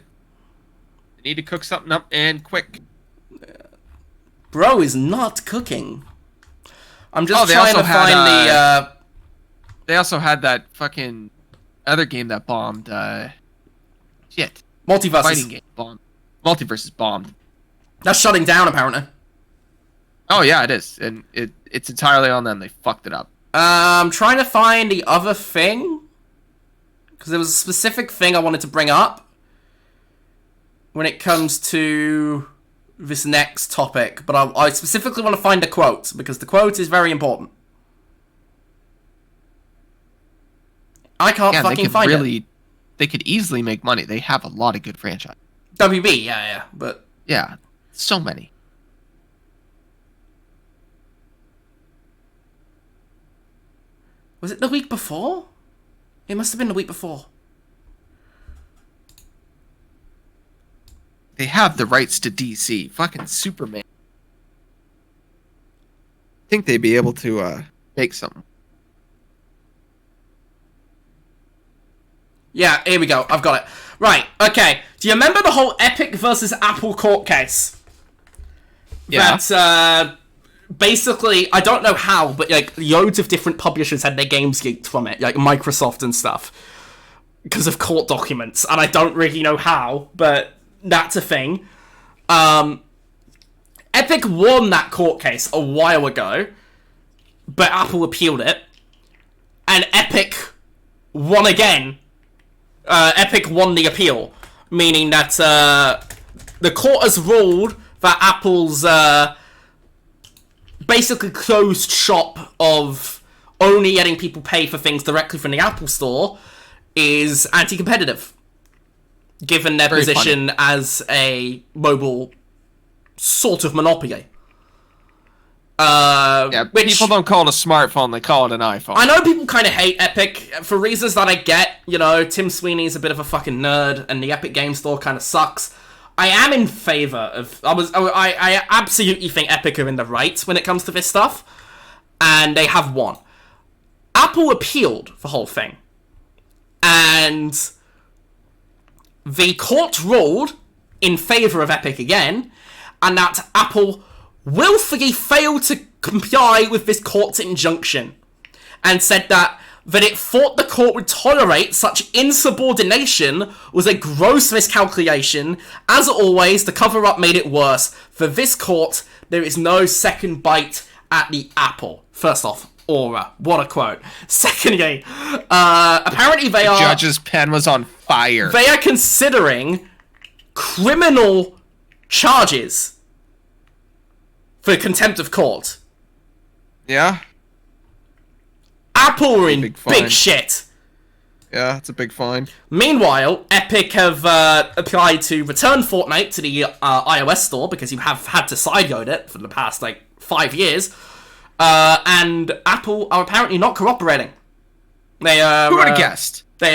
cook something up and quick. Bro is not cooking. I'm just trying to find the... They also had that fucking other game that bombed. Shit. Multiverses. Fighting game bombed. Multiverses bombed. That's shutting down, apparently. Oh, yeah, it is. And it's entirely on them. They fucked it up. I'm trying to find the other thing. Because there was a specific thing I wanted to bring up. When it comes to this next topic. But I specifically want to find a quote. Because the quote is very important. I can't fucking find it. They could easily make money. They have a lot of good franchise. WB, yeah, but... Yeah, so many. Was it the week before? It must have been the week before. They have the rights to DC. Fucking Superman. I think they'd be able to make something. Yeah, here we go. I've got it. Right, okay. Do you remember the whole Epic versus Apple court case? Yeah. That, basically, I don't know how, but, like, loads of different publishers had their games geeked from it, like Microsoft and stuff, because of court documents, and I don't really know how, but that's a thing. Epic won that court case a while ago, but Apple appealed it, and Epic won again. Epic won the appeal, meaning that the court has ruled that Apple's basically closed shop of only letting people pay for things directly from the Apple Store is anti-competitive, given their position as a mobile sort of monopoly. Which, people don't call it a smartphone, they call it an iPhone. I know people kind of hate Epic for reasons that I get. You know, Tim Sweeney's a bit of a fucking nerd, and the Epic Game Store kind of sucks. I am in favor of... I absolutely think Epic are in the right when it comes to this stuff, and they have won. Apple appealed the whole thing, and the court ruled in favor of Epic again, and that Apple willfully failed to comply with this court's injunction, and said that it thought the court would tolerate such insubordination was a gross miscalculation. As always, the cover-up made it worse. For this court, there is no second bite at the apple. First off, aura. What a quote. Secondly, apparently they are... The judge's pen was on fire. They are considering criminal charges for contempt of court. Yeah? Apple are in big shit. Yeah, it's a big fine. Meanwhile, Epic have applied to return Fortnite to the iOS store, because you have had to sideload it for the past, 5 years. And Apple are apparently not cooperating. They are... Who would have guessed? They're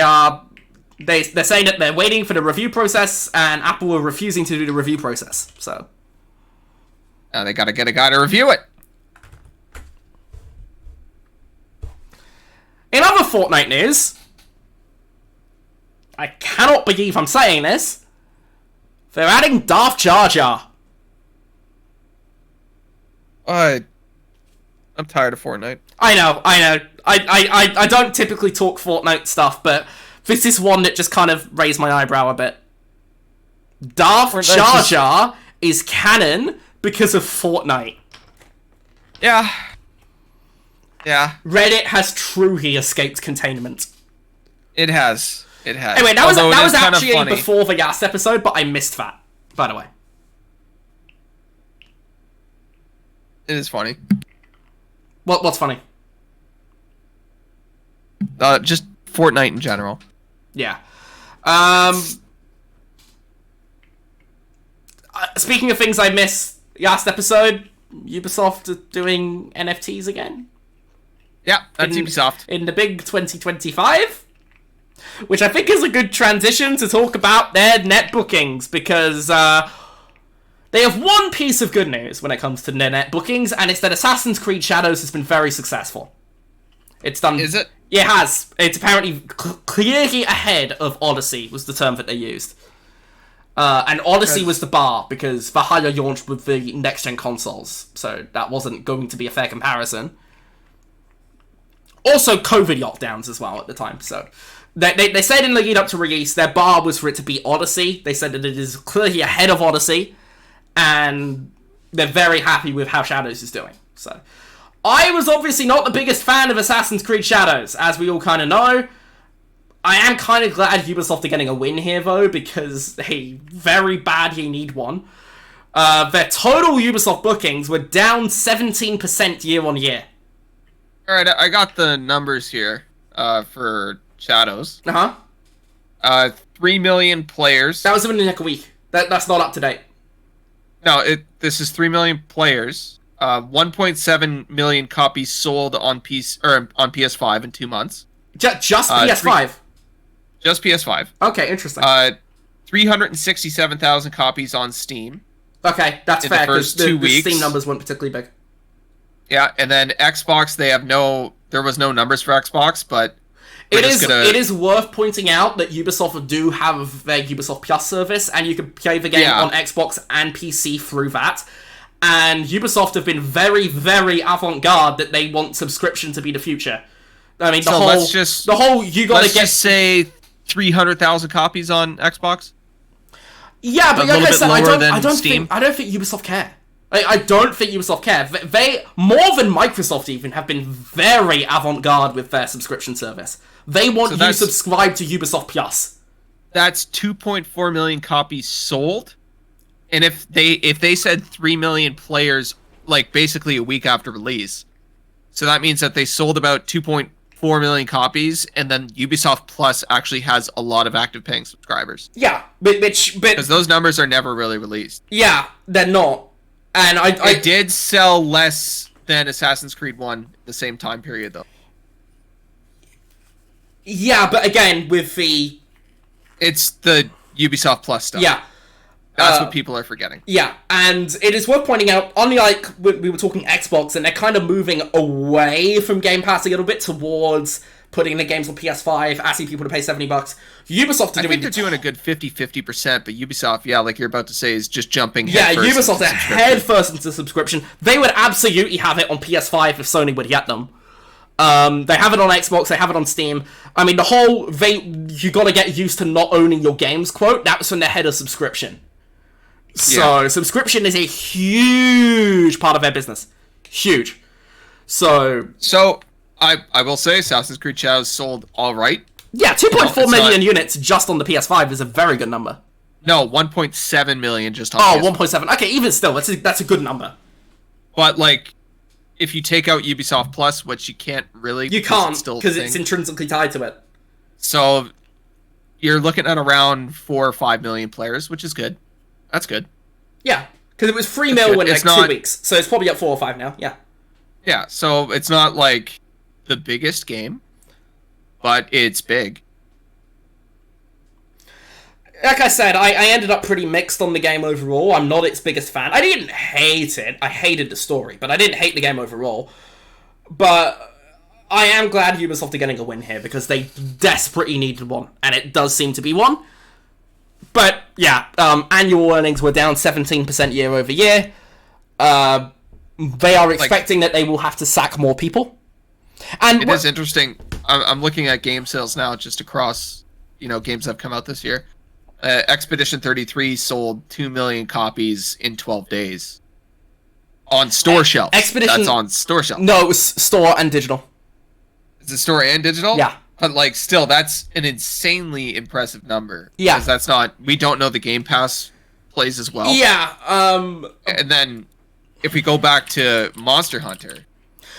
saying that they're waiting for the review process, and Apple are refusing to do the review process, so... They gotta get a guy to review it. In other Fortnite news, I cannot believe I'm saying this, they're adding Darth Jar Jar. I'm tired of Fortnite. I know. I don't typically talk Fortnite stuff, but this is one that just kind of raised my eyebrow a bit. Darth Jar Jar is canon because of Fortnite. Yeah. Yeah. Reddit has truly escaped containment. It has. Anyway, that was actually before the last episode, but I missed that, by the way. It is funny. What's funny? Just Fortnite in general. Yeah. Speaking of things I missed, last episode, Ubisoft are doing NFTs again. Yeah, that's Ubisoft. In the big 2025, which I think is a good transition to talk about their net bookings, because they have one piece of good news when it comes to their net bookings, and it's that Assassin's Creed Shadows has been very successful. It's done... Is it? It has. It's apparently clearly ahead of Odyssey, was the term that they used. And Odyssey was the bar, because Valhalla launched with the next-gen consoles, so that wasn't going to be a fair comparison. Also, COVID lockdowns as well at the time, so... They said in the lead-up to release, their bar was for it to be Odyssey. They said that it is clearly ahead of Odyssey, and they're very happy with how Shadows is doing, so... I was obviously not the biggest fan of Assassin's Creed Shadows, as we all kind of know. I am kind of glad Ubisoft are getting a win here, though, because they very badly need one. Their total Ubisoft bookings were down 17% year on year. Alright, I got the numbers here for Shadows. 3 million players. That was in like a week. That's not up to date. No, this is 3 million players. 1.7 million copies sold on on PS5 in 2 months. Just PS5? Just PS5. Okay, interesting. 367,000 copies on Steam. Okay, that's fair, because the Steam numbers weren't particularly big. Yeah, and then Xbox, there was no numbers for Xbox, but it is worth pointing out that Ubisoft do have their Ubisoft Plus service, and you can play the game on Xbox and PC through that. And Ubisoft have been very, very avant-garde that they want subscription to be the future. I mean, let's just say 300,000 copies on Xbox. Yeah, but like I said, I don't think Ubisoft care. I don't think Ubisoft care. They, more than Microsoft even, have been very avant-garde with their subscription service. They want you to subscribe to Ubisoft Plus. That's 2.4 million copies sold. And if they said 3 million players, like basically a week after release, so that means that they sold about 2.4 million copies, and then Ubisoft Plus actually has a lot of active paying subscribers. Yeah, but because those numbers are never really released. Yeah, they're not. And I did sell less than Assassin's Creed 1 the same time period, though. Yeah, but again, it's the Ubisoft Plus stuff. Yeah. That's what people are forgetting. Yeah, and it is worth pointing out, unlike we were talking Xbox, and they're kind of moving away from Game Pass a little bit towards putting the games on PS5, asking people to pay $70. Ubisoft are they're doing a good 50%, but Ubisoft, like you're about to say, is just jumping Ubisoft are head first into subscription. They would absolutely have it on PS5 if Sony would get them. They have it on Xbox, they have it on Steam. I mean, you gotta get used to not owning your games quote, that was from their head of subscription. So, subscription is a huge part of their business. Huge. So I will say Assassin's Creed Shadows sold all right. Yeah, 2.4 million units just on the PS5 is a very good number. No, 1.7 million just on PS5. 1.7. Okay, even still, that's a good number. But, like, if you take out Ubisoft Plus, which you can't really... You can't, because it's intrinsically tied to it. So, you're looking at around 4 or 5 million players, which is good. That's good. Yeah, because it was 3 mil in 2 weeks, so it's probably up 4 or 5 now, yeah. Yeah, so it's not, like, the biggest game, but it's big. Like I said, I ended up pretty mixed on the game overall. I'm not its biggest fan. I didn't hate it. I hated the story, but I didn't hate the game overall. But I am glad Ubisoft are getting a win here, because they desperately needed one, and it does seem to be one. But, yeah, annual earnings were down 17% year over year. They are expecting that they will have to sack more people. And it is interesting. I'm looking at game sales now, just across, games that have come out this year. Expedition 33 sold 2 million copies in 12 days. On store shelves. That's on store shelves. No, it was store and digital. Is it store and digital? Yeah. But, still, that's an insanely impressive number. Yeah. Because that's not... We don't know the Game Pass plays as well. Yeah, And then, if we go back to Monster Hunter...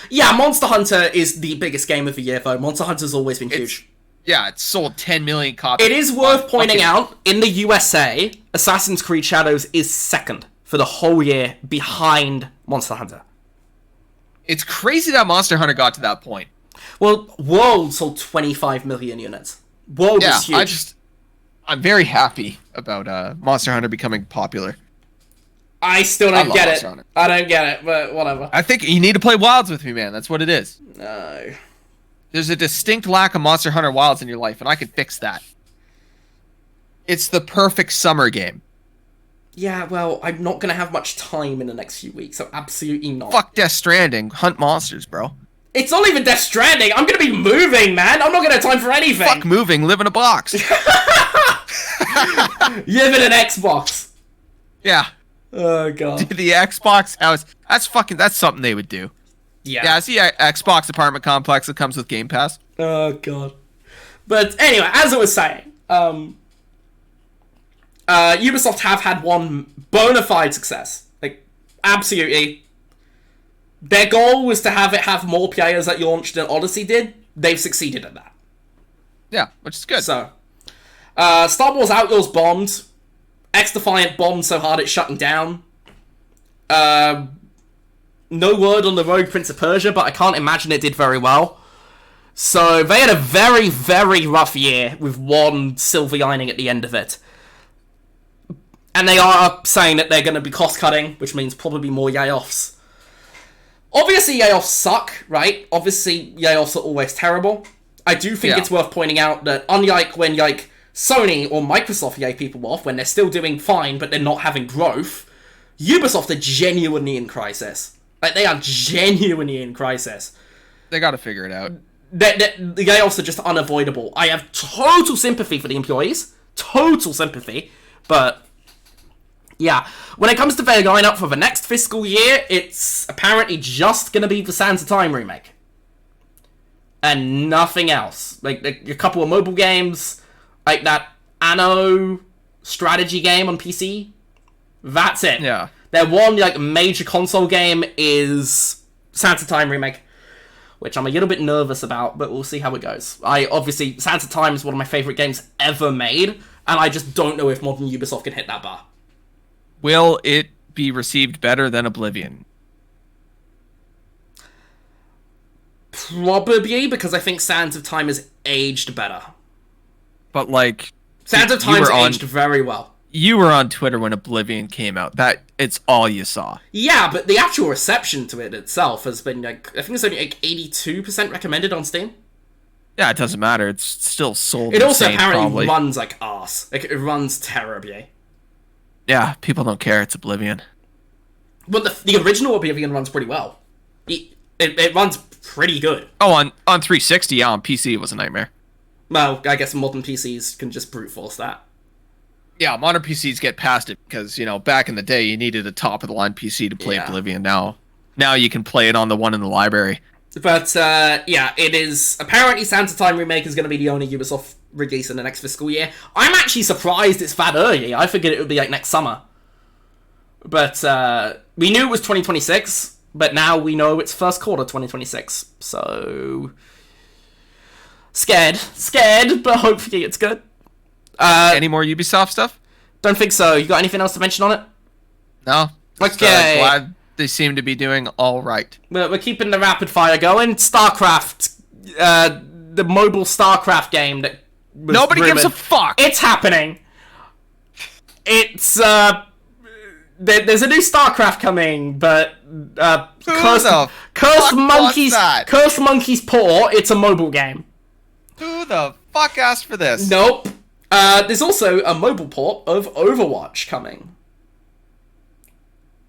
Yeah, Monster Hunter is the biggest game of the year, though. Monster Hunter's always been huge. It sold 10 million copies. It is worth pointing out, in the USA, Assassin's Creed Shadows is second for the whole year behind Monster Hunter. It's crazy that Monster Hunter got to that point. Well, World sold 25 million units. World is huge. I'm very happy about Monster Hunter becoming popular. I still don't get it. I don't get it, but whatever. I think you need to play Wilds with me, man. That's what it is. No. There's a distinct lack of Monster Hunter Wilds in your life, and I can fix that. It's the perfect summer game. Yeah, well, I'm not going to have much time in the next few weeks, so absolutely not. Fuck Death Stranding. Hunt monsters, bro. It's not even Death Stranding. I'm going to be moving, man. I'm not going to have time for anything. Fuck moving. Live in a box. You live in an Xbox. Yeah. Oh, God. The Xbox house. That's something they would do. Yeah. Yeah, I see Xbox apartment complex that comes with Game Pass. Oh, God. But anyway, as I was saying, Ubisoft have had one bona fide success. Absolutely. Their goal was to have more players at launch than Odyssey did. They've succeeded at that. Yeah, which is good. So, Star Wars Outlaws bombed. X-Defiant bombed so hard it's shutting down. no word on the Rogue Prince of Persia, but I can't imagine it did very well. So they had a very, very rough year with one silver lining at the end of it. And they are saying that they're going to be cost-cutting, which means probably more layoffs. Obviously, layoffs suck, right? Obviously, layoffs are always terrible. I do think it's worth pointing out that unlike when, like, Sony or Microsoft lay people off, when they're still doing fine, but they're not having growth, Ubisoft are genuinely in crisis. Like, they are genuinely in crisis. They gotta figure it out. The layoffs are just unavoidable. I have total sympathy for the employees. Total sympathy. But, yeah. When it comes to their lineup for the next fiscal year, it's apparently just going to be the Sands of Time remake. And nothing else. Like, a couple of mobile games, like that Anno strategy game on PC. That's it. Yeah. Their one, like, major console game is Sands of Time remake, which I'm a little bit nervous about, but we'll see how it goes. Obviously, Sands of Time is one of my favourite games ever made, and I just don't know if modern Ubisoft can hit that bar. Will it be received better than Oblivion? Probably, because I think Sands of Time has aged better. But, like... Sands of Time's aged very well. You were on Twitter when Oblivion came out. It's all you saw. Yeah, but the actual reception to it itself has been, like... I think it's only, like, 82% recommended on Steam. Yeah, it doesn't matter. It's still sold It also apparently probably runs like arse. Like, it runs terribly. Yeah, people don't care. It's Oblivion. But the original Oblivion runs pretty well. It runs pretty good. Oh, on 360, yeah, on PC it was a nightmare. Well, I guess modern PCs can just brute force that. Yeah, modern PCs get past it because, back in the day you needed a top-of-the-line PC to play Oblivion. Now you can play it on the one in the library. But, it is... Apparently Sands of Time Remake is going to be the only Ubisoft release in the next fiscal year. I'm actually surprised it's that early. I figured it would be, like, next summer. But, we knew it was 2026, but now we know it's first quarter 2026. So... Scared, but hopefully it's good. Any more Ubisoft stuff? Don't think so. You got anything else to mention on it? No. Okay. Glad they seem to be doing all right. We're keeping the rapid fire going. StarCraft, the mobile StarCraft game that was Nobody rumored. gives a fuck. It's happening. It's there's a new StarCraft coming, but Cursed Monkey's Paw. It's a mobile game. Who the fuck asked for this? Nope. There's also a mobile port of Overwatch coming.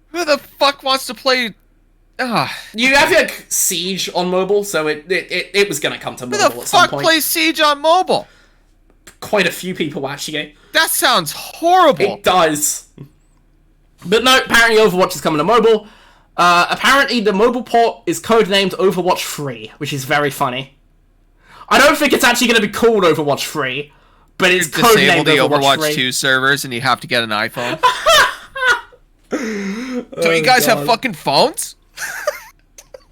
Who the fuck wants to play... You have, like, Siege on mobile, so it was gonna come to mobile at some point. Who the fuck plays Siege on mobile? Quite a few people, actually. That sounds horrible. It does. But no, apparently Overwatch is coming to mobile. Apparently the mobile port is codenamed Overwatch 3, which is very funny. I don't think it's actually going to be called Overwatch 3, but it's codenamed Disable the Overwatch 3. Overwatch 2 servers and you have to get an iPhone. So you guys have fucking phones?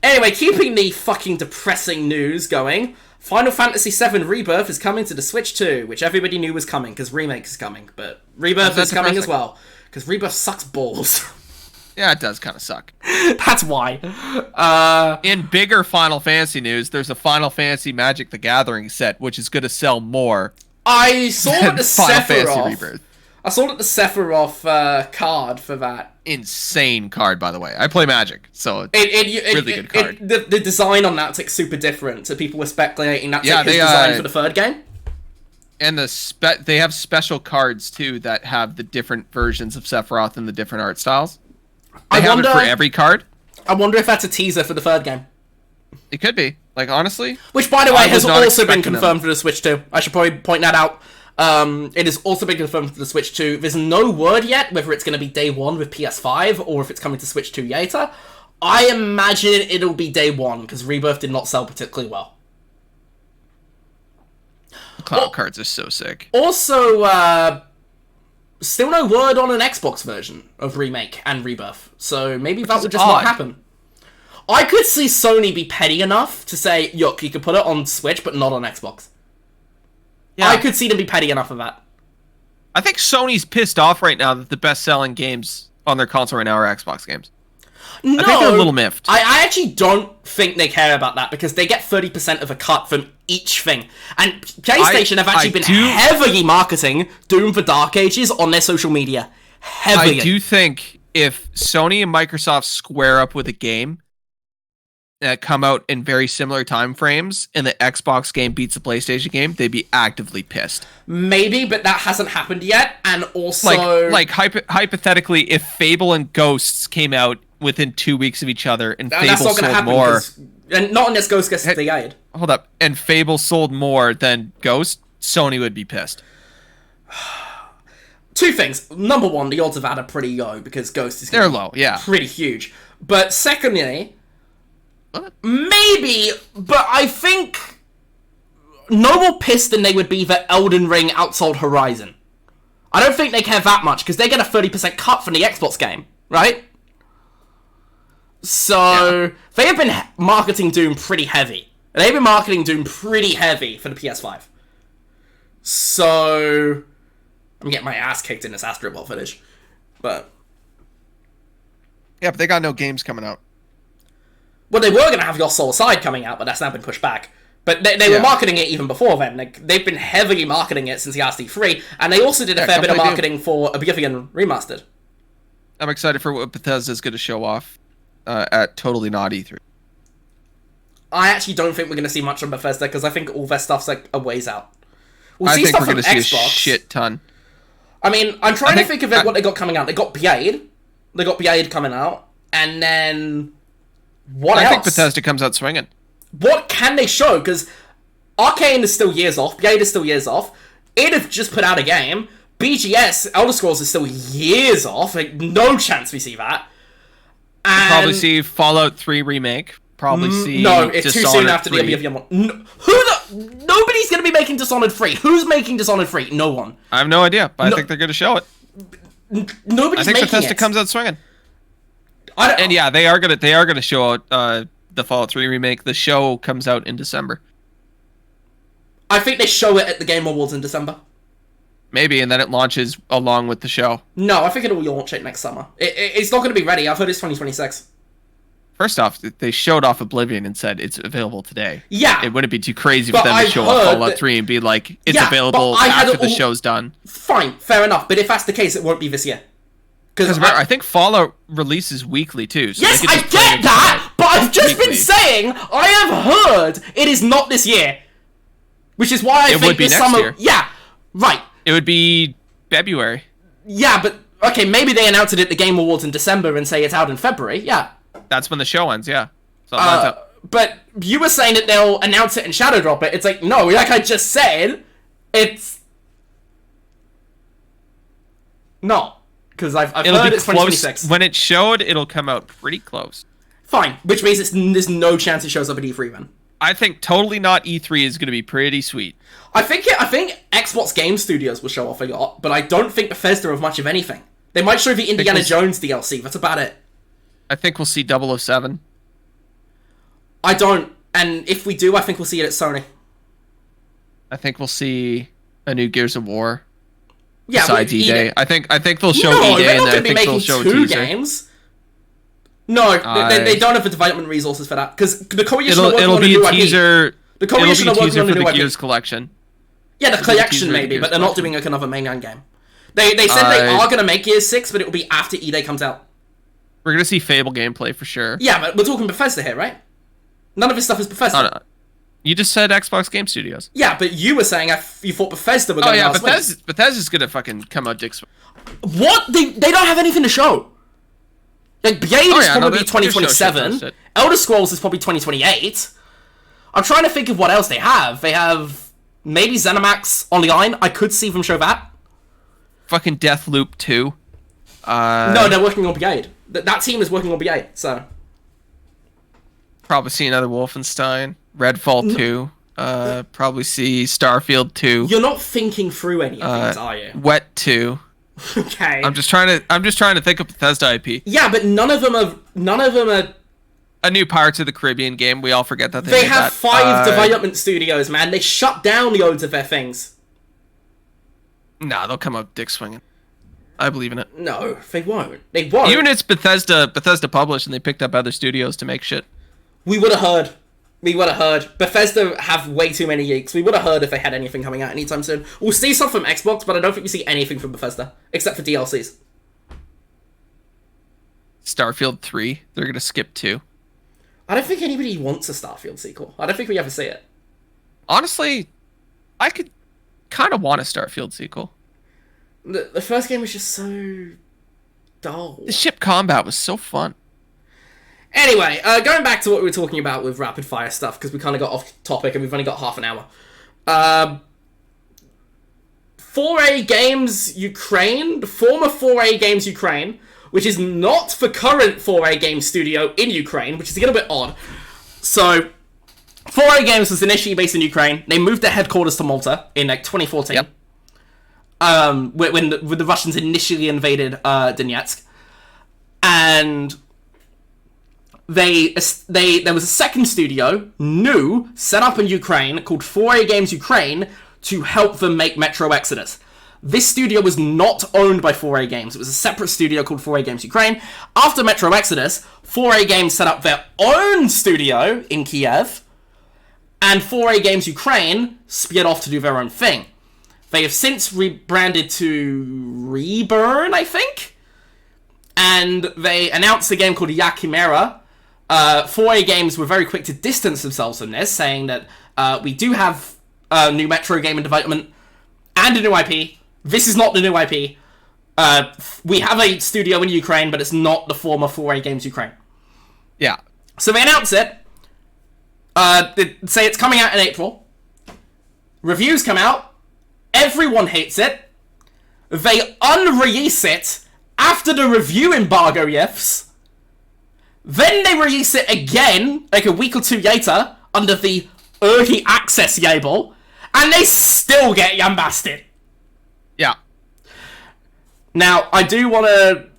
Anyway, keeping the fucking depressing news going, Final Fantasy VII Rebirth is coming to the Switch too, which everybody knew was coming, because Remake is coming, but Rebirth is coming as well, because Rebirth sucks balls. Yeah, it does kind of suck. That's why. In bigger Final Fantasy news, there's a Final Fantasy Magic the Gathering set, which is going to sell more. I saw that the Final Fantasy Sephiroth. Rebirth. I saw that the Sephiroth card for that. Insane card, by the way. I play Magic, so it's really good card. The design on that's like super different, so people were speculating that's like his they, design for the third game. And they have special cards too that have the different versions of Sephiroth and the different art styles. They have it for every card. I wonder if that's a teaser for the third game. It could be. Like, honestly. Which, by the way, has also been confirmed for the Switch 2. I should probably point that out. It has also been confirmed for the Switch 2. There's no word yet whether it's going to be day one with PS5 or if it's coming to Switch 2 later. I imagine it'll be day one, because Rebirth did not sell particularly well. Cloud cards are so sick. Also, still no word on an Xbox version of Remake and Rebirth, so maybe that would just not happen. I could see Sony be petty enough to say, look, you could put it on Switch, but not on Xbox. Yeah. I could see them be petty enough of that. I think Sony's pissed off right now that the best-selling games on their console right now are Xbox games. No, I think they're a little miffed. I actually don't think they care about that because they get 30% of a cut from each thing. And PlayStation have actually been heavily marketing Doom for Dark Ages on their social media. Heavily. I do think if Sony and Microsoft square up with a game that come out in very similar time frames and the Xbox game beats the PlayStation game, they'd be actively pissed. Maybe, but that hasn't happened yet. And also... hypothetically, if Fable and Ghosts came out within 2 weeks of each other and Fable sold more... And not unless Ghost gets delayed. Hold up. And Fable sold more than Ghost, Sony would be pissed. Two things. Number one, the odds of that are pretty low because Ghost is they're low, yeah, pretty huge. But secondly, maybe, but I think no more pissed than they would be that Elden Ring outsold Horizon. I don't think they care that much because they get a 30% cut from the Xbox game, right? So they have been marketing Doom pretty heavy. They've been marketing Doom pretty heavy for the PS5. So I'm getting my ass kicked in this Astro Ball footage. But yeah, but they got no games coming out. Well, they were going to have Your Soul Aside coming out, but that's now been pushed back. But they were marketing it even before then. Like, they've been heavily marketing it since the RC3, and they also did a fair bit of marketing for Oblivion Remastered. I'm excited for what Bethesda's going to show off at Totally Not E3. I actually don't think we're going to see much on Bethesda, because I think all their stuff's like a ways out. I think we're going to see a shit ton. I mean, I'm trying to think of what they got coming out. They got Blade. They got Blade coming out. And then... what else? I think Bethesda comes out swinging. What can they show? Because Arcane is still years off. Blade is still years off. Id have just put out a game. BGS, Elder Scrolls is still years off. Like, no chance we see that. And... we'll probably see Fallout 3 remake. Probably see no, it's Dishonored too soon after 3. the Oblivion one. Nobody's going to be making Dishonored 3. Who's making Dishonored 3? No one. I have no idea, but I think they're going to show it. Nobody's making Bethesda comes out swinging. And yeah, they are gonna show out the Fallout 3 remake. The show comes out in December. I think they show it at the Game Awards in December. Maybe, and then it launches along with the show. No, I think it'll launch it next summer. It's not going to be ready. I've heard it's 2026. First off, they showed off Oblivion and said it's available today. Yeah. It wouldn't be too crazy for them to show off Fallout 3 and be like, it's available after the show's done. Fine, fair enough. But if that's the case, it won't be this year. Because I think Fallout releases weekly too. So yes, I get that, but I've just been saying, I have heard it is not this year. Which is why I think this summer... year. Yeah, right. It would be February. Yeah, but... okay, maybe they announce it at the Game Awards in December and say it's out in February, yeah. That's when the show ends, yeah. So but you were saying that they'll announce it and shadow drop it. It's like, no, like I just said, it's... no. Because I've heard it's 2026. When it showed, it'll come out pretty close. Fine, which means there's no chance it shows up at E3 then. I think Totally Not E3 is going to be pretty sweet. I think Xbox Game Studios will show off a lot, but I don't think Bethesda have much of anything. They might show the Indiana Jones DLC, that's about it. I think we'll see 007. I don't, and if we do, I think we'll see it at Sony. I think we'll see a new Gears of War. Yeah, besides E-Day. I think they'll show E-Day, and I think they'll show two games. No, they don't have the development resources for that, because the Coalition are working on a new IP. The Coalition are working on a new IP. Gears collection. Yeah, the collection maybe, but they're not doing like another mainline game. They said they are going to make Gears 6, but it will be after E-Day comes out. We're going to see Fable gameplay for sure. Yeah, but we're talking Bethesda here, right? None of this stuff is Bethesda. No. You just said Xbox Game Studios. Yeah, but you were saying you thought Bethesda were going to... oh yeah, Bethesda's going to fucking come out dicks. What? They don't have anything to show. Like, Blade is probably 2027. Elder Scrolls is probably 2028. I'm trying to think of what else they have. They have maybe ZeniMax Online. I could see them show that. Fucking Deathloop 2. No, they're working on Blade. That team is working on Blade, so... probably see another Wolfenstein. Redfall 2. Probably see Starfield 2. You're not thinking through any of these, are you? Wet 2. Okay. I'm just trying to think of Bethesda IP. Yeah, but none of them are a new Pirates of the Caribbean game. We all forget that they have 5 development studios, man. They shut down loads of their things. Nah, they'll come up dick swinging. I believe in it. No, they won't. They won't. Even if it's Bethesda published and they picked up other studios to make shit. We would have heard. Bethesda have way too many leaks. We would have heard if they had anything coming out anytime soon. We'll see stuff from Xbox, but I don't think we see anything from Bethesda. Except for DLCs. Starfield 3. They're going to skip 2. I don't think anybody wants a Starfield sequel. I don't think we ever see it. Honestly, I could kind of want a Starfield sequel. The first game was just so dull. The ship combat was so fun. Anyway, going back to what we were talking about with rapid fire stuff, because we kind of got off topic and we've only got half an hour. 4A Games Ukraine, former 4A Games Ukraine, which is not the current 4A Games studio in Ukraine, which is a little bit odd. So, 4A Games was initially based in Ukraine. They moved their headquarters to Malta in 2014. Yep. When the Russians initially invaded Donetsk. And there was a second studio, new, set up in Ukraine, called 4A Games Ukraine, to help them make Metro Exodus. This studio was not owned by 4A Games. It was a separate studio called 4A Games Ukraine. After Metro Exodus, 4A Games set up their own studio in Kiev, and 4A Games Ukraine split off to do their own thing. They have since rebranded to Reburn, I think? And they announced a game called Yakimera. 4A Games were very quick to distance themselves from this, saying that we do have a new Metro game in development and a new IP. This is not the new IP. We have a studio in Ukraine, but it's not the former 4A Games Ukraine. Yeah. So they announce it. They say it's coming out in April. Reviews come out. Everyone hates it. They unrelease it after the review embargo lifts. Then they release it again, like a week or two later, under the early access label, and they still get lambasted. Yeah. Now, I do want to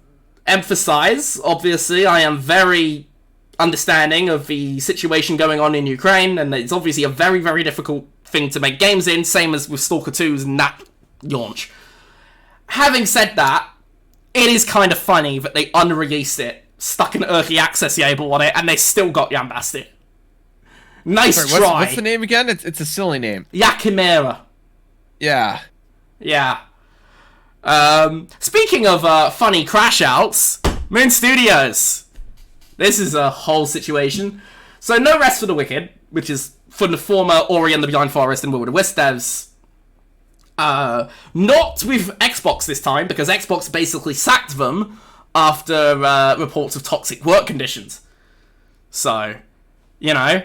emphasize, obviously, I am very understanding of the situation going on in Ukraine, and it's obviously a very, very difficult thing to make games in, same as with Stalker 2's NAT launch. Having said that, it is kind of funny that they unreleased it, stuck an early access label on it, and they still got lambasted. Nice try. What's the name again? It's a silly name. Yakimera. Yeah. Yeah. Speaking of funny crash outs, Moon Studios. This is a whole situation. So No Rest for the Wicked, which is from the former Ori and the Blind Forest and Will of the Wisp devs. Not with Xbox this time, because Xbox basically sacked them after reports of toxic work conditions. So, you know,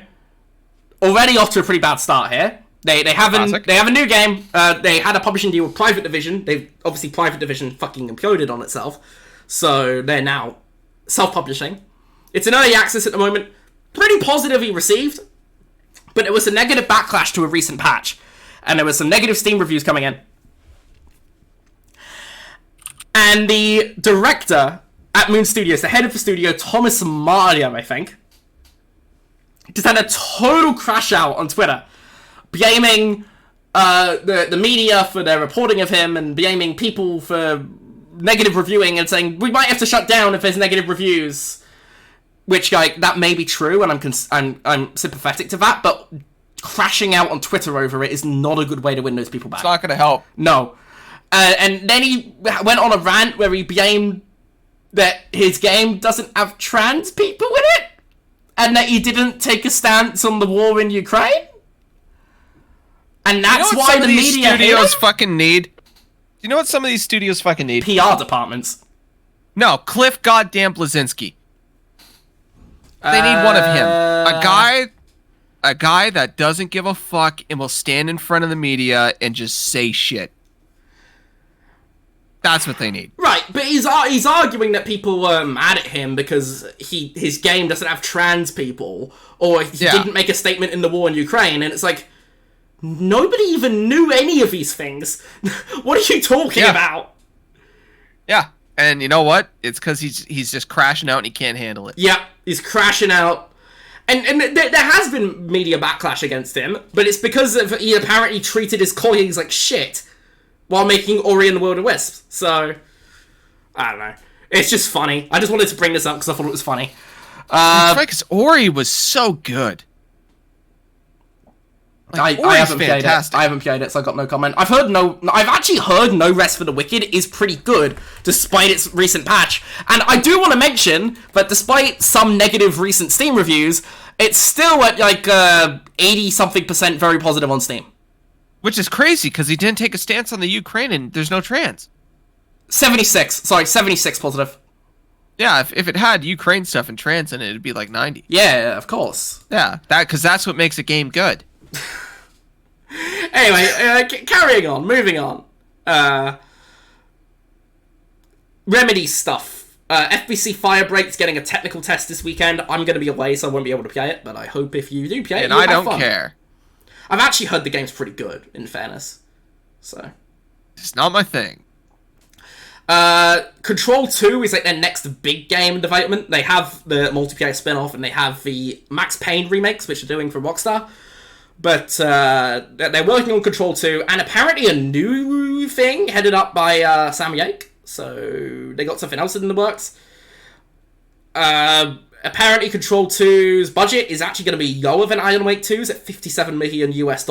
already off to a pretty bad start here. They have a new game. They had a publishing deal with Private Division. Obviously Private Division fucking imploded on itself, so they're now self-publishing. It's in early access at the moment, pretty positively received, but it was a negative backlash to a recent patch, and there was some negative Steam reviews coming in. And the director at Moon Studios, the head of the studio, Thomas Mario, I think, just had a total crash out on Twitter, blaming the media for their reporting of him, and blaming people for negative reviewing, and saying we might have to shut down if there's negative reviews. Which, like, that may be true, and I'm sympathetic to that, but crashing out on Twitter over it is not a good way to win those people back. It's not going to help. No. And then he went on a rant where he blamed that his game doesn't have trans people in it, and that he didn't take a stance on the war in Ukraine. And that's why the media studios fucking need. Do you know what some of these studios fucking need? PR departments. No, Cliff goddamn Blazinski. They need one of him. A guy that doesn't give a fuck and will stand in front of the media and just say shit. That's what they need. Right, but he's arguing that people were mad at him because his game doesn't have trans people, or he didn't make a statement in the war in Ukraine, and it's like, nobody even knew any of these things. What are you talking about? Yeah. And you know what? It's because he's just crashing out and he can't handle it. Yeah, he's crashing out. And there has been media backlash against him, but it's because he apparently treated his colleagues like shit while making Ori and the Will of the Wisps. So, I don't know. It's just funny. I just wanted to bring this up because I thought it was funny. That's right, because Ori was so good. Like, I haven't played it. I haven't played it, so I got no comment. I've actually heard No Rest for the Wicked is pretty good, despite its recent patch. And I do want to mention that despite some negative recent Steam reviews, it's still at like 80-something% very positive on Steam. Which is crazy, because he didn't take a stance on the Ukraine, and there's no trans. 76 positive. Yeah, if it had Ukraine stuff and trans in it, it'd be like 90. Yeah, of course. Yeah, because that's what makes a game good. Anyway, carrying on, moving on. Remedy stuff. FBC Firebreak's getting a technical test this weekend. I'm going to be away, so I won't be able to play it, but I hope if you do play it, and I don't care. I've actually heard the game's pretty good, in fairness. So. It's not my thing. Control 2 is like their next big game in development. They have the multiplayer spin-off, and they have the Max Payne remakes, which they're doing for Rockstar. But they're working on Control 2, and apparently a new thing headed up by Sam Yake. So they got something else in the works. Apparently Control 2's budget is actually going to be lower than Iron Wake 2's at $57 million US,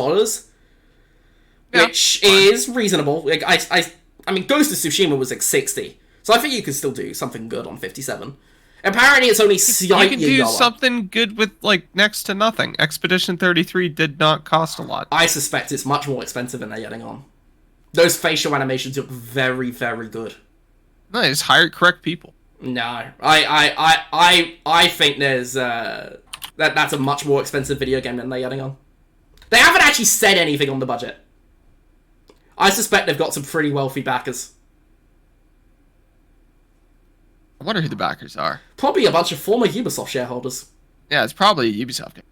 which is reasonable. Like I mean, Ghost of Tsushima was like 60, so I think you could still do something good on 57. Apparently, it's only slightly You can do lower. something good with, like, next to nothing. Expedition 33 did not cost a lot. I suspect it's much more expensive than they're getting on. Those facial animations look very, very good. No, they just hired correct people. No, I think there's that's a much more expensive video game than they're getting on. They haven't actually said anything on the budget. I suspect they've got some pretty wealthy backers. I wonder who the backers are. Probably a bunch of former Ubisoft shareholders. Yeah, it's probably a Ubisoft game.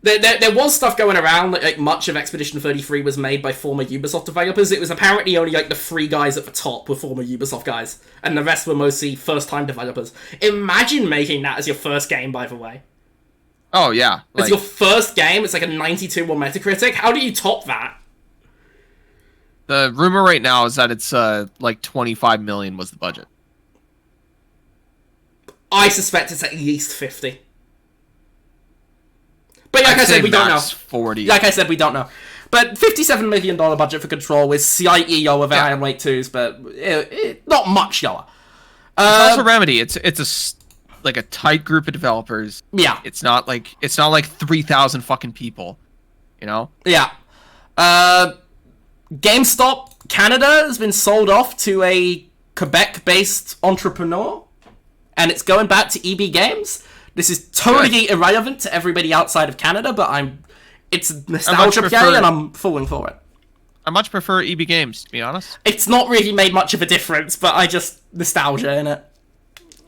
There was stuff going around that like much of Expedition 33 was made by former Ubisoft developers. It was apparently only like the 3 guys at the top were former Ubisoft guys, and the rest were mostly first-time developers. Imagine making that as your first game, by the way. Oh, yeah. It's your first game, it's like a 92 on Metacritic. How do you top that? The rumor right now is that it's like 25 million was the budget. I suspect it's at least 50. But like I said, we don't know. 40. Like I said, we don't know. But $57 million budget for Control is slightly lower than Iron Wake 2's, but not much lower. It's also Remedy. It's like a tight group of developers. Yeah. It's not like 3,000 fucking people. You know? Yeah. GameStop Canada has been sold off to a Quebec-based entrepreneur, and it's going back to EB Games. This is totally irrelevant to everybody outside of Canada, but it's nostalgia play, and I'm falling for it. I much prefer EB Games, to be honest. It's not really made much of a difference, but I just nostalgia in it.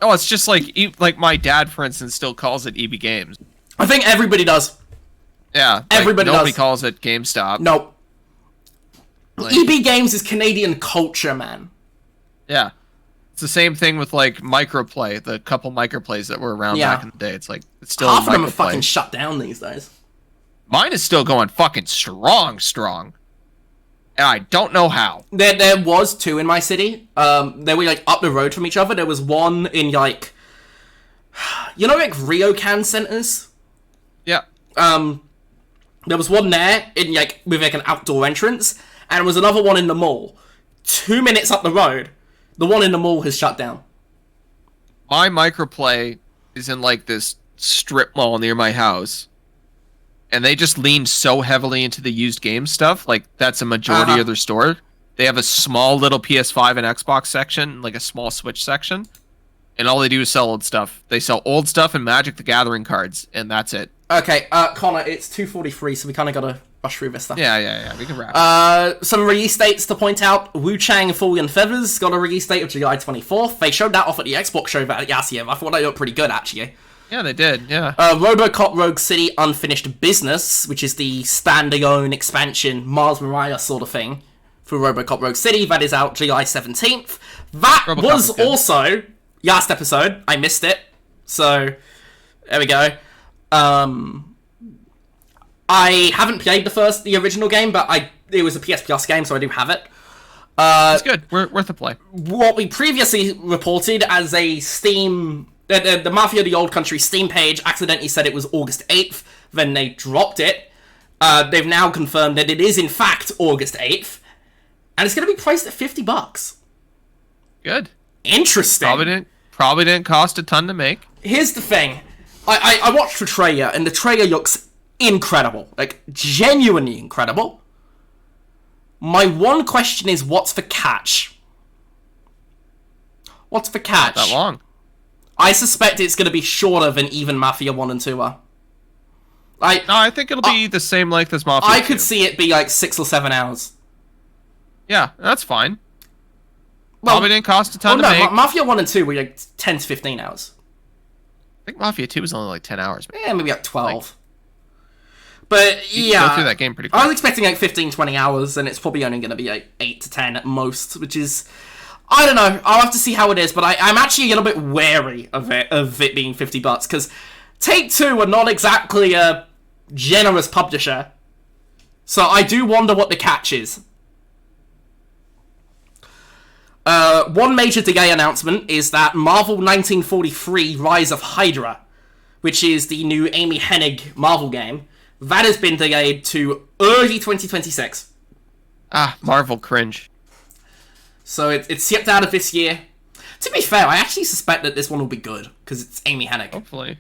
Oh, it's just like my dad, for instance, still calls it EB Games. I think everybody does. Yeah, everybody nobody does. calls it GameStop. No. EB Games is Canadian culture, man. Yeah. It's the same thing with, like, Microplay, the couple Microplays that were around back in the day. It's like, it's still half of them are fucking shut down these days. Mine is still going fucking strong. And I don't know how. There was 2 in my city. They were, like, up the road from each other. There was one in, like... You know, like, Ryokan centers? Yeah. There was one there, in like with, like, an outdoor entrance, and there was another one in the mall. 2 minutes up the road, the one in the mall has shut down. My Microplay is in, like, this strip mall near my house. And they just lean so heavily into the used game stuff. Like, that's a majority of their store. They have a small little PS5 and Xbox section, like a small Switch section. And all they do is sell old stuff. They sell old stuff and Magic the Gathering cards, and that's it. Okay, Connor, it's 2:43, so we kind of gotta rush through this stuff. Yeah, we can wrap. Some release dates to point out. Wu Chang Fallen Feathers got a release date of July 24th. They showed that off at the Xbox show at Yassiev. I thought they looked pretty good, actually. Yeah, they did, yeah. RoboCop Rogue City Unfinished Business, which is the standalone expansion, Mars Mariah sort of thing, for RoboCop Rogue City. That is out July 17th. That RoboCop was also last episode. I missed it. So, there we go. I haven't played the original game, but it was a PS Plus game, so I do have it. It's good. Worth a play. What we previously reported as a Steam... The Mafia the Old Country Steam page accidentally said it was August 8th, then they dropped it. They've now confirmed that it is in fact August 8th, and it's going to be priced at $50. Good. Interesting. Probably didn't cost a ton to make. Here's the thing. I watched the trailer, and the trailer looks incredible. Like, genuinely incredible. My one question is, what's the catch? What's the catch? Not that long. I suspect it's going to be shorter than even Mafia 1 and 2 are. No, I think it'll be the same length as Mafia 2. I could see it be like 6 or 7 hours. Yeah, that's fine. Well, probably didn't cost a ton to make. Mafia 1 and 2 were like 10 to 15 hours. I think Mafia 2 was only like 10 hours. Yeah, maybe like 12. But yeah, go through that game pretty quick. I was expecting like 15, 20 hours, and it's probably only going to be like 8 to 10 at most, which is... I don't know. I'll have to see how it is, but I'm actually a little bit wary of it being $50, because Take-Two are not exactly a generous publisher. So I do wonder what the catch is. One major delay announcement is that Marvel 1943 Rise of Hydra, which is the new Amy Hennig Marvel game, that has been delayed to early 2026. Marvel cringe. So it's shipped out of this year. To be fair, I actually suspect that this one will be good, because it's Amy Hennig. Hopefully.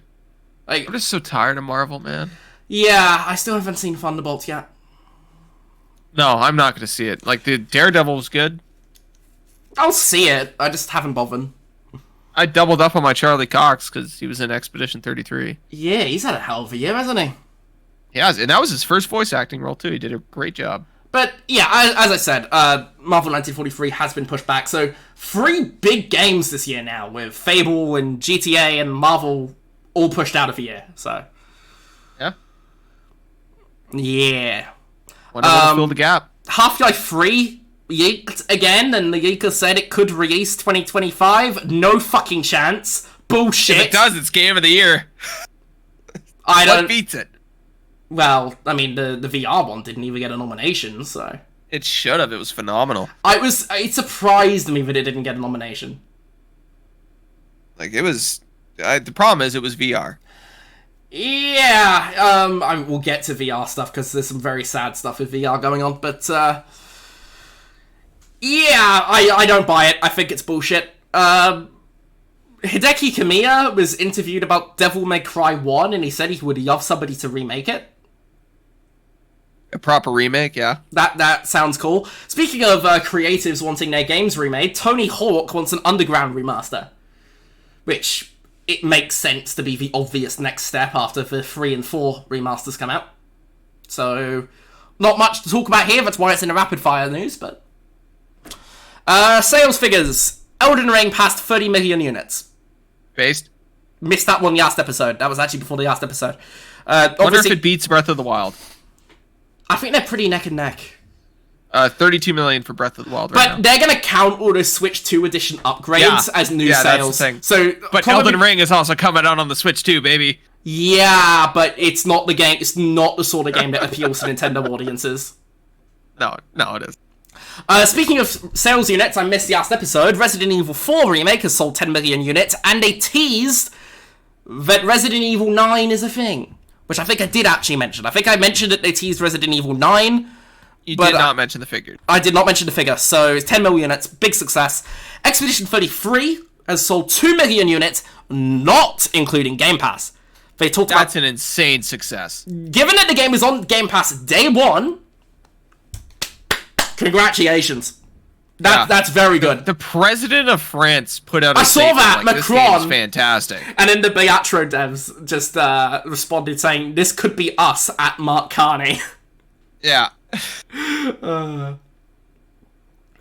Like, I'm just so tired of Marvel, man. Yeah, I still haven't seen Thunderbolts yet. No, I'm not going to see it. Like, the Daredevil was good. I'll see it. I just haven't bothered. I doubled up on my Charlie Cox because he was in Expedition 33. Yeah, he's had a hell of a year, hasn't he? He has, and that was his first voice acting role, too. He did a great job. But, yeah, as I said, Marvel 1943 has been pushed back, so 3 big games this year now, with Fable and GTA and Marvel all pushed out of the year, so... Yeah. Yeah. Wonder what will fill the gap. Half-Life 3 leaked again, and the leaker said it could release 2025. No fucking chance. Bullshit. If it does, it's Game of the Year. What beats it? Well, I mean, the VR one didn't even get a nomination, so... It should have. It was phenomenal. It surprised me that it didn't get a nomination. Like, it was... the problem is, it was VR. Yeah, we'll get to VR stuff, because there's some very sad stuff with VR going on, but, yeah, I don't buy it. I think it's bullshit. Hideki Kamiya was interviewed about Devil May Cry 1, and he said he would love somebody to remake it. A proper remake, yeah. That sounds cool. Speaking of creatives wanting their games remade, Tony Hawk wants an Underground remaster. Which, it makes sense to be the obvious next step after the 3 and 4 remasters come out. So, not much to talk about here, that's why it's in the rapid fire news, but... sales figures. Elden Ring passed 30 million units. Based? Missed that one last episode. That was actually before the last episode. Wonder if it beats Breath of the Wild. I think they're pretty neck and neck. 32 million for Breath of the Wild right now. But they're going to count all the Switch 2 edition upgrades as new sales. That's the thing. So but Elden Ring is also coming out on the Switch 2, baby. Yeah, but it's not the game. It's not the sort of game that appeals to Nintendo audiences. No, it is. Speaking of sales units, I missed the last episode. Resident Evil 4 Remake has sold 10 million units, and they teased that Resident Evil 9 is a thing. Which I think I did actually mention. I think I mentioned that they teased Resident Evil 9. You did not mention the figure. I did not mention the figure, so it's 10 million units, big success. Expedition 33 has sold 2 million units, not including Game Pass. That's an insane success. Given that the game is on Game Pass day 1, congratulations. That's very good. The president of France put out a statement. I saw that, like, Macron. This game is fantastic. And then the Beatro devs just responded saying, this could be us at Mark Carney. Yeah. But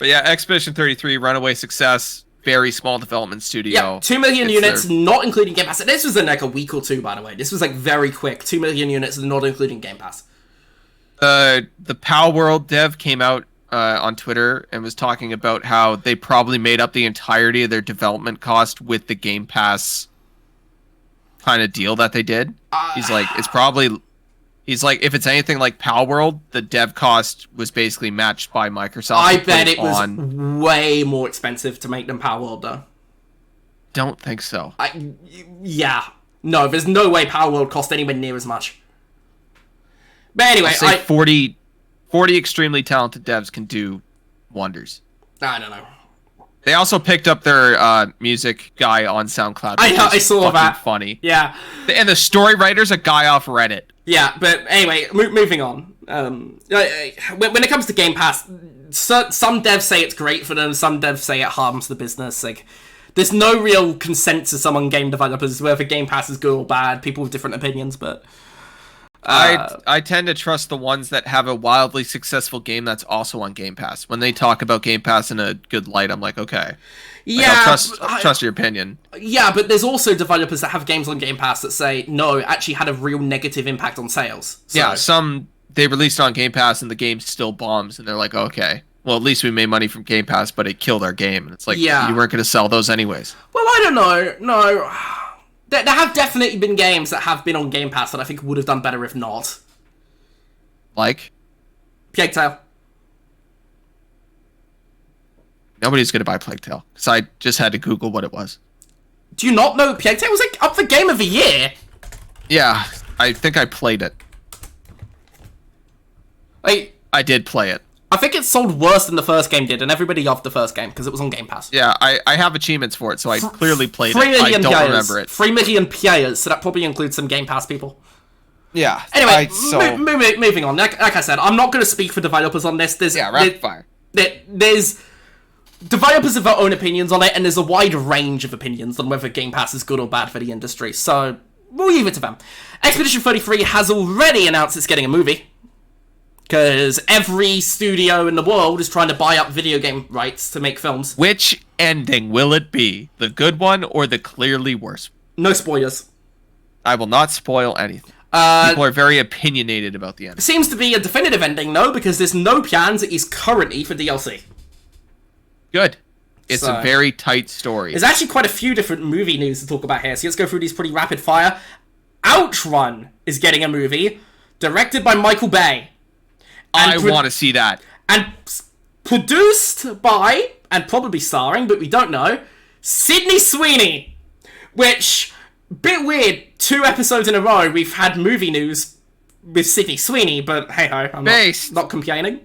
yeah, Expedition 33, runaway success, very small development studio. Yeah, 2 million units, not including Game Pass. This was in like a week or two, by the way. This was like very quick. 2 million units, not including Game Pass. The Pal World dev came out on Twitter and was talking about how they probably made up the entirety of their development cost with the Game Pass kind of deal that they did. He's like, it's probably He's like, if it's anything like Palworld, the dev cost was basically matched by Microsoft. I bet it was way more expensive to make than Palworld, though. Don't think so. Yeah. No, there's no way Palworld cost anywhere near as much. But anyway, I'll say 40 extremely talented devs can do wonders. I don't know. They also picked up their music guy on SoundCloud. I saw that. Funny. Yeah. And the story writer's a guy off Reddit. Yeah, but anyway, moving on. When it comes to Game Pass, some devs say it's great for them, some devs say it harms the business. Like, there's no real consensus among game developers whether Game Pass is good or bad. People have different opinions, but... I tend to trust the ones that have a wildly successful game that's also on Game Pass. When they talk about Game Pass in a good light, I'm like, okay. Yeah, I'll trust your opinion. Yeah, but there's also developers that have games on Game Pass that say, no, it actually had a real negative impact on sales. So. Yeah, they released on Game Pass and the game still bombs, and they're like, okay, well, at least we made money from Game Pass, but it killed our game. And it's like, you weren't going to sell those anyways. Well, I don't know. No. There have definitely been games that have been on Game Pass that I think would have done better if not. Like? Plague Tale. Nobody's going to buy Plague Tale, because I just had to Google what it was. Do you not know Plague Tale was like up for Game of the Year? Yeah, I think I played it. I did play it. I think it sold worse than the first game did, and everybody loved the first game because it was on Game Pass. Yeah, I have achievements for it, so I clearly played it. I don't remember it. 3 million players, so that probably includes some Game Pass people. Yeah. Anyway, moving on. Like I said, I'm not going to speak for developers on this. Rapid fire. There's developers have their own opinions on it, and there's a wide range of opinions on whether Game Pass is good or bad for the industry, so we'll leave it to them. Expedition 33 has already announced it's getting a movie. Because every studio in the world is trying to buy up video game rights to make films. Which ending will it be? The good one or the clearly worse? No spoilers. I will not spoil anything. People are very opinionated about the ending. Seems to be a definitive ending, though, because there's no plans at least currently for DLC. Good. It's a very tight story. There's actually quite a few different movie news to talk about here, so let's go through these pretty rapid fire. Outrun is getting a movie, directed by Michael Bay. I want to see that. And produced by, and probably starring, but we don't know, Sydney Sweeney. Which, bit weird, 2 episodes in a row we've had movie news with Sydney Sweeney, but hey-ho, I'm not complaining.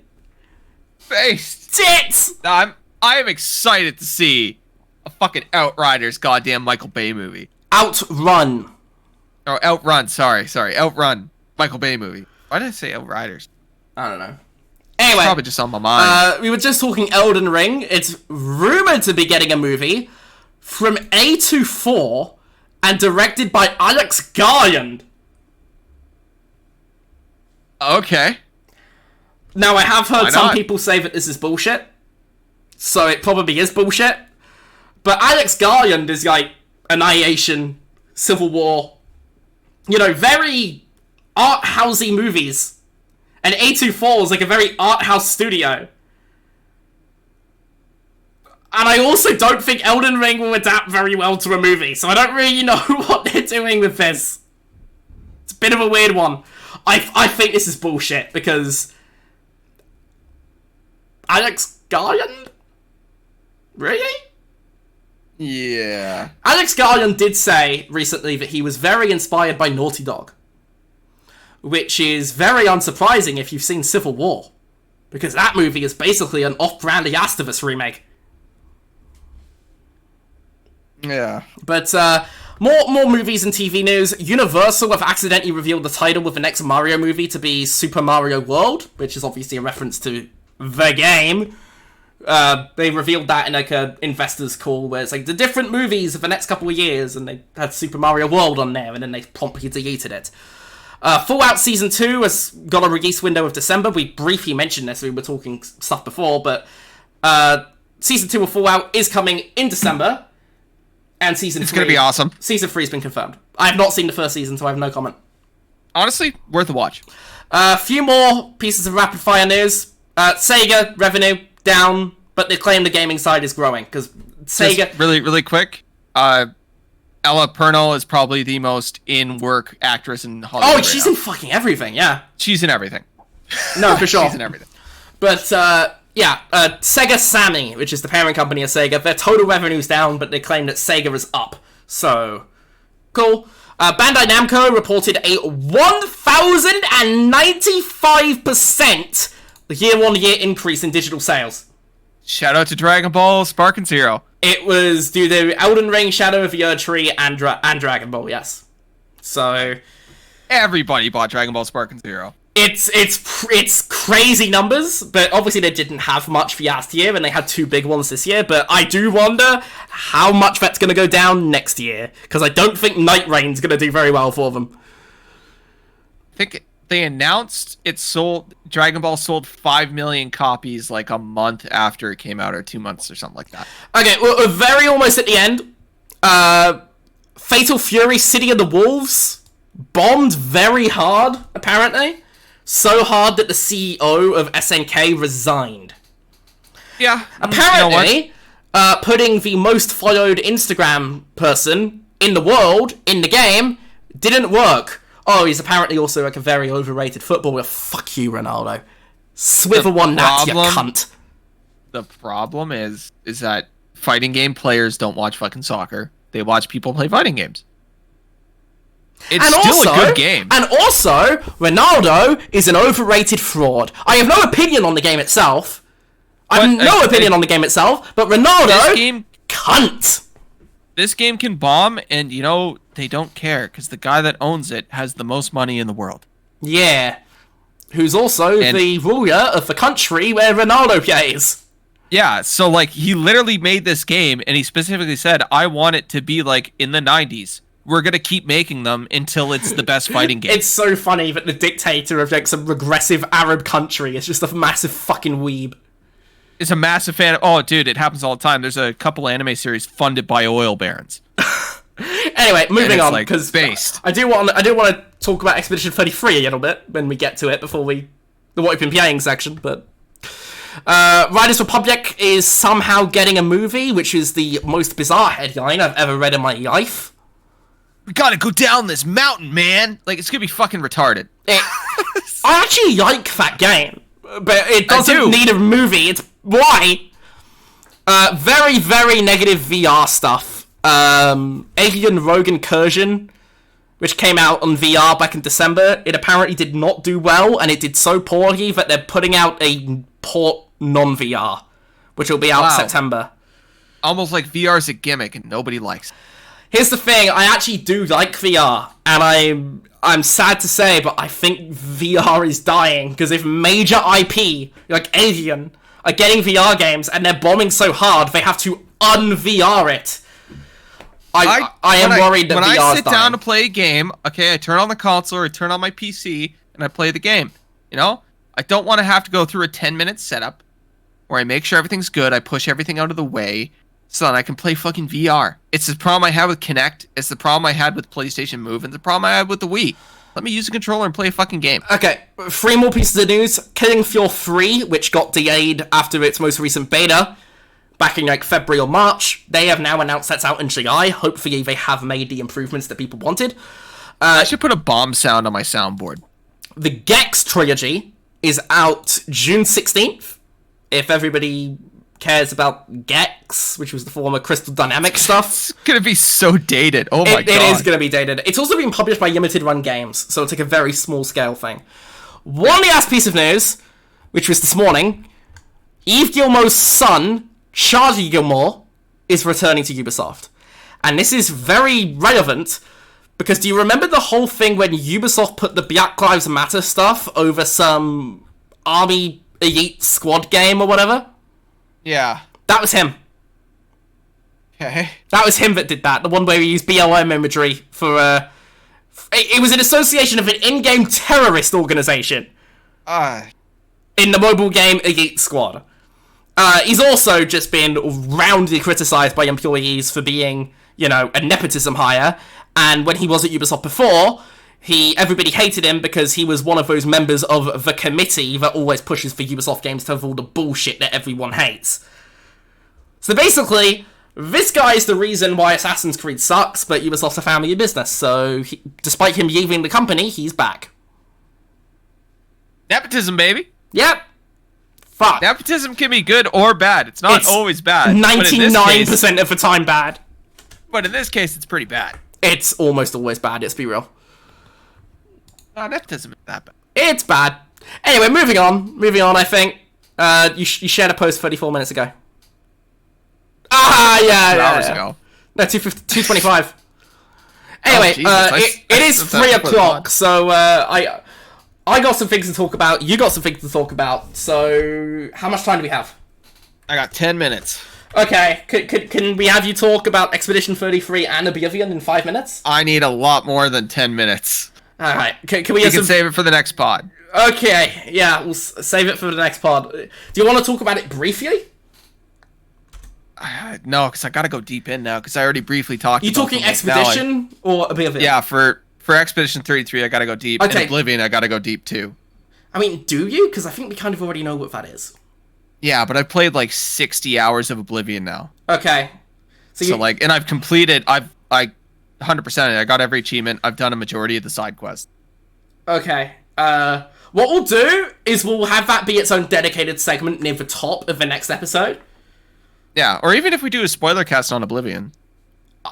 Based. Tits! I am excited to see a fucking Outriders goddamn Michael Bay movie. Outrun. Oh, Outrun, sorry. Outrun. Michael Bay movie. Why did I say Outriders? I don't know. Anyway. It's probably just on my mind. We were just talking Elden Ring. It's rumored to be getting a movie from A24 and directed by Alex Garland. Okay. Now, I have heard some people say that this is bullshit. So it probably is bullshit. But Alex Garland is like Annihilation, Civil War, very art-housey movies. And A24 is like a very art house studio. And I also don't think Elden Ring will adapt very well to a movie, so I don't really know what they're doing with this. It's a bit of a weird one. I think this is bullshit, because... Alex Garland? Really? Yeah. Alex Garland did say recently that he was very inspired by Naughty Dog. Which is very unsurprising if you've seen Civil War. Because that movie is basically an off-brand Last of Us remake. Yeah. But, more movies and TV news. Universal have accidentally revealed the title of the next Mario movie to be Super Mario World, which is obviously a reference to the game. They revealed that in like a investors call where it's like the different movies of the next couple of years, and they had Super Mario World on there, and then they promptly deleted it. Fallout Season 2 has got a release window of December. We briefly mentioned this, we were talking stuff before, but Season 2 of Fallout is coming in December, and Season 3... It's going to be awesome. Season 3 has been confirmed. I have not seen the first season, so I have no comment. Honestly, worth a watch. A few more pieces of rapid-fire news. Sega, revenue, down, but they claim the gaming side is growing, because Sega... Just really quick, Ella Purnell is probably the most in-work actress in Hollywood. Oh, she's in fucking everything, yeah. She's in everything. No, for sure. She's in everything. But, Sega Sammy, which is the parent company of Sega, their total revenue's down, but they claim that Sega is up. So, cool. Bandai Namco reported a 1,095% year-on-year increase in digital sales. Shout out to Dragon Ball Sparking Zero. It was due to Elden Ring, Shadow of the Erdtree, and Dragon Ball, yes. So... Everybody bought Dragon Ball Sparking Zero. It's crazy numbers, but obviously they didn't have much for last year, and they had 2 big ones this year, but I do wonder how much that's going to go down next year, because I don't think Night Rain's going to do very well for them. I think they announced Dragon Ball sold 5 million copies like a month after it came out, or 2 months or something like that. Okay, well, we're very almost at the end. Fatal Fury City of the Wolves bombed very hard, apparently. So hard that the CEO of SNK resigned. Yeah. Apparently, putting the most followed Instagram person in the world in the game didn't work. Oh, he's apparently also like a very overrated footballer. Fuck you, Ronaldo. Swivel on that, you cunt. The problem is that fighting game players don't watch fucking soccer. They watch people play fighting games. It's still a good game. And also, Ronaldo is an overrated fraud. I have no opinion on the game itself. But Ronaldo, cunt. This game can bomb, and, they don't care, because the guy that owns it has the most money in the world. Yeah. Who's also the ruler of the country where Ronaldo plays. Yeah, so, he literally made this game, and he specifically said, I want it to be, in the 90s. We're going to keep making them until it's the best fighting game. It's so funny that the dictator of, some regressive Arab country is just a massive fucking weeb. Is a massive fan of... Oh, dude, it happens all the time. There's a couple anime series funded by oil barons. Anyway, moving on, because I do want to talk about Expedition 33 a little bit when we get to it before the what we've been playing section, but... Riders Republic is somehow getting a movie, which is the most bizarre headline I've ever read in my life. We gotta go down this mountain, man! It's gonna be fucking retarded. I actually like that game, but it doesn't need a movie. It's why. Very, very negative VR stuff. Alien Rogue Incursion, which came out on VR back in December, it apparently did not do well, and it did so poorly that they're putting out a port non-VR, which will be out in September. Almost like VR's a gimmick and nobody likes it. Here's the thing, I actually do like VR, and I'm sad to say, but I think VR is dying, because if major IP, like Alien, are getting VR games, and they're bombing so hard, they have to un-VR it. I am worried that VR's dying. When I sit down to play a game, okay, I turn on the console, or I turn on my PC, and I play the game, I don't want to have to go through a 10-minute setup, where I make sure everything's good, I push everything out of the way, so that I can play fucking VR. It's the problem I had with Kinect. It's the problem I had with PlayStation Move. And the problem I had with the Wii. Let me use a controller and play a fucking game. Okay, 3 more pieces of news. Killing Floor 3, which got delayed after its most recent beta, back in February or March. They have now announced that's out in July. Hopefully they have made the improvements that people wanted. I should put a bomb sound on my soundboard. The Gex trilogy is out June 16th. If everybody cares about Gex, which was the former Crystal Dynamics stuff. It's gonna be so dated. Oh my god. It is gonna be dated. It's also being published by Limited Run Games, so it's a very small scale thing. One last piece of news, which was this morning, Yves Guillemot's son, Charlie Guillemot, is returning to Ubisoft. And this is very relevant, because do you remember the whole thing when Ubisoft put the Black Lives Matter stuff over some Army Elite Squad game or whatever? Yeah. That was him. Okay. That was him that did that. The one where he used BLM imagery for, it was an association of an in-game terrorist organization. In the mobile game Elite Squad. He's also just been roundly criticized by employees for being, a nepotism hire. And when he was at Ubisoft before, everybody hated him because he was one of those members of the committee that always pushes for Ubisoft games to have all the bullshit that everyone hates. So basically, This guy is the reason why Assassin's Creed sucks, but Ubisoft's a family business, so despite him leaving the company, he's back. Nepotism, baby. Yep. Fuck. Nepotism can be good or bad. It's not always bad. 99% of the time bad. But in this case, it's pretty bad. It's almost always bad, let's be real. Nepotism isn't that bad. It's bad. Anyway, moving on, I think. You shared a post 34 minutes ago. Yeah. 2 hours ago. No, 2:25. Anyway, it is 3 o'clock, so I got some things to talk about. You got some things to talk about. So, how much time do we have? I got 10 minutes. Okay, can we have you talk about Expedition 33 and Oblivion in 5 minutes? I need a lot more than 10 minutes. All right, can we? You can save it for the next pod. Okay, yeah, we'll save it for the next pod. Do you want to talk about it briefly? No, because I gotta go deep in now, because I already briefly talked about it. You talking Expedition or Oblivion? Yeah, for Expedition 33, I gotta go deep. Okay. And Oblivion, I gotta go deep too. I mean, do you? Because I think we kind of already know what that is. Yeah, but I've played like 60 hours of Oblivion now. Okay. So and I've completed, I 100%, I got every achievement, I've done a majority of the side quests. Okay. What we'll do is we'll have that be its own dedicated segment near the top of the next episode. Yeah, or even if we do a spoiler cast on Oblivion.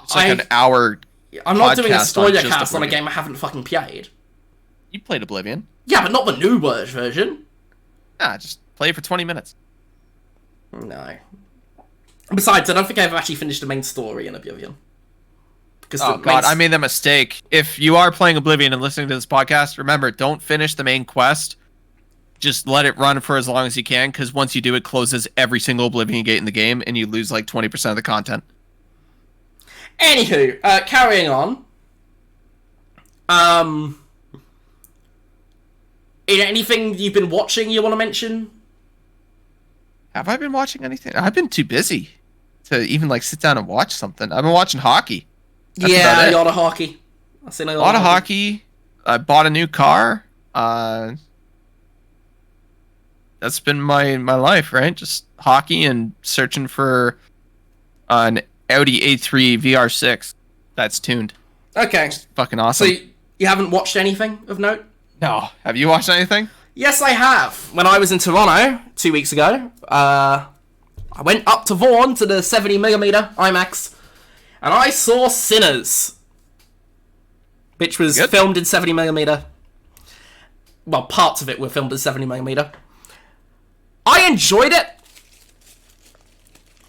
It's like an hour. I'm not doing a spoiler cast on a game I haven't fucking played. You played Oblivion. Yeah, but not the new version. Nah, just play it for 20 minutes. No. Besides, I don't think I've actually finished the main story in Oblivion. Oh god, I made that mistake. If you are playing Oblivion and listening to this podcast, remember, don't finish the main quest. Just let it run for as long as you can, because once you do, it closes every single Oblivion gate in the game, and you lose like 20% of the content. Anywho, carrying on. Anything you've been watching you want to mention? Have I been watching anything? I've been too busy to even like sit down and watch something. I've been watching hockey. That's a lot of hockey. I've seen a lot of hockey. I bought a new car. That's been my life, right? Just hockey and searching for an Audi A3 VR6 that's tuned. Okay. It's fucking awesome. So you haven't watched anything of note? No. Have you watched anything? Yes, I have. When I was in Toronto 2 weeks ago, I went up to Vaughan to the 70mm IMAX, and I saw Sinners, which was filmed in 70mm. Well, parts of it were filmed in 70mm. I enjoyed it.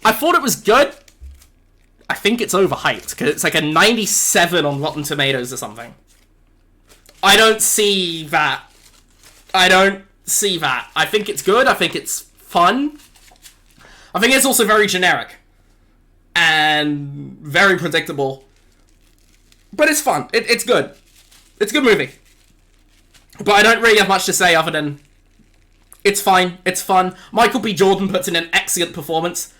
I thought it was good. I think it's overhyped, because it's like a 97 on Rotten Tomatoes or something. I don't see that. I think it's good. I think it's fun. I think it's also very generic. And very predictable. But it's fun. It's good. It's a good movie. But I don't really have much to say other than it's fine. It's fun. Michael B. Jordan puts in an excellent performance.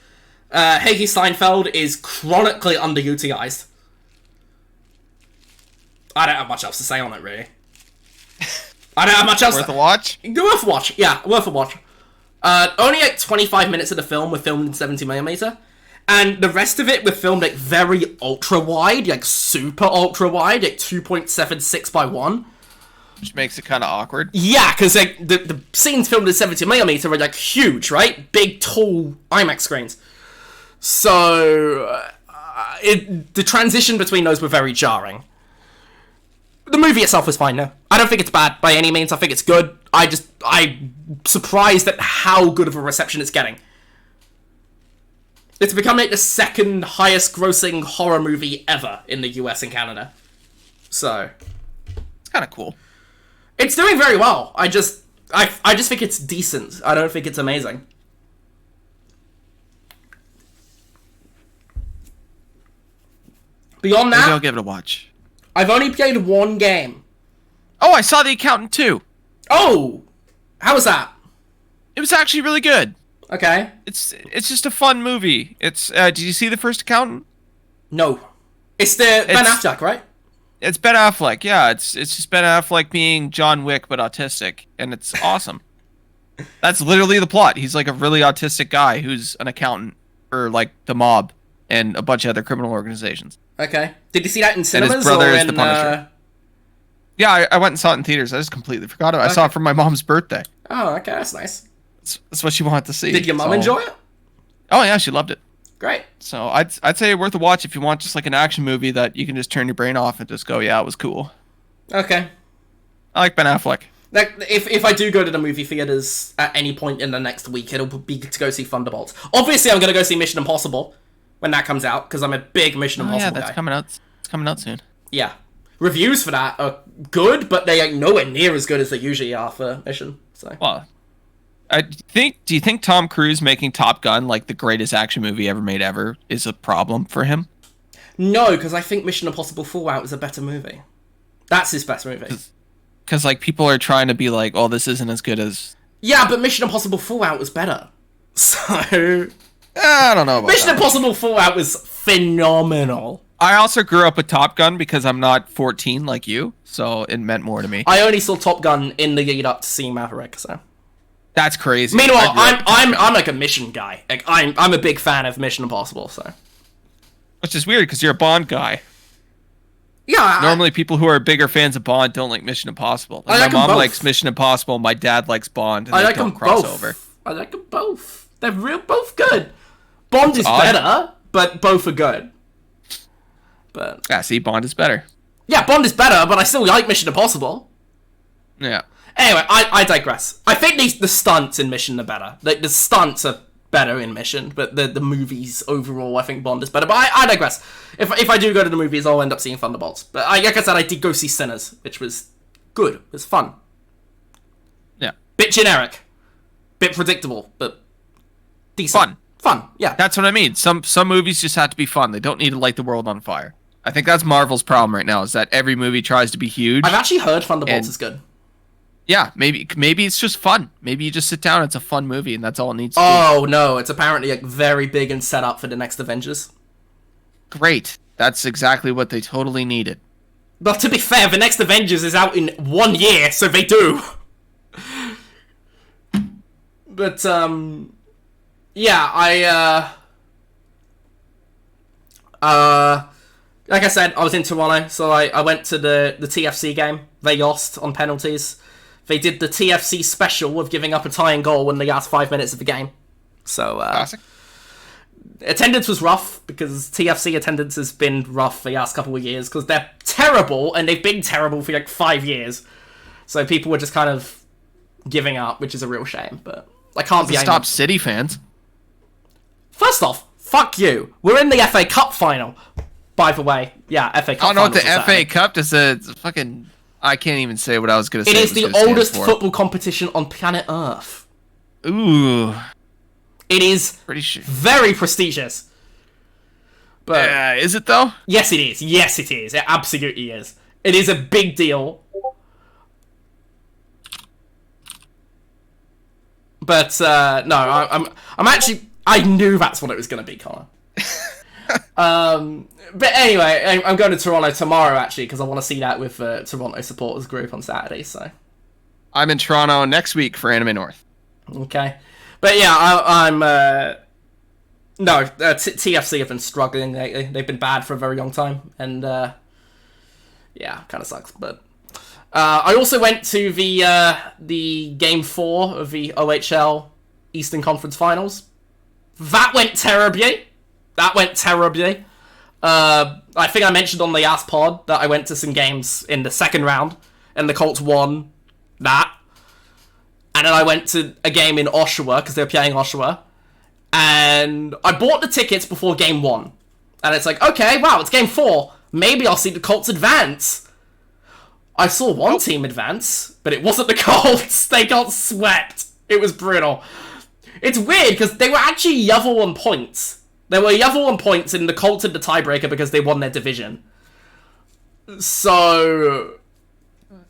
Hailee Steinfeld is chronically underutilized. I don't have much else to say on it, really. I don't have much else. Worth a watch? Worth a watch. Yeah, worth a watch. Only like 25 minutes of the film were filmed in 70mm. And the rest of it were filmed like very ultra wide, like super ultra wide, like 2.76 by 1. Which makes it kind of awkward. Yeah, because like the scenes filmed in 70mm are like huge, right? Big, tall IMAX screens. So the transition between those were very jarring. The movie itself was fine, though. I don't think it's bad by any means. I think it's good. I'm surprised at how good of a reception it's getting. It's become like the second highest grossing horror movie ever in the US and Canada. So it's kind of cool. It's doing very well. I just think it's decent. I don't think it's amazing. Beyond that, maybe I'll give it a watch. I've only played one game. Oh, I saw The Accountant 2. Oh! How was that? It was actually really good. Okay. It's just a fun movie. It's did you see The First Accountant? No. It's Ben Affleck, right? It's Ben Affleck, yeah. It's just Ben Affleck being John Wick but autistic, and it's awesome. That's literally the plot. He's like a really autistic guy who's an accountant for like the mob, and a bunch of other criminal organizations. Okay. Did you see that in cinemas? And his brother or is in, the Punisher. Yeah, I went and saw it in theaters. I just completely forgot it. I saw it for my mom's birthday. Oh, okay, that's nice. That's what she wanted to see. Did your mom enjoy it? Oh yeah, she loved it. Great. So I'd say worth a watch if you want just like an action movie that you can just turn your brain off and just go, yeah, it was cool. Okay. I like Ben Affleck. Like, if I do go to the movie theaters at any point in the next week, it'll be to go see Thunderbolts. Obviously, I'm going to go see Mission Impossible when that comes out, because I'm a big Mission Impossible that's guy. coming out. It's coming out soon. Yeah. Reviews for that are good, but they are nowhere near as good as they usually are for Mission. So. Well, do you think Tom Cruise making Top Gun like the greatest action movie ever made ever is a problem for him? No, because I think Mission Impossible Fallout is a better movie. That's his best movie. Because like people are trying to be like, oh, this isn't as good as. Yeah, but Mission Impossible Fallout was better. So. I don't know about Mission that. Impossible Fallout was phenomenal. I also grew up with Top Gun because I'm not 14 like you, so it meant more to me. I only saw Top Gun in the lead up to seeing Maverick, so. That's crazy. Meanwhile, I'm like a Mission guy. Like I'm a big fan of Mission Impossible, so. Which is weird because you're a Bond guy. Yeah. Normally, people who are bigger fans of Bond don't like Mission Impossible. Like, my mom likes Mission Impossible. My dad likes Bond. And I they like don't them cross both. over. I like them both. They're both good. Bond is better, but both are good. But yeah, see, Bond is better. Yeah, Bond is better, but I still like Mission Impossible. Yeah. Anyway, I digress. I think the stunts in Mission are better. The stunts are better in Mission, but the movies overall, I think Bond is better. But I digress. If I do go to the movies, I'll end up seeing Thunderbolts. But like I said, I did go see Sinners, which was good. It was fun. Yeah. Bit generic. Bit predictable, but decent. Fun, yeah. That's what I mean. Some movies just have to be fun. They don't need to light the world on fire. I think that's Marvel's problem right now, is that every movie tries to be huge. I've actually heard Thunderbolts is good. Yeah, maybe it's just fun. Maybe you just sit down, it's a fun movie, and that's all it needs to be. Oh, no, it's apparently like very big and set up for the next Avengers. Great. That's exactly what they totally needed. But to be fair, the next Avengers is out in 1 year, so they do. But, yeah, like I said, I was in Toronto, so I went to the TFC game. They lost on penalties. They did the TFC special of giving up a tying goal in the last 5 minutes of the game. So, classic. Attendance was rough, because TFC attendance has been rough the last couple of years, because they're terrible, and they've been terrible for like 5 years. So people were just kind of giving up, which is a real shame, but I can't be angry. Stop City fans. First off, fuck you. We're in the FA Cup final. By the way, yeah, FA Cup. I don't know what the FA Cup is. It's fucking. I can't even say what I was gonna say. It is the oldest football competition on planet Earth. Ooh. It is pretty sure. Very prestigious. But is it though? Yes, it is. Yes, it is. It absolutely is. It is a big deal. But no, I'm actually. I knew that's what it was going to be, Connor. But anyway, I'm going to Toronto tomorrow, actually, because I want to see that with Toronto supporters group on Saturday, so. I'm in Toronto next week for Anime North. Okay. But yeah, I'm TFC have been struggling lately. They've been bad for a very long time, and yeah, kind of sucks, but. I also went to the Game 4 of the OHL Eastern Conference Finals. That went terribly. I think I mentioned on the last pod that I went to some games in the second round, and the Colts won that. And then I went to a game in Oshawa, because they were playing Oshawa, and I bought the tickets before Game 1. And it's like, okay, wow, it's Game 4. Maybe I'll see the Colts advance. I saw one team advance, but it wasn't the Colts. They got swept. It was brutal. It's weird, because they were actually level on points. They were level on points, and the Colts had the tiebreaker because they won their division. So,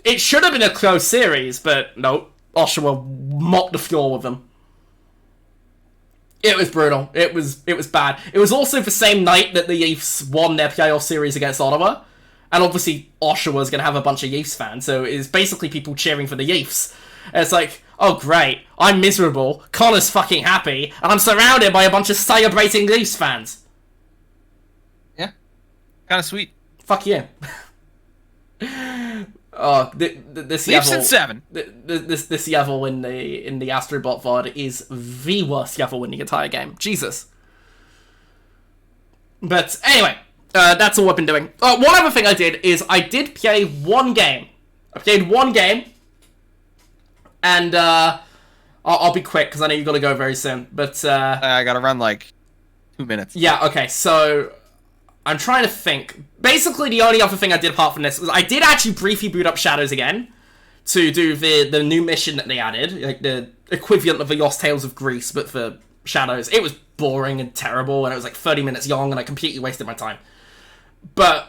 it should have been a close series, but no. Oshawa mopped the floor with them. It was brutal. It was bad. It was also the same night that the Leafs won their playoff series against Ottawa. And obviously, Oshawa's going to have a bunch of Leafs fans, so it's basically people cheering for the Leafs. And it's like, oh great, I'm miserable, Connor's fucking happy, and I'm surrounded by a bunch of celebrating Leafs fans. Kind of sweet. Fuck yeah. Oh, this Leaps Yavel, in 7. This Yavel in the Astrobot VOD is the worst Yavel in the entire game. Jesus. But anyway, that's all I've been doing. One other thing I did is I did play one game. I played one game, and I'll be quick because I know you've got to go very soon. But I gotta run like 2 minutes. Yeah. Okay. So I'm trying to think. Basically, the only other thing I did apart from this was I did actually briefly boot up Shadows again to do the new mission that they added, like the equivalent of the Lost Tales of Greece, but for Shadows. It was boring and terrible, and it was like 30 minutes long, and I completely wasted my time. But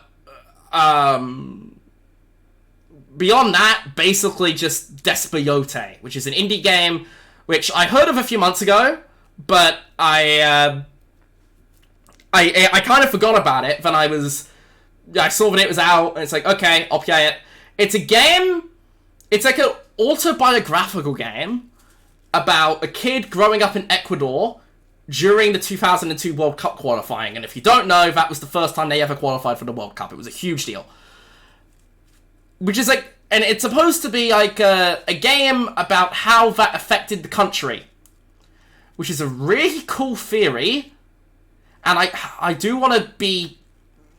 beyond that, basically just Despelote, which is an indie game which I heard of a few months ago, but I kind of forgot about it when I saw that it was out, and it's like, okay, I'll play it. It's a game, it's like an autobiographical game about a kid growing up in Ecuador during the 2002 World Cup qualifying. And if you don't know, that was the first time they ever qualified for the World Cup. It was a huge deal. Which is like, and it's supposed to be like a game about how that affected the country. Which is a really cool theory. And I do want to be...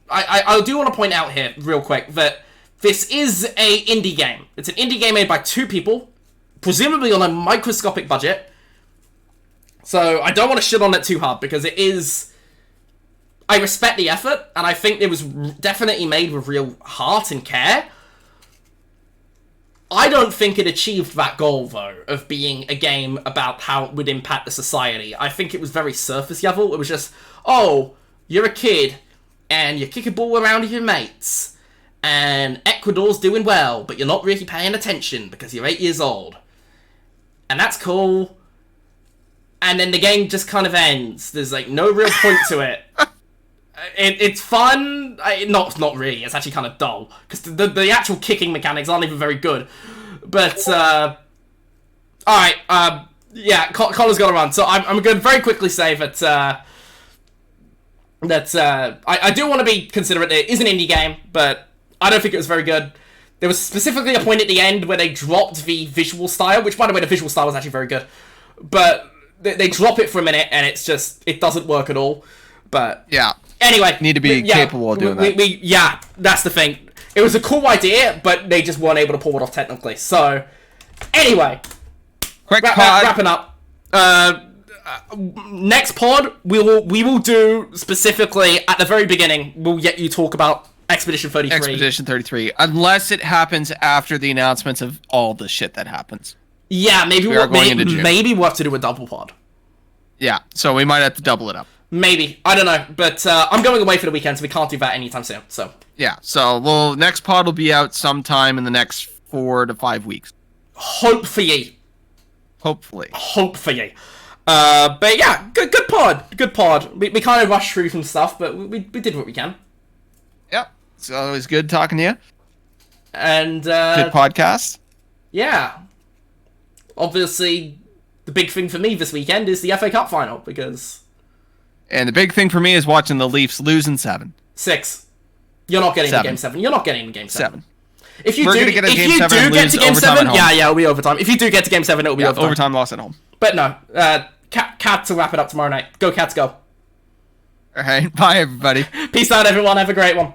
I do want to point out here, real quick, that this is a indie game. It's an indie game made by 2 people, presumably on a microscopic budget. So I don't want to shit on it too hard, because it is... I respect the effort, and I think it was definitely made with real heart and care. I don't think it achieved that goal, though, of being a game about how it would impact the society. I think it was very surface level. It was just, oh, you're a kid, and you kick a ball around with your mates, and Ecuador's doing well, but you're not really paying attention because you're 8 years old. And that's cool. And then the game just kind of ends. There's, like, no real point to it. It's fun. Not really. It's actually kind of dull. Because the actual kicking mechanics aren't even very good. But, alright, yeah, Colin's got to run. So I'm going to very quickly say that, I do want to be considerate. It is an indie game, but I don't think it was very good. There was specifically a point at the end where they dropped the visual style, which, by the way, the visual style was actually very good. But they drop it for a minute, and it's just, it doesn't work at all. But yeah, anyway, need to be capable of doing that. Yeah, that's the thing. It was a cool idea, but they just weren't able to pull it off technically. So, anyway, quick pod. Wrapping up. Next pod, we will do specifically at the very beginning. We'll get you talk about Expedition 33. Expedition 33, unless it happens after the announcements of all the shit that happens. Yeah, maybe we'll have to do a double pod. Yeah, so we might have to double it up. Maybe. I don't know. But I'm going away for the weekend, so we can't do that anytime soon. So yeah, so next pod will be out sometime in the next 4 to 5 weeks. Hopefully. But yeah, good pod. We kind of rushed through some stuff, but we did what we can. Yep. It's always good talking to you. And good podcast. Yeah. Obviously, the big thing for me this weekend is the FA Cup final, because... And the big thing for me is watching the Leafs lose in 7. 6. You're not getting to Game 7. You're not getting to Game 7. If you do get to Game 7, yeah, it'll be overtime. If you do get to Game 7, it'll be overtime. Overtime loss at home. But no, Cats will wrap it up tomorrow night. Go Cats, go. All right, bye everybody. Peace out, everyone. Have a great one.